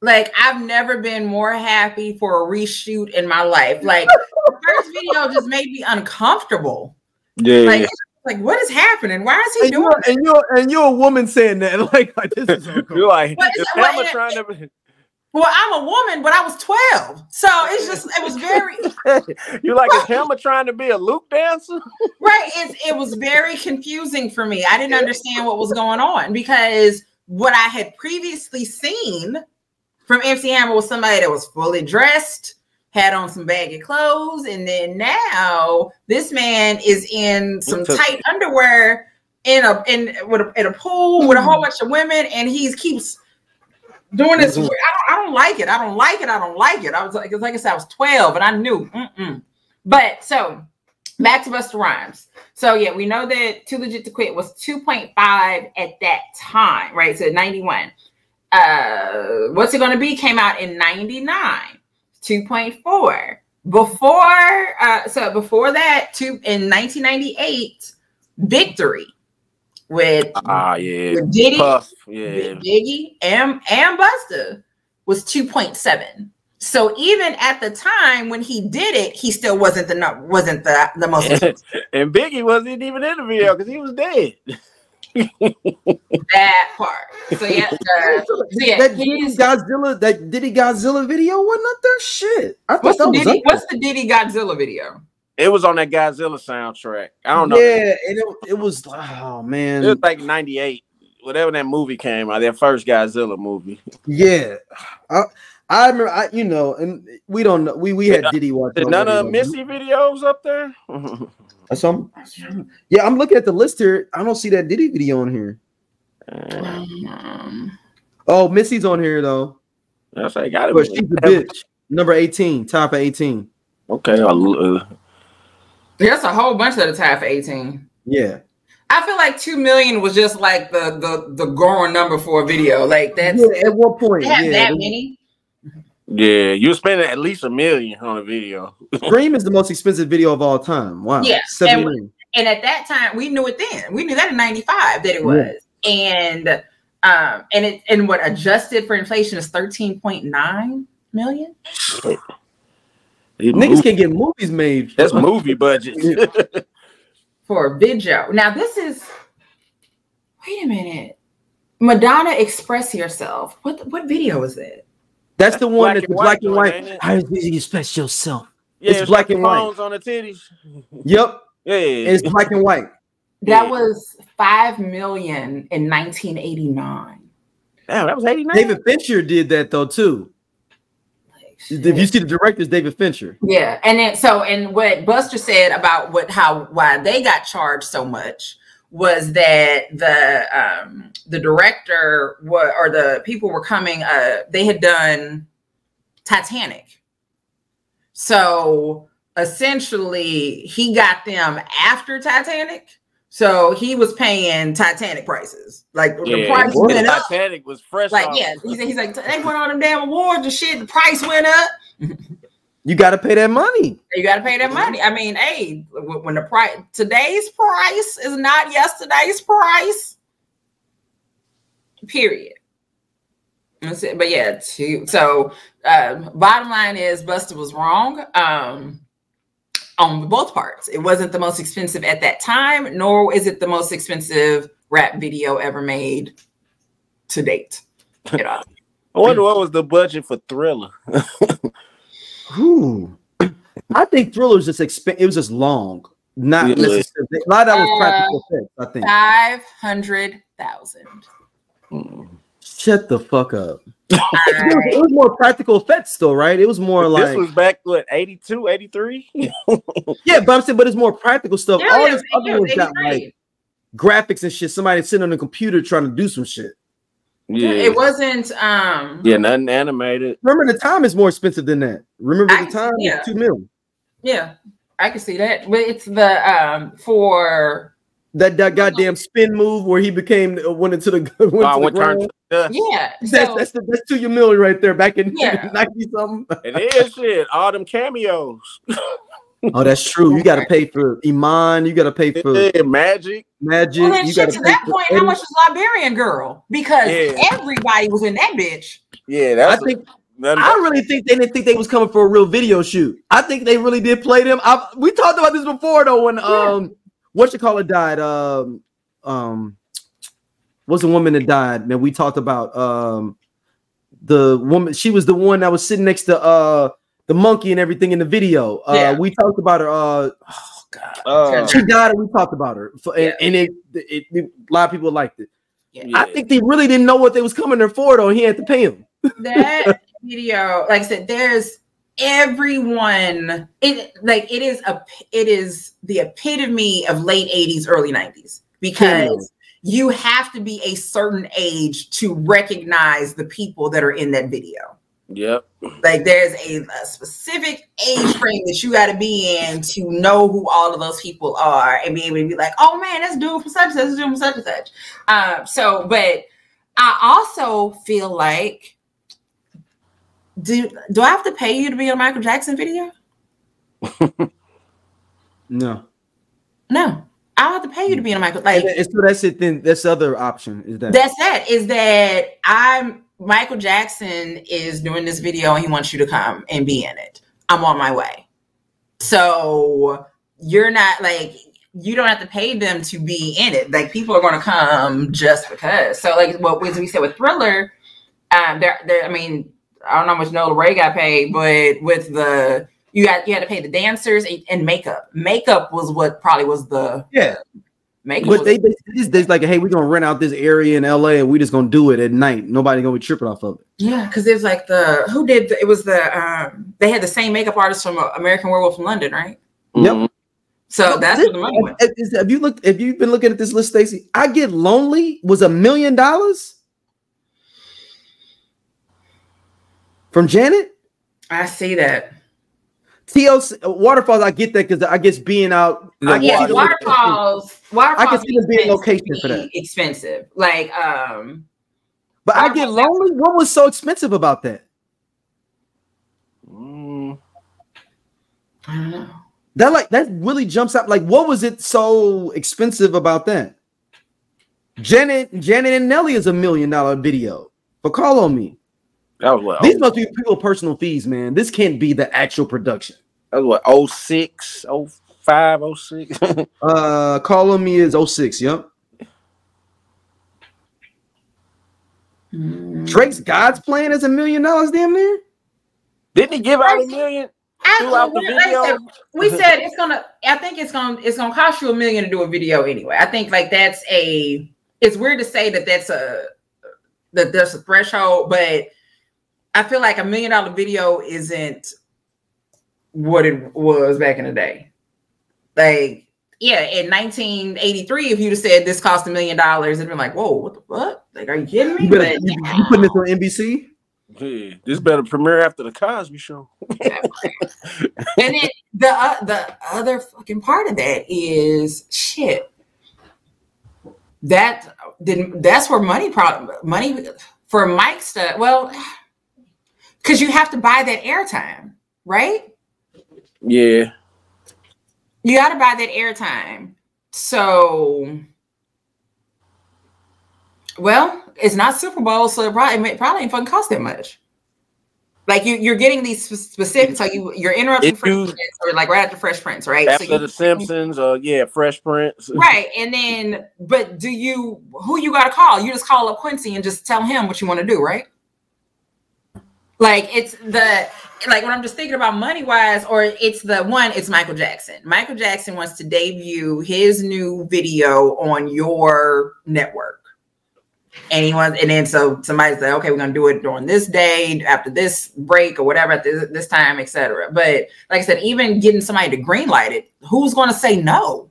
Like, I've never been more happy for a reshoot in my life. Like, the first video just made me uncomfortable. Yeah. Like what is happening? Why is he doing that? And you're a woman saying that. Like this is uncomfortable. You're like, is trying to... Well, I'm a woman, but I was 12. So it's just, it was very... You're like, is Helma trying to be a Luke dancer? Right. It was very confusing for me. I didn't understand what was going on because what I had previously seen from MC Hammer was somebody that was fully dressed, had on some baggy clothes, and then now this man is in some tight underwear in a pool with a whole bunch of women, and he keeps doing this. I don't like it. I don't like it. I don't like it. I was like I said, I was 12 and I knew. But so back to Busta Rhymes. So yeah, we know that Too Legit to Quit was 2.5 at that time, right? So 91. What's It Gonna Be came out in 99, 2.4. Before that, in 1998, Victory with Diddy, Puff, Biggie, and Busta was 2.7. So even at the time when he did it, he still wasn't the most. And Biggie wasn't even in the video because he was dead. That part. So yeah, that Diddy Godzilla video wasn't up there. Shit. What's the Diddy Godzilla video? It was on that Godzilla soundtrack. I don't know. Yeah, and it was. Oh man, it was like 98. Whatever that movie came out, their first Godzilla movie. Yeah, I remember. And we don't know. We had Diddy watch. None of Missy videos up there. Yeah, I'm looking at the list here. I don't see that Diddy video on here. Oh, Missy's on here though. That's I got it. But she's a bitch. Number 18, top of 18. Okay. There's a whole bunch of the top of 18. Yeah. I feel like 2 million was just like the growing number for a video. Like that's at what point? That many. Yeah, you're spending at least $1 million on a video. Scream is the most expensive video of all time. Wow. Yeah. And at that time, we knew it then. We knew that in 95 that it was. Yeah. And what adjusted for inflation is 13.9 million. Niggas can get movies made. That's movie budget. For a video. Now this is, wait a minute. Madonna, Express Yourself. What video is that? That's the one that's black and white. How do you express yourself? Yeah, it's black and white. On the titties. Yep. Yeah. It's black and white. That was 5 million in 1989. Damn, that was 89. David Fincher did that though too. If you see the directors, David Fincher. Yeah, and what Buster said about why they got charged so much was that the director or the people were coming. They had done Titanic, so essentially he got them after Titanic. So he was paying Titanic prices. Like the price went up. Titanic was fresh. Like he's like they went on them damn awards and shit. The price went up. You got to pay that money. You got to pay that money. I mean, hey, when today's price is not yesterday's price. Period. But yeah, so bottom line is Busta was wrong. On both parts. It wasn't the most expensive at that time, nor is it the most expensive rap video ever made to date. I wonder what was the budget for Thriller. I think Thriller's just it was just long. Not necessarily. A lot of that was practical effects, I think. 500,000. Shut the fuck up. It was more practical effects though, right? It was more like this was back what 82, 83? Yeah, but I'm saying, but it's more practical stuff. Yeah, All this other ones 83. got like graphics and shit. Somebody sitting on the computer trying to do some shit. Yeah, it wasn't. Yeah, nothing animated. Remember, the time is more expensive than that. Remember, the time yeah. was $2 million. Yeah, I can see that. But it's the for that goddamn spin move where he went into the ground. Yeah, that's $2 million right there back in 90 something. It is shit. All them cameos. Oh, that's true. You got to pay for Iman. You got to pay for Magic. Well, then you shit, got to that point, how much is Liberian Girl? Because everybody was in that bitch. Yeah, I really think they didn't think they was coming for a real video shoot. I think they really did play them. We talked about this before though when whatchamacallit died. What's the woman that died? Man, we talked about the woman. She was the one that was sitting next to the monkey and everything in the video. We talked about her. Oh God, she died, and we talked about her. And it a lot of people liked it. Yeah. I think they really didn't know what they was coming there for though. He had to pay him. That video, like I said, there's everyone. It is the epitome of late 80s, early 90s because you have to be a certain age to recognize the people that are in that video. Yep. Like there's a specific age frame that you got to be in to know who all of those people are and be able to be like, oh man, that's dude from such and such, that's dude from such and such. But I also feel like, do I have to pay you to be in a Michael Jackson video? No. I don't have to pay you to be in a Michael. So that's it. Then that's the other option. Is that Michael Jackson is doing this video and he wants you to come and be in it. I'm on my way. So you're not like, you don't have to pay them to be in it. Like people are going to come just because. So like what we said with Thriller, I mean, I don't know how much Nola Ray got paid, but with you had to pay the dancers and makeup. Makeup was what probably was the makeup. But they like, hey, we're gonna rent out this area in LA and we just gonna do it at night. Nobody gonna be tripping off of it. Yeah, because it was like they had the same makeup artist from American Werewolf in London, right? Yep. So that's where the money went. Have you been looking at this list, Stacey? I Get Lonely was $1 million from Janet. I see that. TLC Waterfalls, I get that because I guess being out. Waterfalls. I can see them being location for that. Expensive, like But I Get Lonely. What was so expensive about that? I don't know. That really jumps out. Like, what was it so expensive about that? Janet and Nelly is $1 million video for Call on Me. That was what? These must be people personal fees, man. This can't be the actual production. That was what? 06, 05, 06. Call on Me is 06. Yep. Drake's God's Plan is $1 million damn near. Didn't he give out $1 million throughout the video? We said it's gonna. I think it's gonna cost you $1 million to do a video anyway. I think like it's weird to say that there's a threshold, but I feel like $1 million video isn't what it was back in the day. Like, yeah, in 1983, if you'd have said this cost $1 million, it'd been like, whoa, what the fuck? Like, are you kidding me? You putting this on NBC? Hey, this better premiere after the Cosby Show. And then the other fucking part of that is shit. That's where money for Mike stuff. Well, because you have to buy that airtime, right? Yeah. You got to buy that airtime. So, well, it's not Super Bowl, so it probably ain't fucking cost that much. Like you're getting these specific, so you're interrupting Fresh Prince, or like right after Fresh Prince, right? After the Simpsons, Fresh Prince, right? And then, but who you got to call? You just call up Quincy and just tell him what you want to do, right? Like when I'm just thinking about money wise, or it's Michael Jackson. Michael Jackson wants to debut his new video on your network. and then so somebody's like, okay, we're gonna do it during this day, after this break or whatever, at this time, etc. But like I said, even getting somebody to greenlight it, who's gonna say no?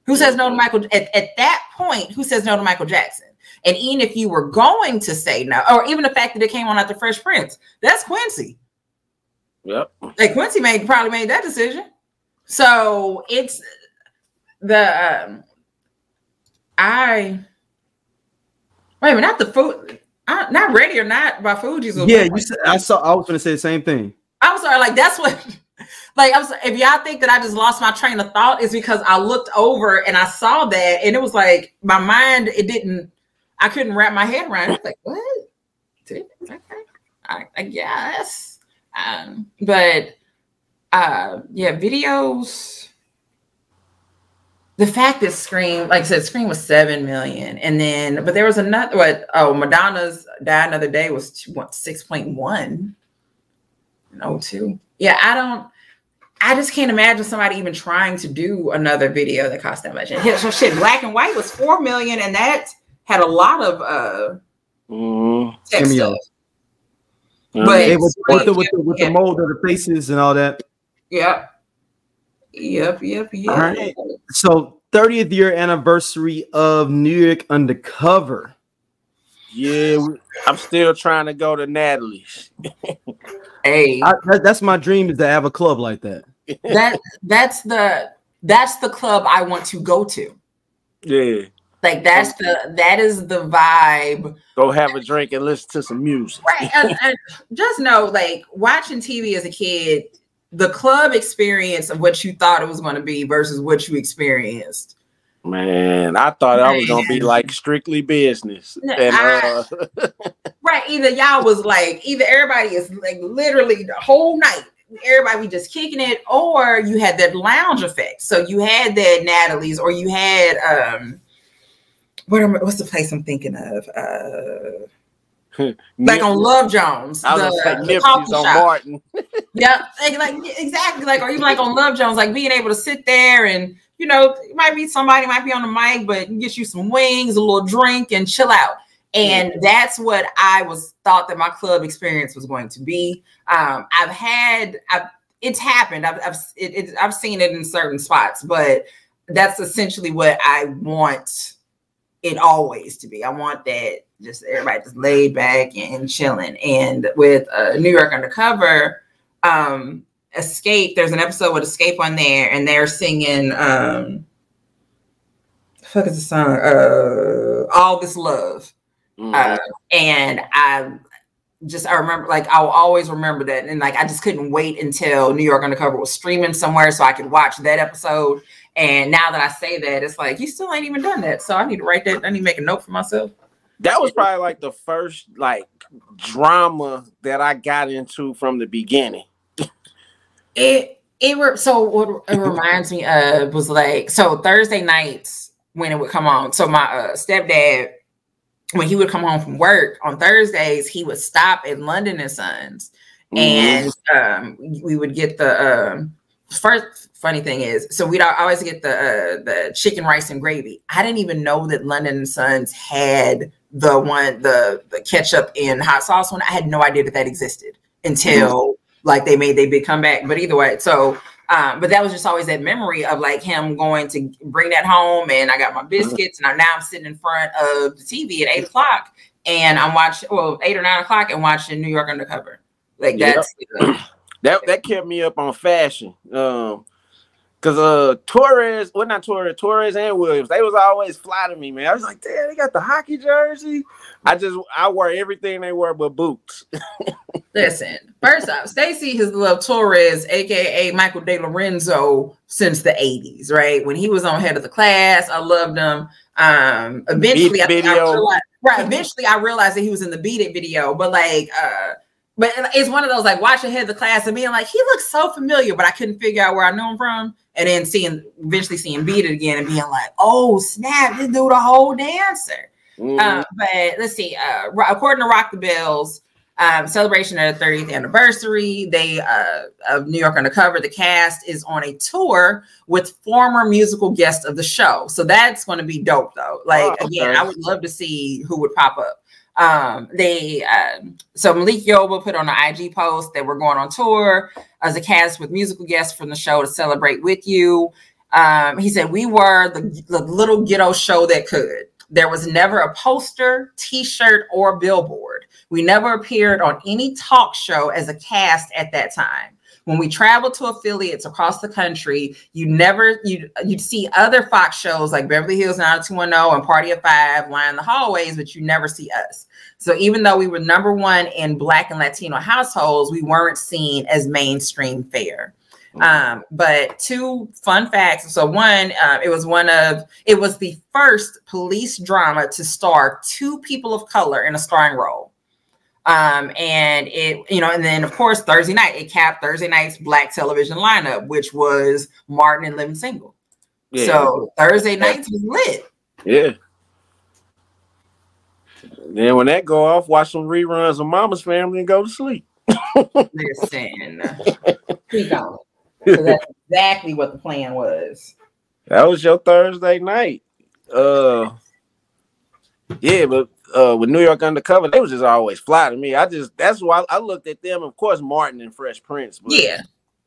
Who says no to Michael at that point? Who says no to Michael Jackson? And even if you were going to say no, or even the fact that it came on after Fresh Prince, that's Quincy. Yep. Like Quincy probably made that decision. So it's the not the food, not Ready or Not by Fugees. Yeah, you said I was going to say the same thing. I'm sorry, like that's what. Like I'm sorry, if y'all think that I just lost my train of thought, it's because I looked over and I saw that, and it was like my mind. I couldn't wrap my head around it. Like what? Okay, I guess. But yeah, videos. The fact that Scream, like I said, Scream was 7 million, and then but there was another. Madonna's Die Another Day was 6.1. No, 2. Yeah, I just can't imagine somebody even trying to do another video that cost that much. And so shit, Black and White was 4 million, and that had a lot of tech stuff. But it was with the mold of the faces and all that. Yep. All right. So 30th year anniversary of New York Undercover. Yeah, I'm still trying to go to Natalie's. Hey, that's my dream, is to have a club like that. That's the club I want to go to. Yeah. Like that is the vibe. Go have a drink and listen to some music. Right. And just know, like, watching TV as a kid, the club experience of what you thought it was going to be versus what you experienced. Man, I thought I was gonna be like Strictly Business. And, right. Either everybody is like literally the whole night, everybody just kicking it, or you had that lounge effect. So you had that Natalie's, or you had what's the place I'm thinking of? Like on Love Jones, the coffee shop. On Martin. Yeah, like exactly. Like, or even like on Love Jones, like being able to sit there and, you know, it might be somebody might be on the mic, but get you some wings, a little drink, and chill out. And that's what I thought that my club experience was going to be. It's happened. I've seen it in certain spots, but that's essentially what I want it always to be. I want that, just everybody just laid back and chilling. And with New York Undercover, Escape, there's an episode with Escape on there, and they're singing the fuck is the song? All This Love. And I remember, like, I'll always remember that. And like, I just couldn't wait until New York Undercover was streaming somewhere so I could watch that episode. And now that I say that, it's like, you still ain't even done that. So I need to write that. I need to make a note for myself. That was probably like the first like drama that I got into from the beginning. What it reminds me of was like, so Thursday nights when it would come on. So my stepdad, when he would come home from work on Thursdays, he would stop at London and Sons, and we would get the first funny thing is, so we'd always get the chicken, rice, and gravy. I didn't even know that London and Sons had the ketchup and hot sauce one. I had no idea that existed until like they made their big comeback. But either way, so but that was just always that memory of like him going to bring that home, and I got my biscuits, and now I'm sitting in front of the TV at 8 o'clock, and I'm watching 8 or 9 o'clock and watching New York Undercover. Like that's that kept me up on fashion. Because Torres and Williams, they was always fly to me, man. I was like, damn, they got the hockey jersey. I wear everything they wear but boots. Listen, first off, Stacey has loved Torres, aka Michael De Lorenzo, since the 80s, right? When he was on Head of the Class, I loved him. Eventually, I realized that he was in the Beat It video, but like but it's one of those like watching Head of the Class and being like, he looks so familiar, but I couldn't figure out where I knew him from. And then eventually seeing Beat It again and being like, oh snap, this dude a whole dancer. But let's see, according to Rock the Bells, celebration of the 30th anniversary. They of New York Undercover, the cast is on a tour with former musical guests of the show. So that's going to be dope though. Like again, I would love to see who would pop up. So Malik Yoba put on an IG post that we're going on tour as a cast with musical guests from the show to celebrate with you. He said, we were the little ghetto show that could. There was never a poster, t-shirt, or billboard. We never appeared on any talk show as a cast at that time. When we traveled to affiliates across the country, you'd see other Fox shows like Beverly Hills 90210 and Party of Five line the hallways, but you never see us. So even though we were #1 in Black and Latino households, we weren't seen as mainstream fare. But two fun facts. So one, it was the first police drama to star 2 people of color in a starring role. And it, and then of course, Thursday night, it capped Thursday night's Black television lineup, which was Martin and Living Single. Yeah. So Thursday nights was lit. Yeah. Then when that go off, watch some reruns of Mama's Family and go to sleep. Listen, keep going. So that's exactly what the plan was. That was your Thursday night. Yeah, but with New York Undercover, they was just always fly to me. That's why I looked at them. Of course, Martin and Fresh Prince. But, yeah.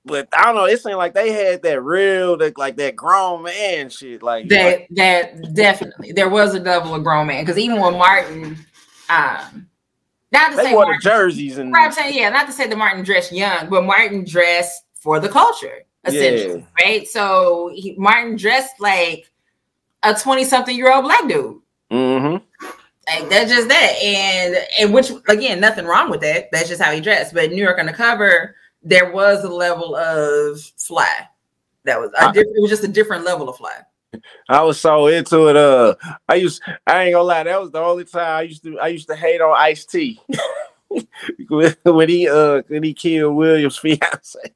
But I don't know. It seemed like they had that real, like that grown man shit. Like that definitely there was a level of grown man, because even when Martin, not to say wore the jerseys and I'm saying, yeah, not to say that Martin dressed young, but Martin dressed for the culture, essentially, right? So Martin dressed like a 20-something-year-old Black dude. Mm-hmm. Like that's just that, and which again, nothing wrong with that. That's just how he dressed. But New York Undercover, there was a level of fly. That was it was just a different level of fly. I was so into it. I ain't gonna lie, that was the only time I used to hate on Ice-T when he killed Williams' fiance.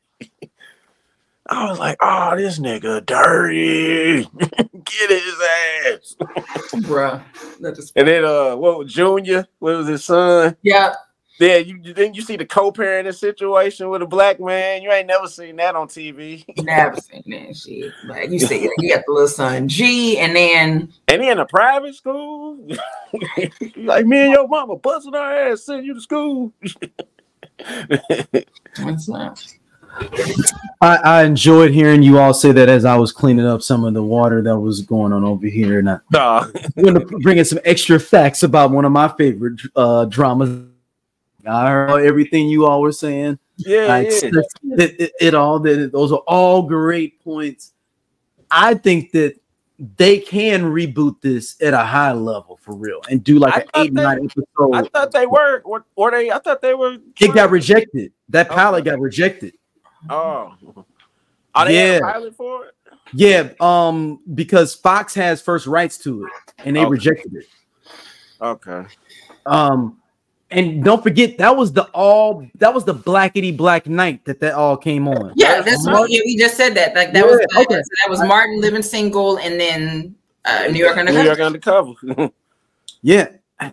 I was like, oh, this nigga dirty. Get his ass. Bruh. And then what was Junior? What was his son? Yeah. Yeah, didn't you see the co-parenting situation with a Black man? You ain't never seen that on TV. Never seen that shit. Like you see it. You got the little son G, and he in a private school. Like me and your mama busting our ass, send you to school. What's that? I enjoyed hearing you all say that as I was cleaning up some of the water that was going on over here. And I'm going to bring in some extra facts about one of my favorite dramas. I heard everything you all were saying. Yeah, those are all great points. I think that they can reboot this at a high level for real and do like an 8-9 episode. I thought they were, or they. I thought they were. It got rejected. That pilot got rejected. Oh, are they had a pilot for it? Yeah, because Fox has first rights to it, and they rejected it. Okay. And don't forget that was the Blackity Black night that all came on. Yeah, that's what we just said that. Like that was that was Martin Living Single, and then New York Undercover. New York Undercover. Yeah, I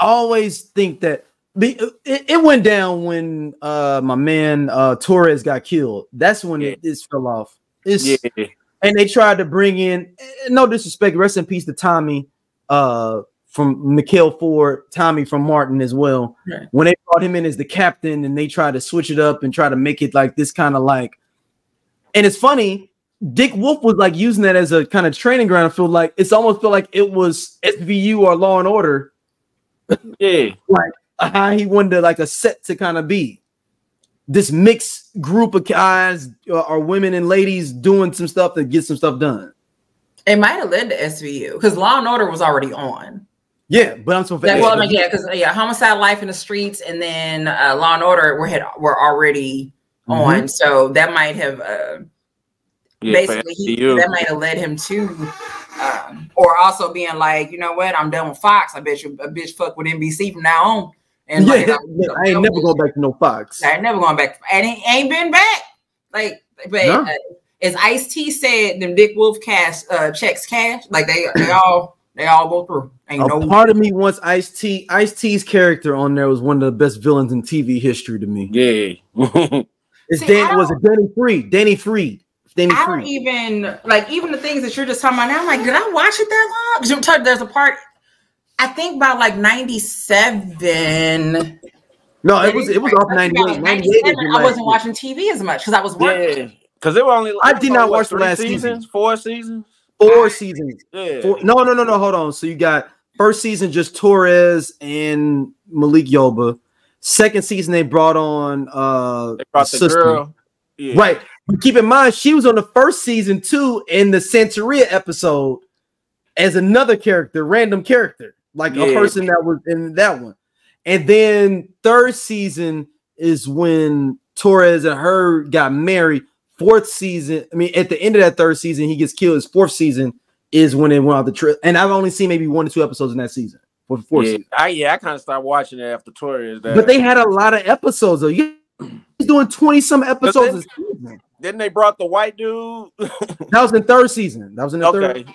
always think that. It went down when my man Torres got killed. That's when it fell off. And they tried to bring in, no disrespect, rest in peace to Tommy from Mikhail Ford, Tommy from Martin as well. Right. When they brought him in as the captain and they tried to switch it up and try to make it like this kind of like, and it's funny, Dick Wolf was like using that as a kind of training ground. It's almost feel like it was SVU or Law and Order. Yeah. Like how he wanted like a set to kind of be this mixed group of guys or women and ladies doing some stuff to get some stuff done. It might have led to SVU because Law and Order was already on. Yeah, but I'm so because Homicide, Life in the Streets, and then Law and Order were already on, so that might have that might have led him to. Or also being like, you know what, I'm done with Fox. I bet you a bitch fuck with NBC from now on. And I ain't never going back to no Fox. I ain't never going back. And he ain't been back. Like, but as Ice-T said, them Dick Wolf checks cash. Like they all They all go through. Ain't no part of me wants Ice-T's character on there was one of the best villains in TV history to me. Yeah. Was it Danny Freed? Danny Freed. I don't even like even the things that you're just talking about now. I'm like, did I watch it that long? Because there's a part I think about like 97. No, it was off 98. 98 I wasn't watching TV as much because I was working. Yeah, because they were only. I did not watch the last season. 4 seasons. 4 seasons. Yeah. No. Hold on. So you got first season just Torres and Malik Yoba. Second season they brought on they brought the girl. Yeah. Right. But keep in mind she was on the first season too in the Santeria episode as another character, random character, like a person that was in that one. And then third season is when Torres and her got married. Fourth season, I mean, at the end of that third season, he gets killed. His fourth season is when it went off the trip. And I've only seen maybe 1 or 2 episodes in that season. For the fourth season. I kind of stopped watching it after Torres. But they had a lot of episodes though. He's doing 20-some episodes a season. Then they brought the white dude. That was in third season. That was in the third.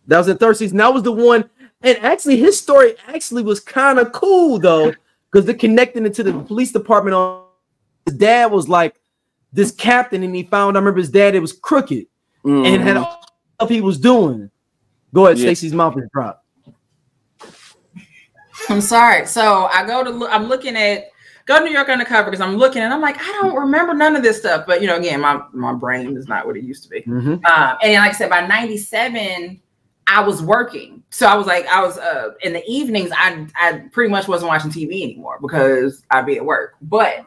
That was in third season. That was the one. And actually, his story actually was kind of cool though, because they're connecting it to the police department. On his dad was like this captain, and he found. I remember his dad. It was crooked, and had all the stuff he was doing. Go ahead, Stacey's mouth is dropped. I'm sorry. So I go to New York Undercover because I'm looking and I'm like, I don't remember none of this stuff. But again, my brain is not what it used to be. And like I said, by 97. I was working. So I was in the evenings, I pretty much wasn't watching TV anymore because I'd be at work. But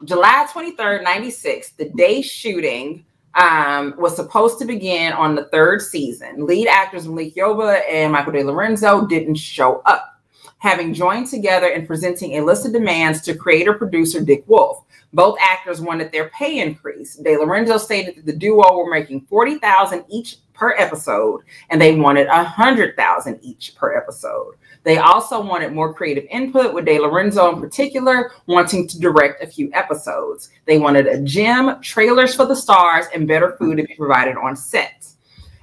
July 23rd, 96, the day shooting was supposed to begin on the 3rd season. Lead actors Malik Yoba and Michael De Lorenzo didn't show up, having joined together in presenting a list of demands to creator-producer Dick Wolf. Both actors wanted their pay increase. De Lorenzo stated that the duo were making $40,000 each per episode, and they wanted $100,000 each per episode. They also wanted more creative input, with De Lorenzo in particular wanting to direct a few episodes. They wanted a gym, trailers for the stars, and better food to be provided on set.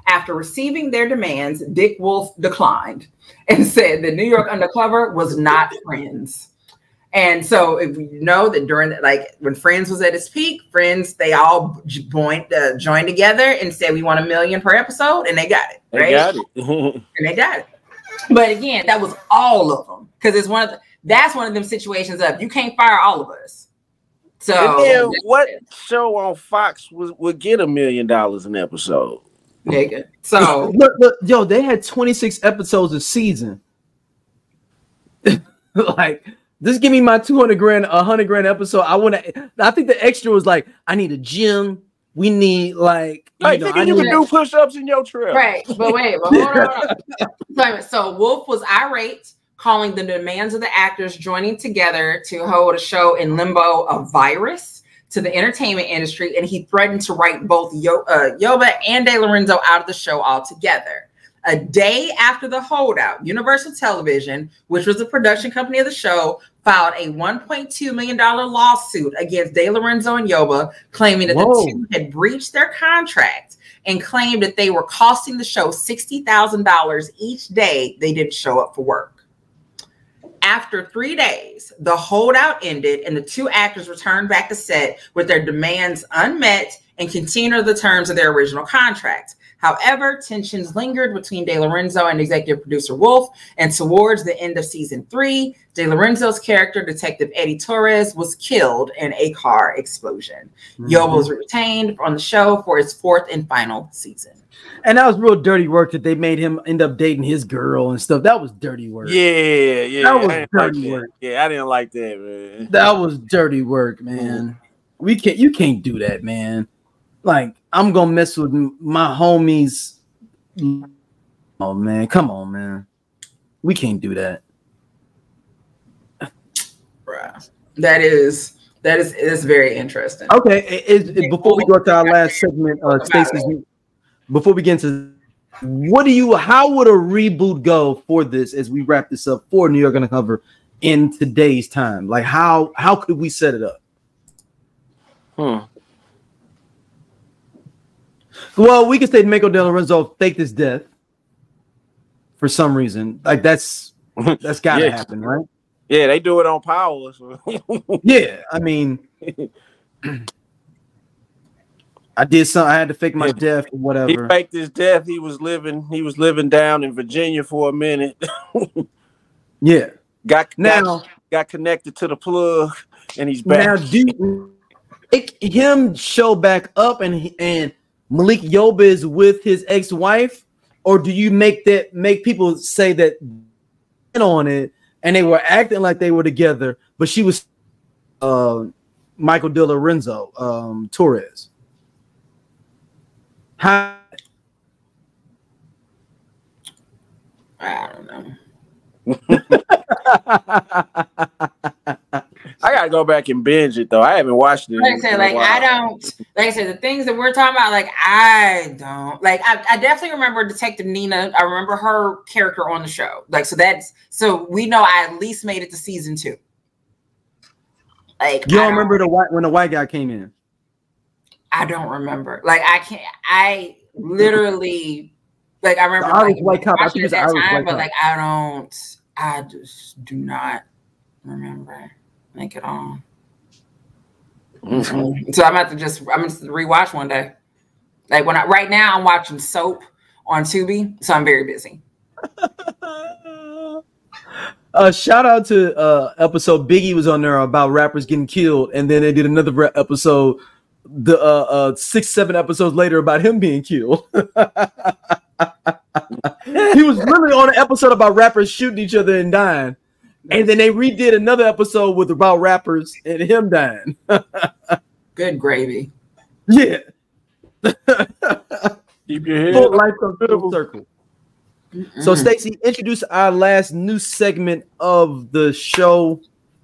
After receiving their demands, Dick Wolf declined and said the New York Undercover was not Friends. And so if you know that during when Friends was at its peak, Friends, they all joined together and said we want $1 million per episode, and they got it. Right? They got it. And they got it. But again, that was all of them, because it's that's one of them situations of you can't fire all of us. So and then what show on Fox would get $1 million an episode? Nigga. So look, yo, they had 26 episodes a season. Just give me my $200,000, $100,000 episode. I think the extra was like, I need a gym. We need you can do push-ups in your trip. Right. But hold on. So Wolf was irate, calling the demands of the actors joining together to hold a show in limbo a virus to the entertainment industry, and he threatened to write both Yoba and De Lorenzo out of the show altogether. A day after the holdout, Universal Television, which was the production company of the show, filed a $1.2 million lawsuit against De Lorenzo and Yoba, claiming that the two had breached their contract and claimed that they were costing the show $60,000 each day they didn't show up for work. After 3 days, the holdout ended and the two actors returned back to set with their demands unmet and continued the terms of their original contract. However, tensions lingered between De Lorenzo and executive producer Wolf, and towards the end of season 3, De Lorenzo's character, Detective Eddie Torres, was killed in a car explosion. Yoba was retained on the show for its 4th and final season. And that was real dirty work that they made him end up dating his girl and stuff. That was dirty work. Yeah. That was dirty work. Yeah, I didn't like that, man. That was dirty work, man. You can't do that, man. I'm gonna mess with my homies. Oh man, come on, man. We can't do that. Bruh. That is very interesting. Okay, before we go to our last segment, Stacey, before we get into how would a reboot go for this as we wrap this up for New York Undercover in today's time? How could we set it up? Well, we could say Michael De Lorenzo faked his death. for some reason. Like that's gotta happen, right? Yeah, they do it on Power. So. Yeah, I mean, I did something. I had to fake my death or whatever. He faked his death. He was living down in Virginia for a minute. Yeah. Got connected to the plug, and he's back. Now, do you make him show back up and Malik Yoba is with his ex-wife, or do you make people say that on it and they were acting like they were together, but she was Michael De Lorenzo, Torres? How? I don't know. I gotta go back and binge it though. I haven't watched it. Like I said, I said, the things that we're talking about, like I don't like. I definitely remember Detective Nina. I remember her character on the show. Like so we know I at least made it to season 2. Like you don't remember when the white guy came in? I don't remember. Like I literally like I remember Irish white cop. I think it's Irish white but cop. like I just do not remember like at all. So I'm gonna rewatch one day. Like right now I'm watching Soap on Tubi, so I'm very busy. Shout out to episode Biggie was on there about rappers getting killed, and then they did another episode 6-7 episodes later about him being killed. He was really on an episode about rappers shooting each other and dying. And then they redid another episode about rappers and him dying. Good gravy. Yeah. Keep your head full life full circle. So Stacey, introduce our last new segment of the show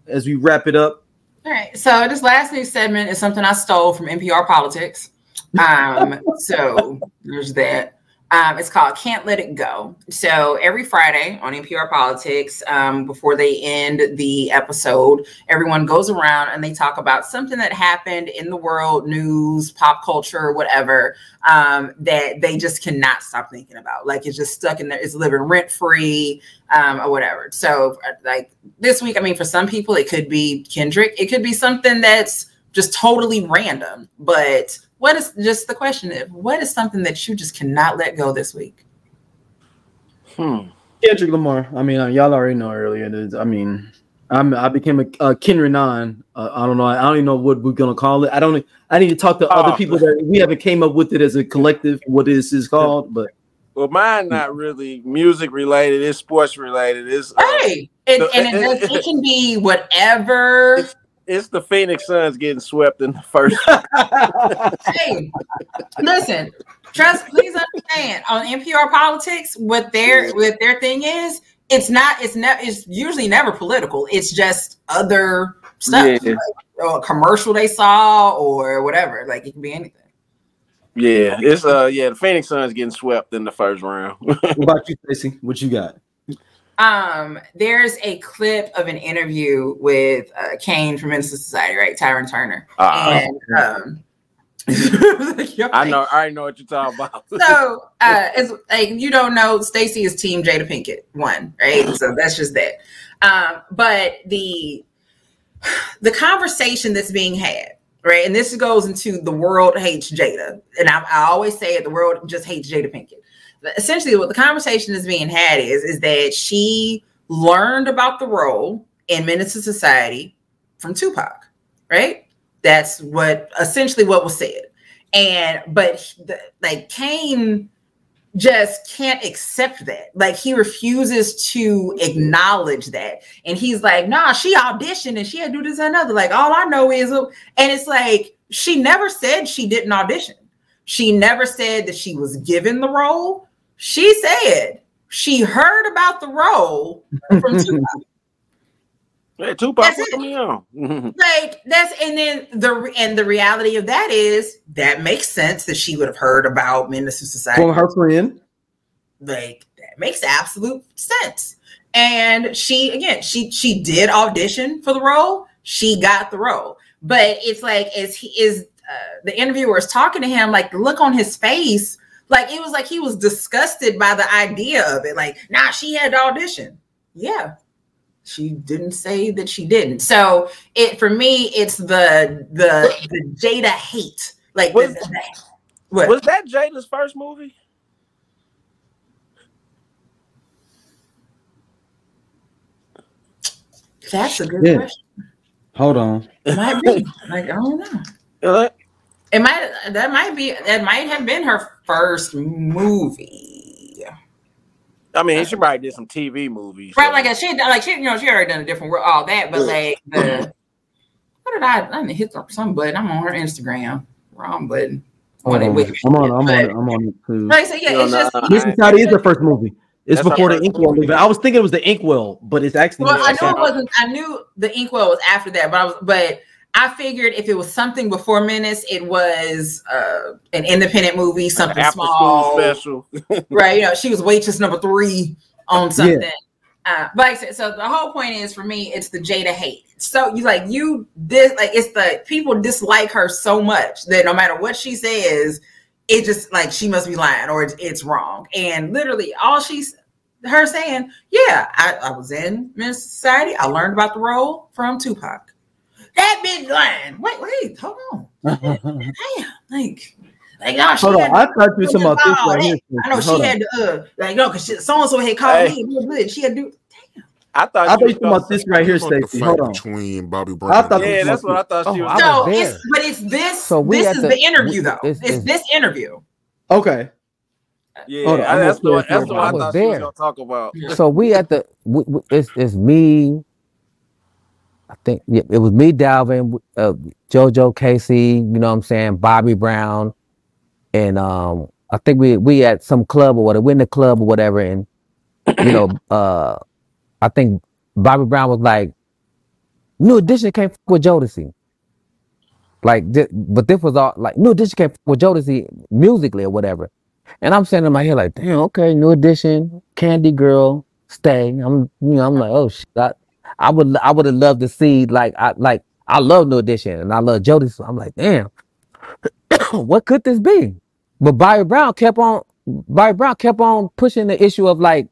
as we wrap it up. All right. So this last new segment is something I stole from NPR Politics. So there's that. It's called Can't Let It Go. So every Friday on NPR Politics, before they end the episode, everyone goes around and they talk about something that happened in the world, news, pop culture, whatever, that they just cannot stop thinking about. Like it's just stuck in there. It's living rent free or whatever. So like this week, I mean, for some people, it could be Kendrick. It could be something that's just totally random, but what is just the question of what is something that you just cannot let go this week? Kendrick Lamar. I mean, y'all already know earlier. I mean, I became a Kendrick non. I don't know. I don't even know what we're gonna call it. I need to talk to other people that we haven't came up with it as a collective. What this is called, but well, mine not really music related. It's sports related. It's it can be whatever. It's the Phoenix Suns getting swept in the first. Hey, listen, please understand on NPR Politics, what their thing is, it's usually never political. It's just other stuff, like a commercial they saw or whatever. Like it can be anything. Yeah, it's the Phoenix Suns getting swept in the first round. What about you, Stacey? What you got? There's a clip of an interview with Kane from Menace II Society, right? Tyrin Turner. And I already know what you're talking about. So it's like you don't know, Stacey is team Jada Pinkett 1, right? So that's just that. But the conversation that's being had, right? And this goes into the world hates Jada. And I always say it, the world just hates Jada Pinkett. Essentially, what the conversation is being had is that she learned about the role in Menace II Society from Tupac, right? That's essentially what was said. But Kane just can't accept that. Like he refuses to acknowledge that. And he's like, nah, she auditioned and she had to do this and another. Like all I know is, and it's like, she never said she didn't audition. She never said that she was given the role. She said she heard about the role from Tupac. Hey, Tupac put me on. Like and then the reality of that is that makes sense that she would have heard about Menace II Society from her friend. Like that makes absolute sense. And she did audition for the role. She got the role, but it's like the interviewer is talking to him, like the look on his face. Like, it was like he was disgusted by the idea of it. Like, nah, she had to audition. Yeah. She didn't say that she didn't. So for me, it's the Jada hate. Like, was that Jada's first movie? That's a good question. Hold on. It might be. Like, I don't know. That might have been her first movie. I mean, she probably did some TV movies. Right, so. she already done a different work, all that, but like what did I hit some button. I'm on her Instagram. Wrong button. I'm on it too. Right, so yeah, it's just Menace II Society is her first movie. It's before the Inkwell. I was thinking it was the Inkwell, but it's actually. Well, I knew it wasn't. I knew the Inkwell was after that, but I figured if it was something before Menace, it was an independent movie, something small, special. Right? You know, she was waitress number 3 on something. Yeah. But like I said, so the whole point is, for me, it's the Jada hate. So it's the people dislike her so much that no matter what she says, it just like she must be lying or it's wrong. And literally all her saying, yeah, I was in Menace II Society. I learned about the role from Tupac. That bitch lying. Wait, hold on. Damn, like no, hold on. I thought you were talking about this right here. I know she had to because so and so had called me real good. She had to do. Damn. I thought you were talking about this right here, Stacey. Hold on. Between Bobby Brown. That's what I thought she was. No, it's this. So this is the interview though. It's this interview. Okay. Yeah, that's what I thought she was gonna talk about. So we at the it's me. I think it was me, Dalvin, JoJo, Casey, you know what I'm saying, Bobby Brown, and I think we at some club or whatever, we're in the club or whatever, and you know, I think Bobby Brown was like, New Edition came with Jodeci. Like, but this was all like New Edition came with Jodeci musically or whatever. And I'm sitting in my head like, damn, okay, New Edition, Candy Girl, Stay. I'm like, oh shit. I would have loved to see I love New Edition and I love Jodeci. So I'm like, damn, what could this be? But Bobby Brown kept on pushing the issue of like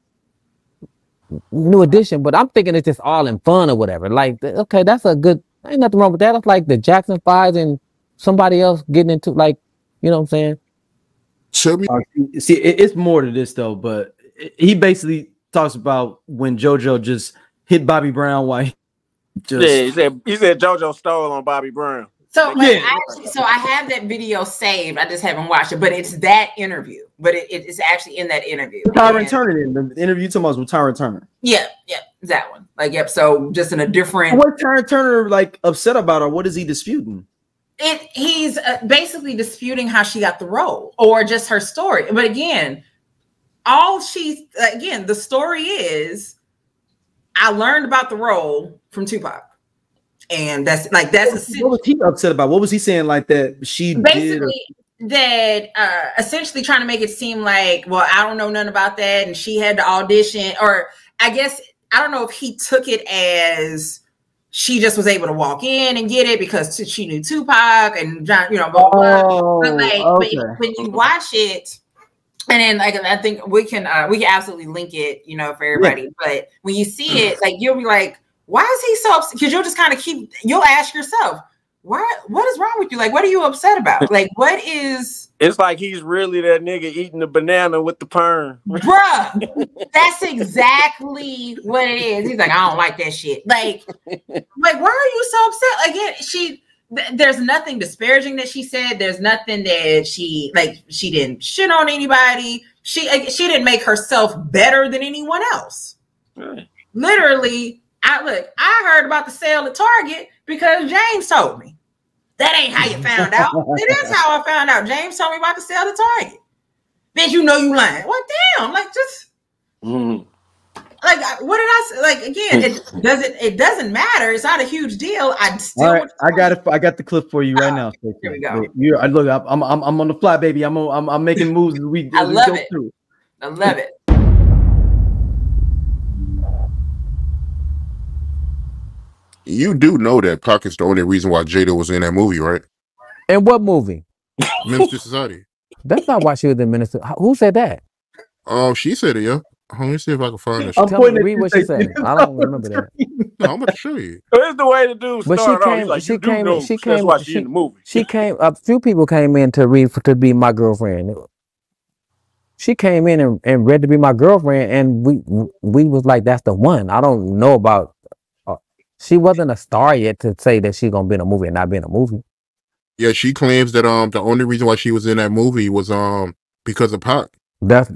New Edition, but I'm thinking it's just all in fun or whatever. Like, okay, that's a good, ain't nothing wrong with that. That's like the Jackson 5 and somebody else getting into, like, you know what I'm saying? Show me. See, it's more to this though, but he basically talks about when JoJo just hit Bobby Brown while he said JoJo stole on Bobby Brown. So I have that video saved. I just haven't watched it, but it's that interview. But it's actually in that interview. Tyrin Turner in the interview talking about with Tyrin Turner. Yeah, that one. Like, yep. So just in a different. What Tyrin Turner like upset about, or what is he disputing? He's basically disputing how she got the role, or just her story. But again, the story is, I learned about the role from Tupac. And that's what was he upset about? What was he saying like that she basically did that essentially trying to make it seem like, well, I don't know nothing about that, and she had to audition, or I guess I don't know if he took it as she just was able to walk in and get it because she knew Tupac and John, blah, blah, blah. But but when you watch it, and then I think we can absolutely link it, for everybody. Yeah. But when you see it, you'll be like, why is he so upset? Because you'll just kind of you'll ask yourself, what is wrong with you? Like, what are you upset about? Like, what is... It's like he's really that nigga eating the banana with the perm. Bruh, that's exactly what it is. He's like, I don't like that shit. Like, why are you so upset? Again, there's nothing disparaging that she said. There's nothing that she didn't shit on anybody. She didn't make herself better than anyone else. Right. Literally, I heard about the sale at Target because James told me. That ain't how you found out. It is how I found out. James told me about the sale at Target. Bitch, you know you lying. What damn? What did I say? Like, again, it doesn't matter. It's not a huge deal. All right, I got the clip for you right now. Stacey. Here we go. Look, I'm on the fly, baby. I'm making moves as we I love it. Through. I love it. You do know that Pac is the only reason why Jada was in that movie, right? And what movie? Menace II Society. That's not why she was in Menace. Who said that? Oh, she said it, yeah. Let me see if I can find it. Tell me, read what she said. I don't remember that. No, I'm about to show you. It's the way the dude But started off. He's like, you do know that's why she in the movie. She came. A few people came in to read to be my girlfriend. She came in and read to be my girlfriend, and we was like, that's the one. I don't know about. She wasn't a star yet to say that she's gonna be in a movie and not be in a movie. Yeah, she claims that the only reason why she was in that movie was because of Pac. That's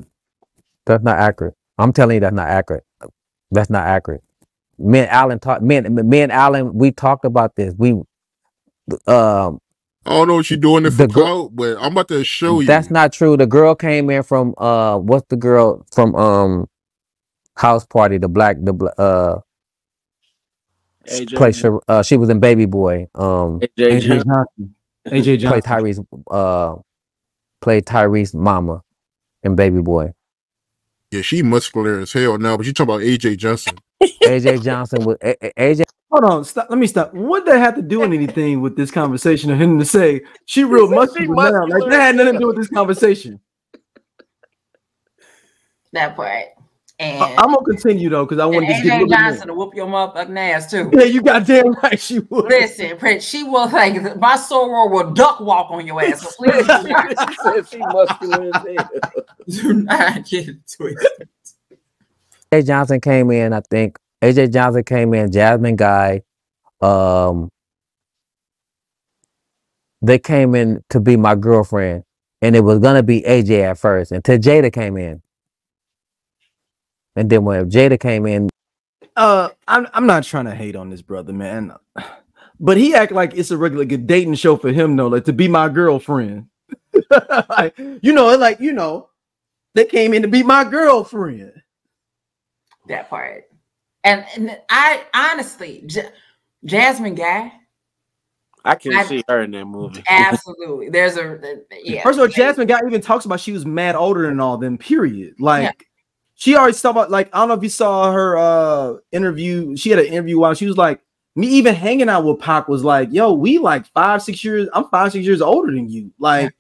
not accurate. I'm telling you, that's not accurate. That's not accurate. Me and Alan, we talked about this. I don't know what you're doing it for clout, but I'm about to show you. That's not true. The girl came in from what's the girl from House Party? AJ place. She was in Baby Boy. AJ Johnson. AJ Johnson played Tyrese mama in Baby Boy. Yeah, she muscular as hell now, but you talking about AJ Johnson. AJ Johnson was AJ. Hold on, stop. Let me stop. What did that have to do with anything with this conversation of him to say she real muscular now? Like that had nothing to do with this conversation. That part. And I'm gonna continue though because I want to get AJ Johnson to whoop your motherfucking ass too. Yeah, you got damn right she would. Listen, Prince, she will like my soror will duck walk on your ass. So please, she said she muscular as hell. Do not get it twisted. AJ Johnson came in. I think AJ Johnson came in. Jasmine Guy. They came in to be my girlfriend, and it was gonna be AJ at first until Jada came in. And then when Jada came in, I'm not trying to hate on this brother, man, but he act like it's a regular good dating show for him, though, like to be my girlfriend. Like, they came in to be my girlfriend. That part, and I honestly, Jasmine Guy. I can see her in that movie. Absolutely, there's yeah. First of all, Jasmine Guy even talks about she was mad older than all them. Period. Like. Yeah. She already talked about, like, I don't know if you saw her interview. She had an interview while she was like, me even hanging out with Pac was like, yo, we like 5-6 years. I'm 5-6 years older than you. Like,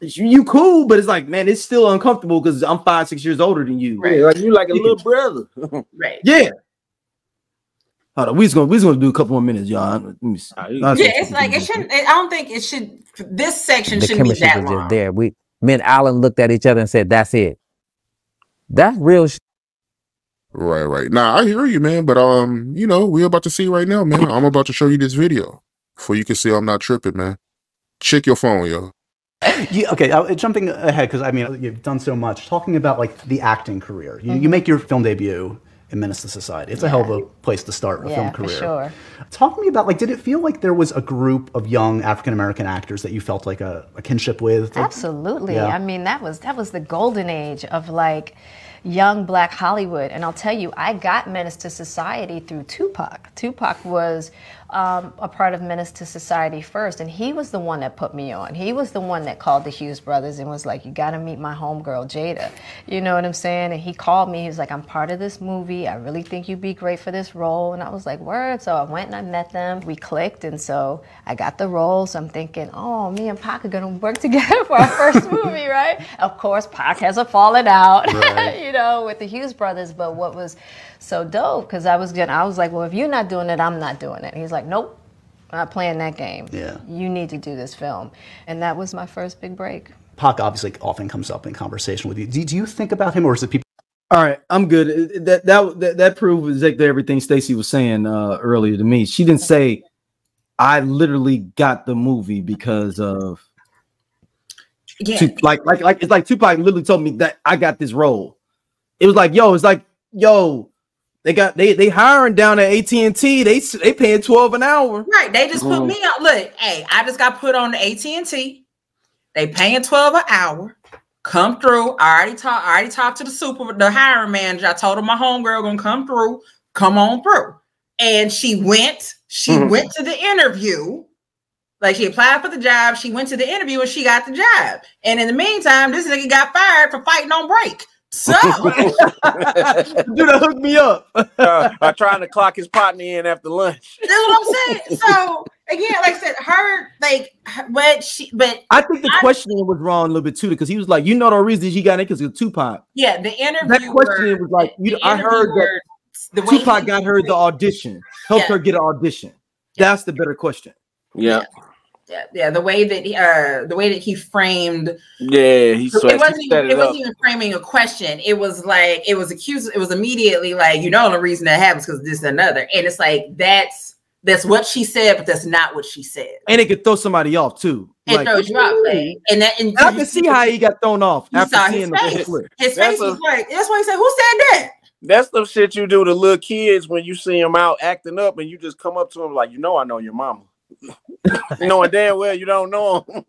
you cool, but it's like, man, it's still uncomfortable because I'm 5-6 years older than you. Right. Like you like a little brother. Right. Yeah. Hold on, we just gonna do a couple more minutes, y'all. Yeah, it's like it shouldn't. I don't think it should. This section shouldn't be that long. Just there. Me and Alan looked at each other and said, "That's it." That's real shit. Right. Nah, I hear you, man. But we're about to see right now, man. I'm about to show you this video before you can see I'm not tripping, man. Check your phone, yo. Yeah, okay, jumping ahead because I mean you've done so much. Talking about like the acting career, you make your film debut in Menace II Society. It's a hell of a place to start a film career. For sure. Talk to me about, like, did it feel like there was a group of young African-American actors that you felt like a kinship with? Absolutely. Yeah. I mean, that was the golden age of like young Black Hollywood. And I'll tell you, I got Menace II Society through Tupac. Tupac was a part of Menace II Society first, and he was the one that put me on. He was the one that called the Hughes brothers and was like, you got to meet my homegirl, Jada. You know what I'm saying? And he called me. He was like, I'm part of this movie. I really think you'd be great for this role. And I was like, word. So I went and I met them. We clicked, and so I got the role. So I'm thinking, oh, me and Pac are going to work together for our first movie, right? Of course, Pac has a falling out, right. You know, with the Hughes brothers. But what was so dope, because I was like, well, if you're not doing it, I'm not doing it. And he's like, nope, I'm not playing that game. Yeah. You need to do this film. And that was my first big break. Pac obviously often comes up in conversation with you. Do you think about him, or is it people? All right, I'm good. That proves exactly everything Stacey was saying earlier to me. She didn't say, I literally got the movie because of like it's like Tupac literally told me that I got this role. It was like, yo, they hiring down at AT&T. They paying $12 an hour. Right. They just put me on. Look, hey, I just got put on the AT&T. They paying $12 an hour. Come through. I already talked to the hiring manager. I told her my homegirl gonna come through. Come on through. And she went to the interview. Like, she applied for the job. She went to the interview and she got the job. And in the meantime, this nigga got fired for fighting on break. So, dude, that hooked me up. Trying to clock his partner in after lunch. That's what I'm saying. So, again, like I said, but I think the questioning was wrong a little bit too, because he was like, you know, the reason she got in because of Tupac. Yeah, the interviewer. That questioning was like, I heard that Tupac got her the audition, helped her get an audition. That's the better question. Yeah. Yeah, the way that he framed. Yeah, it wasn't even framing a question. It was like it was immediately like, you know, the reason that happens because this and another, and it's like that's what she said, but that's not what she said. And it could throw somebody off too. It throws you off, and I can see how he got thrown off after seeing his face. His face was like, that's why he said, "Who said that?" That's the shit you do to little kids when you see them out acting up, and you just come up to them like, you know, I know your mama. Knowing damn well you don't know him.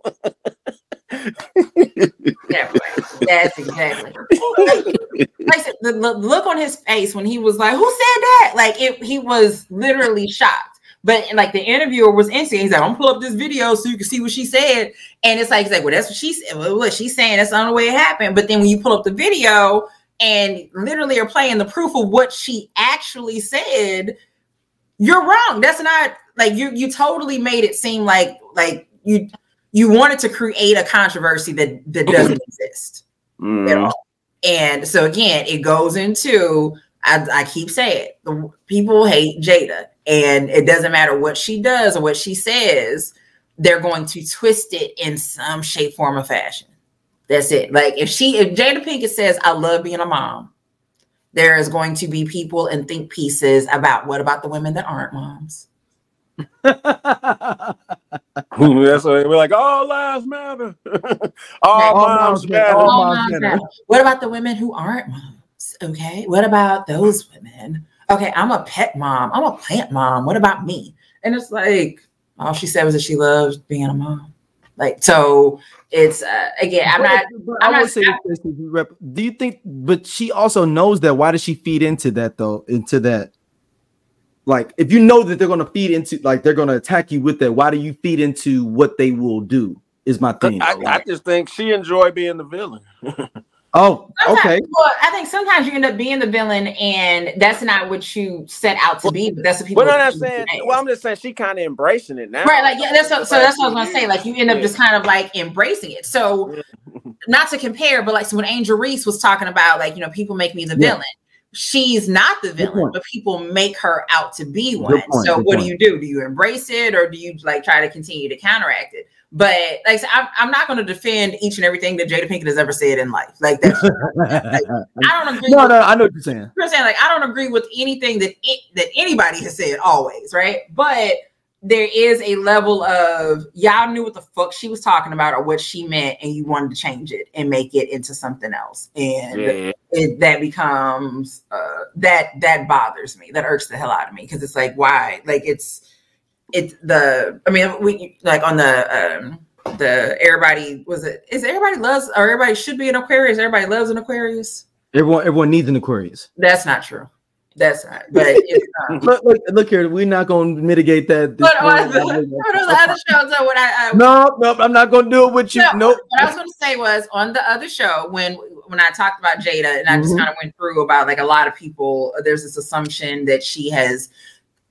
That's exactly. Like I said, the look on his face when he was like, "Who said that?" Like he was literally shocked. But like the interviewer was instant. He's like, "I'm gonna pull up this video so you can see what she said." And it's like, well, that's what she said. Well, what she's saying, that's the only way it happened. But then when you pull up the video and literally are playing the proof of what she actually said, you're wrong. That's not like you totally made it seem like you wanted to create a controversy that doesn't exist at all. And so again, it goes into, I keep saying, the people hate Jada, and it doesn't matter what she does or what she says, they're going to twist it in some shape, form, or fashion. That's it. Like if Jada Pinkett says, "I love being a mom," there is going to be people and think pieces about what about the women that aren't moms? That's what we're like, all lives matter. all moms matter. All moms matter. What about the women who aren't moms? Okay. What about those women? Okay, I'm a pet mom. I'm a plant mom. What about me? And it's like, all she said was that she loves being a mom. Like, so it's again, I'm not saying. Do you think? But she also knows that. Why does she feed into that though? Into that, like, if you know that they're going to feed into, like, they're going to attack you with that, why do you feed into what they will do? Is my thing. I just think she enjoy being the villain. Oh, okay. Well, I think sometimes you end up being the villain, and that's not what you set out to be. But that's what people. Well, I'm saying. Well, I'm just saying she kind of embracing it now, right? Like, yeah, that's what I was gonna say. Like, you end up just kind of like embracing it. So, not to compare, but like, so when Angel Reese was talking about, like, you know, people make me the villain. She's not the villain, but people make her out to be one. So, what do you do? Do you embrace it, or do you like try to continue to counteract it? But like, I'm not going to defend each and everything that Jada Pinkett has ever said in life. Like that, like, I don't agree. No, I know what you're saying. You're saying, like, I don't agree with anything that anybody has said always, right? But there is a level of y'all knew what the fuck she was talking about or what she meant, and you wanted to change it and make it into something else, and that becomes that bothers me. That irks the hell out of me, because it's like, why? Like we like on the everybody everybody loves, or everybody should be an Aquarius. Everybody loves an Aquarius. Everyone needs an Aquarius. That's not true. That's not. But it's, look here, we're not going to mitigate that. But on the other shows, though, no, I'm not going to do it with you. No. What I was going to say was, on the other show, when I talked about Jada, and I just kind of went through about, like, a lot of people, there's this assumption that she has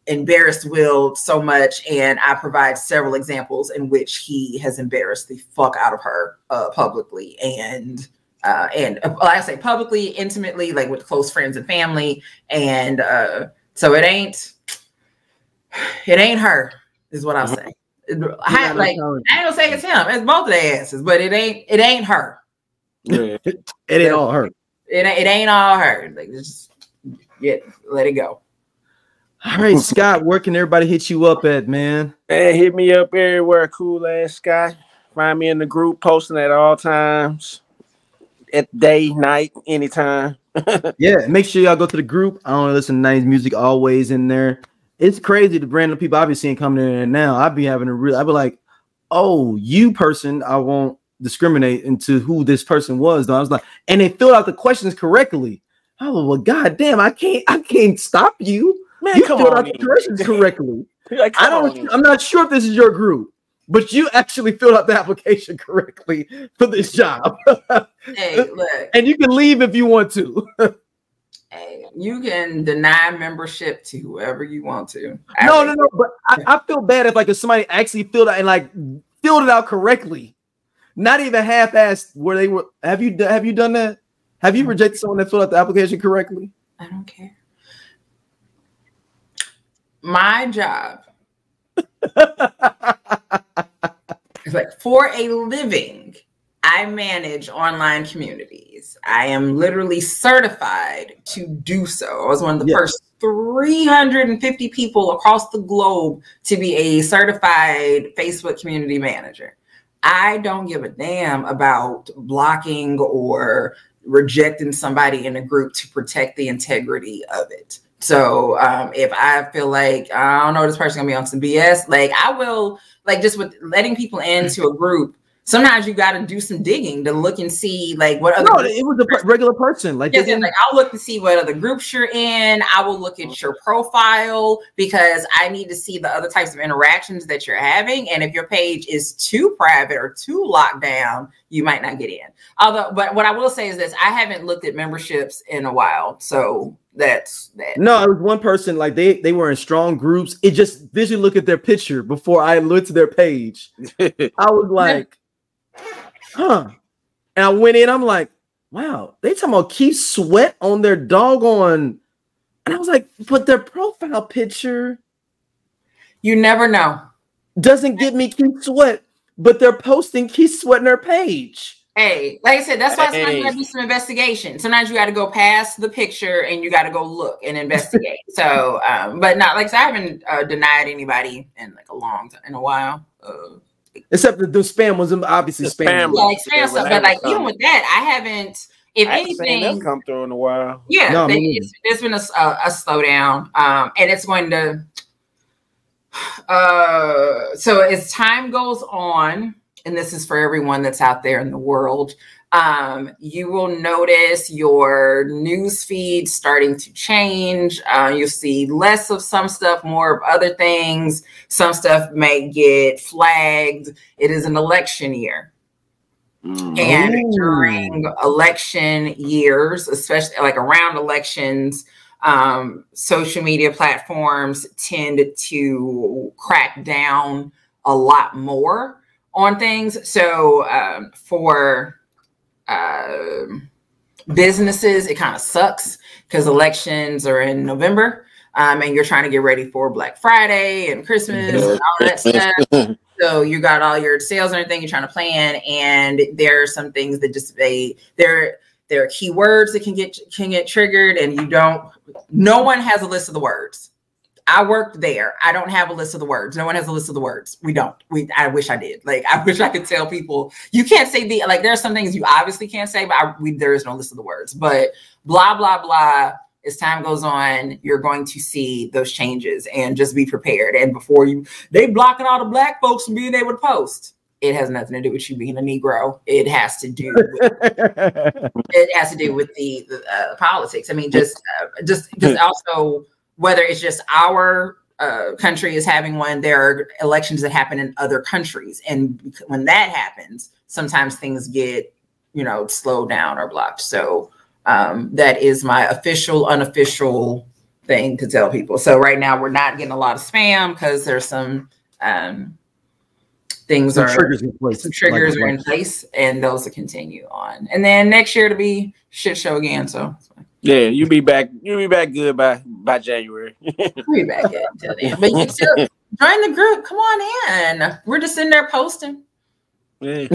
embarrassed Will so much, and I provide several examples in which he has embarrassed the fuck out of her publicly, and like I say, publicly, intimately, like with close friends and family, and so it ain't her, is what I'll say. I ain't gonna say it's him. It's both of their asses, but it ain't her. Yeah. It ain't all her. It ain't all her. Like, just let it go. All right, Scott, where can everybody hit you up at, man? Man, hit me up everywhere, cool ass Scott. Find me in the group, posting at all times, at day, night, anytime. Yeah, make sure y'all go to the group. I want to listen to nice music always in there. It's crazy the random people I've been seeing coming in there now. I'd be like, oh, you person, I won't discriminate into who this person was, though. I was like, and they filled out the questions correctly. Oh, well, goddamn, I can't stop you. Man, you filled out the questions correctly. Like, I'm not sure if this is your group, but you actually filled out the application correctly for this job. Hey, look. And you can leave if you want to. Hey, you can deny membership to whoever you want to. No. But I feel bad if somebody actually filled out and filled it out correctly, not even half-assed where they were. Have you done that? Have you rejected someone that filled out the application correctly? I don't care. My job is for a living. I manage online communities. I am literally certified to do so. I was one of the first 350 people across the globe to be a certified Facebook community manager. I don't give a damn about blocking or rejecting somebody in a group to protect the integrity of it. So if I feel like, I don't know, this person's gonna be on some BS, I will, just with letting people into a group, sometimes you got to do some digging to look and see what other. No, it was a regular person. I'll look to see what other groups you're in. I will look at your profile because I need to see the other types of interactions that you're having. And if your page is too private or too locked down, you might not get in. But what I will say is this: I haven't looked at memberships in a while, so that's that. No, it was one person. They were in strong groups. It just visually look at their picture before I looked at their page. I was like. Huh. And I went in, I'm like, wow, they talking about Keith Sweat on their doggone. And I was like, but their profile picture. You never know. Doesn't get me Keith Sweat, but they're posting Keith Sweat on their page. Hey, like I said, that's why sometimes you gotta do some investigation. Sometimes you got to go past the picture and you got to go look and investigate. So, but not I haven't denied anybody in in a while. Except that the spam was obviously spam. Yeah, spam stuff. But even with that, I haven't. If anything, them come through in a while. Yeah, there's been a slowdown, and it's going to. So as time goes on, and this is for everyone that's out there in the world, you will notice your news feed starting to change. You'll see less of some stuff, more of other things. Some stuff may get flagged. It is an election year. And during election years, especially around elections, social media platforms tend to crack down a lot more on things. So for businesses, it kind of sucks because elections are in November, and you're trying to get ready for Black Friday and Christmas and all that stuff. So you got all your sales and everything you're trying to plan, and there are some things that just there are keywords that can get triggered, and no one has a list of the words. I worked there. I don't have a list of the words. No one has a list of the words. We don't. I wish I did. I wish I could tell people you can't say there are some things you obviously can't say, but there is no list of the words. But blah blah blah. As time goes on, you're going to see those changes, and just be prepared. And before they blocking all the Black folks from being able to post. It has nothing to do with you being a Negro. It has to do with the politics. I mean, just also. Whether it's just our country is having one, there are elections that happen in other countries. And when that happens, sometimes things get, slowed down or blocked. So that is my unofficial thing to tell people. So right now we're not getting a lot of spam because there's some triggers in place. Some triggers are in place, and those will continue on. And then next year it'll be shit show again. So yeah, you'll be back good by January. We'll be back good until then. But you can still join the group. Come on in. We're just in there posting. Yeah.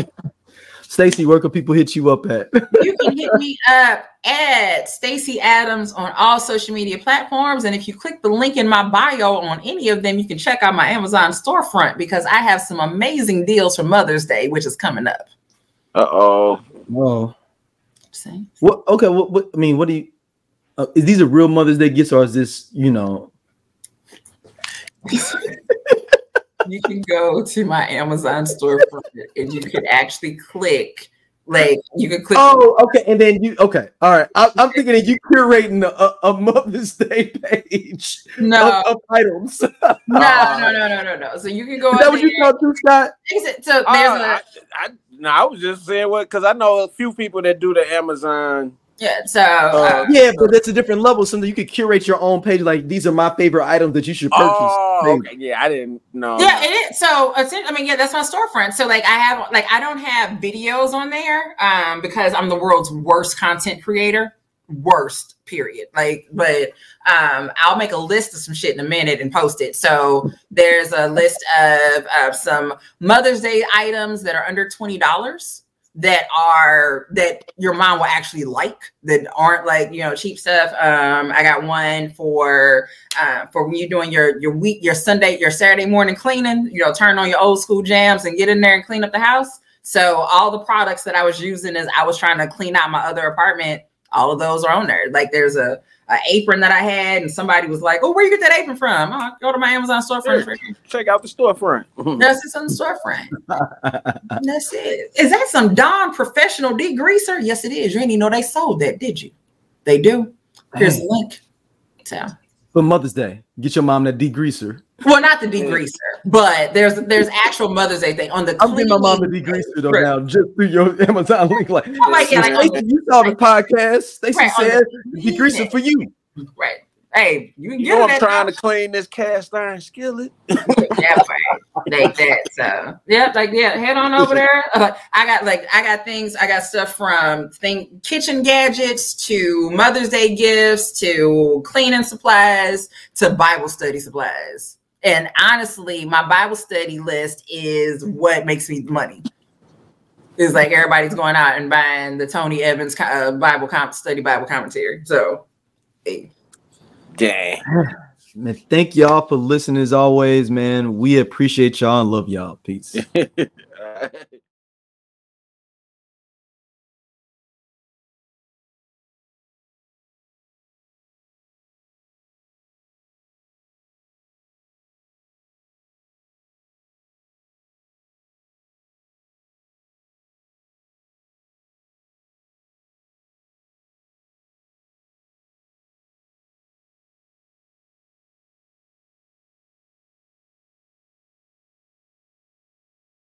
Stacey, where can people hit you up at? You can hit me up at Stacey Adams on all social media platforms. And if you click the link in my bio on any of them, you can check out my Amazon storefront because I have some amazing deals for Mother's Day, which is coming up. Whoa. What? Okay. What? I mean, what do you? These are real Mother's Day gifts, or is this, You can go to my Amazon storefront and you can actually click. You can click. Oh, okay. And then all right. I'm thinking that you curating a Mother's Day page. Of items. No. So you can go. Is that what you call too, Scott? So there's I was just saying because I know a few people that do the Amazon Yeah, so yeah, but that's a different level. Something you could curate your own page. Like, these are my favorite items that you should purchase. Oh, okay. Yeah, I didn't know. Yeah, it is. So I mean, yeah, that's my storefront. So like, I don't have videos on there because I'm the world's worst content creator. Worst, period. Like, but I'll make a list of some shit in a minute and post it. So there's a list of some Mother's Day items that are under $20. That your mom will actually like, that aren't like, you know, cheap stuff. I got one for when you're doing your Saturday morning cleaning, you know, turn on your old school jams and get in there and clean up the house. So all the products that I was using as I was trying to clean out my other apartment, all of those are on there. Like there's a apron that I had, and somebody was like, "Oh, where you get that apron from?" Oh, go to my Amazon storefront. Check out the storefront. That's it's on the storefront. That's it. Is that some Dawn professional degreaser? Yes, it is. You didn't even know they sold that, did you? They do. Here's the link. So for Mother's Day, get your mom that degreaser. Well, not the degreaser, but there's actual Mother's Day thing on the. I'm getting my mom the degreaser though now, just through your Amazon link. Like, oh my God, Stacey, you saw the podcast. Stacey said degreaser for you. Right. Hey, you can get I'm trying to clean this cast iron skillet. Yeah, right. Like that. So yeah, head on over there. I got things. I got stuff from kitchen gadgets to Mother's Day gifts to cleaning supplies to Bible study supplies. And honestly, my Bible study list is what makes me money. It's like everybody's going out and buying the Tony Evans Bible commentary. So, hey. Dang. Man, thank y'all for listening as always, man. We appreciate y'all and love y'all. Peace.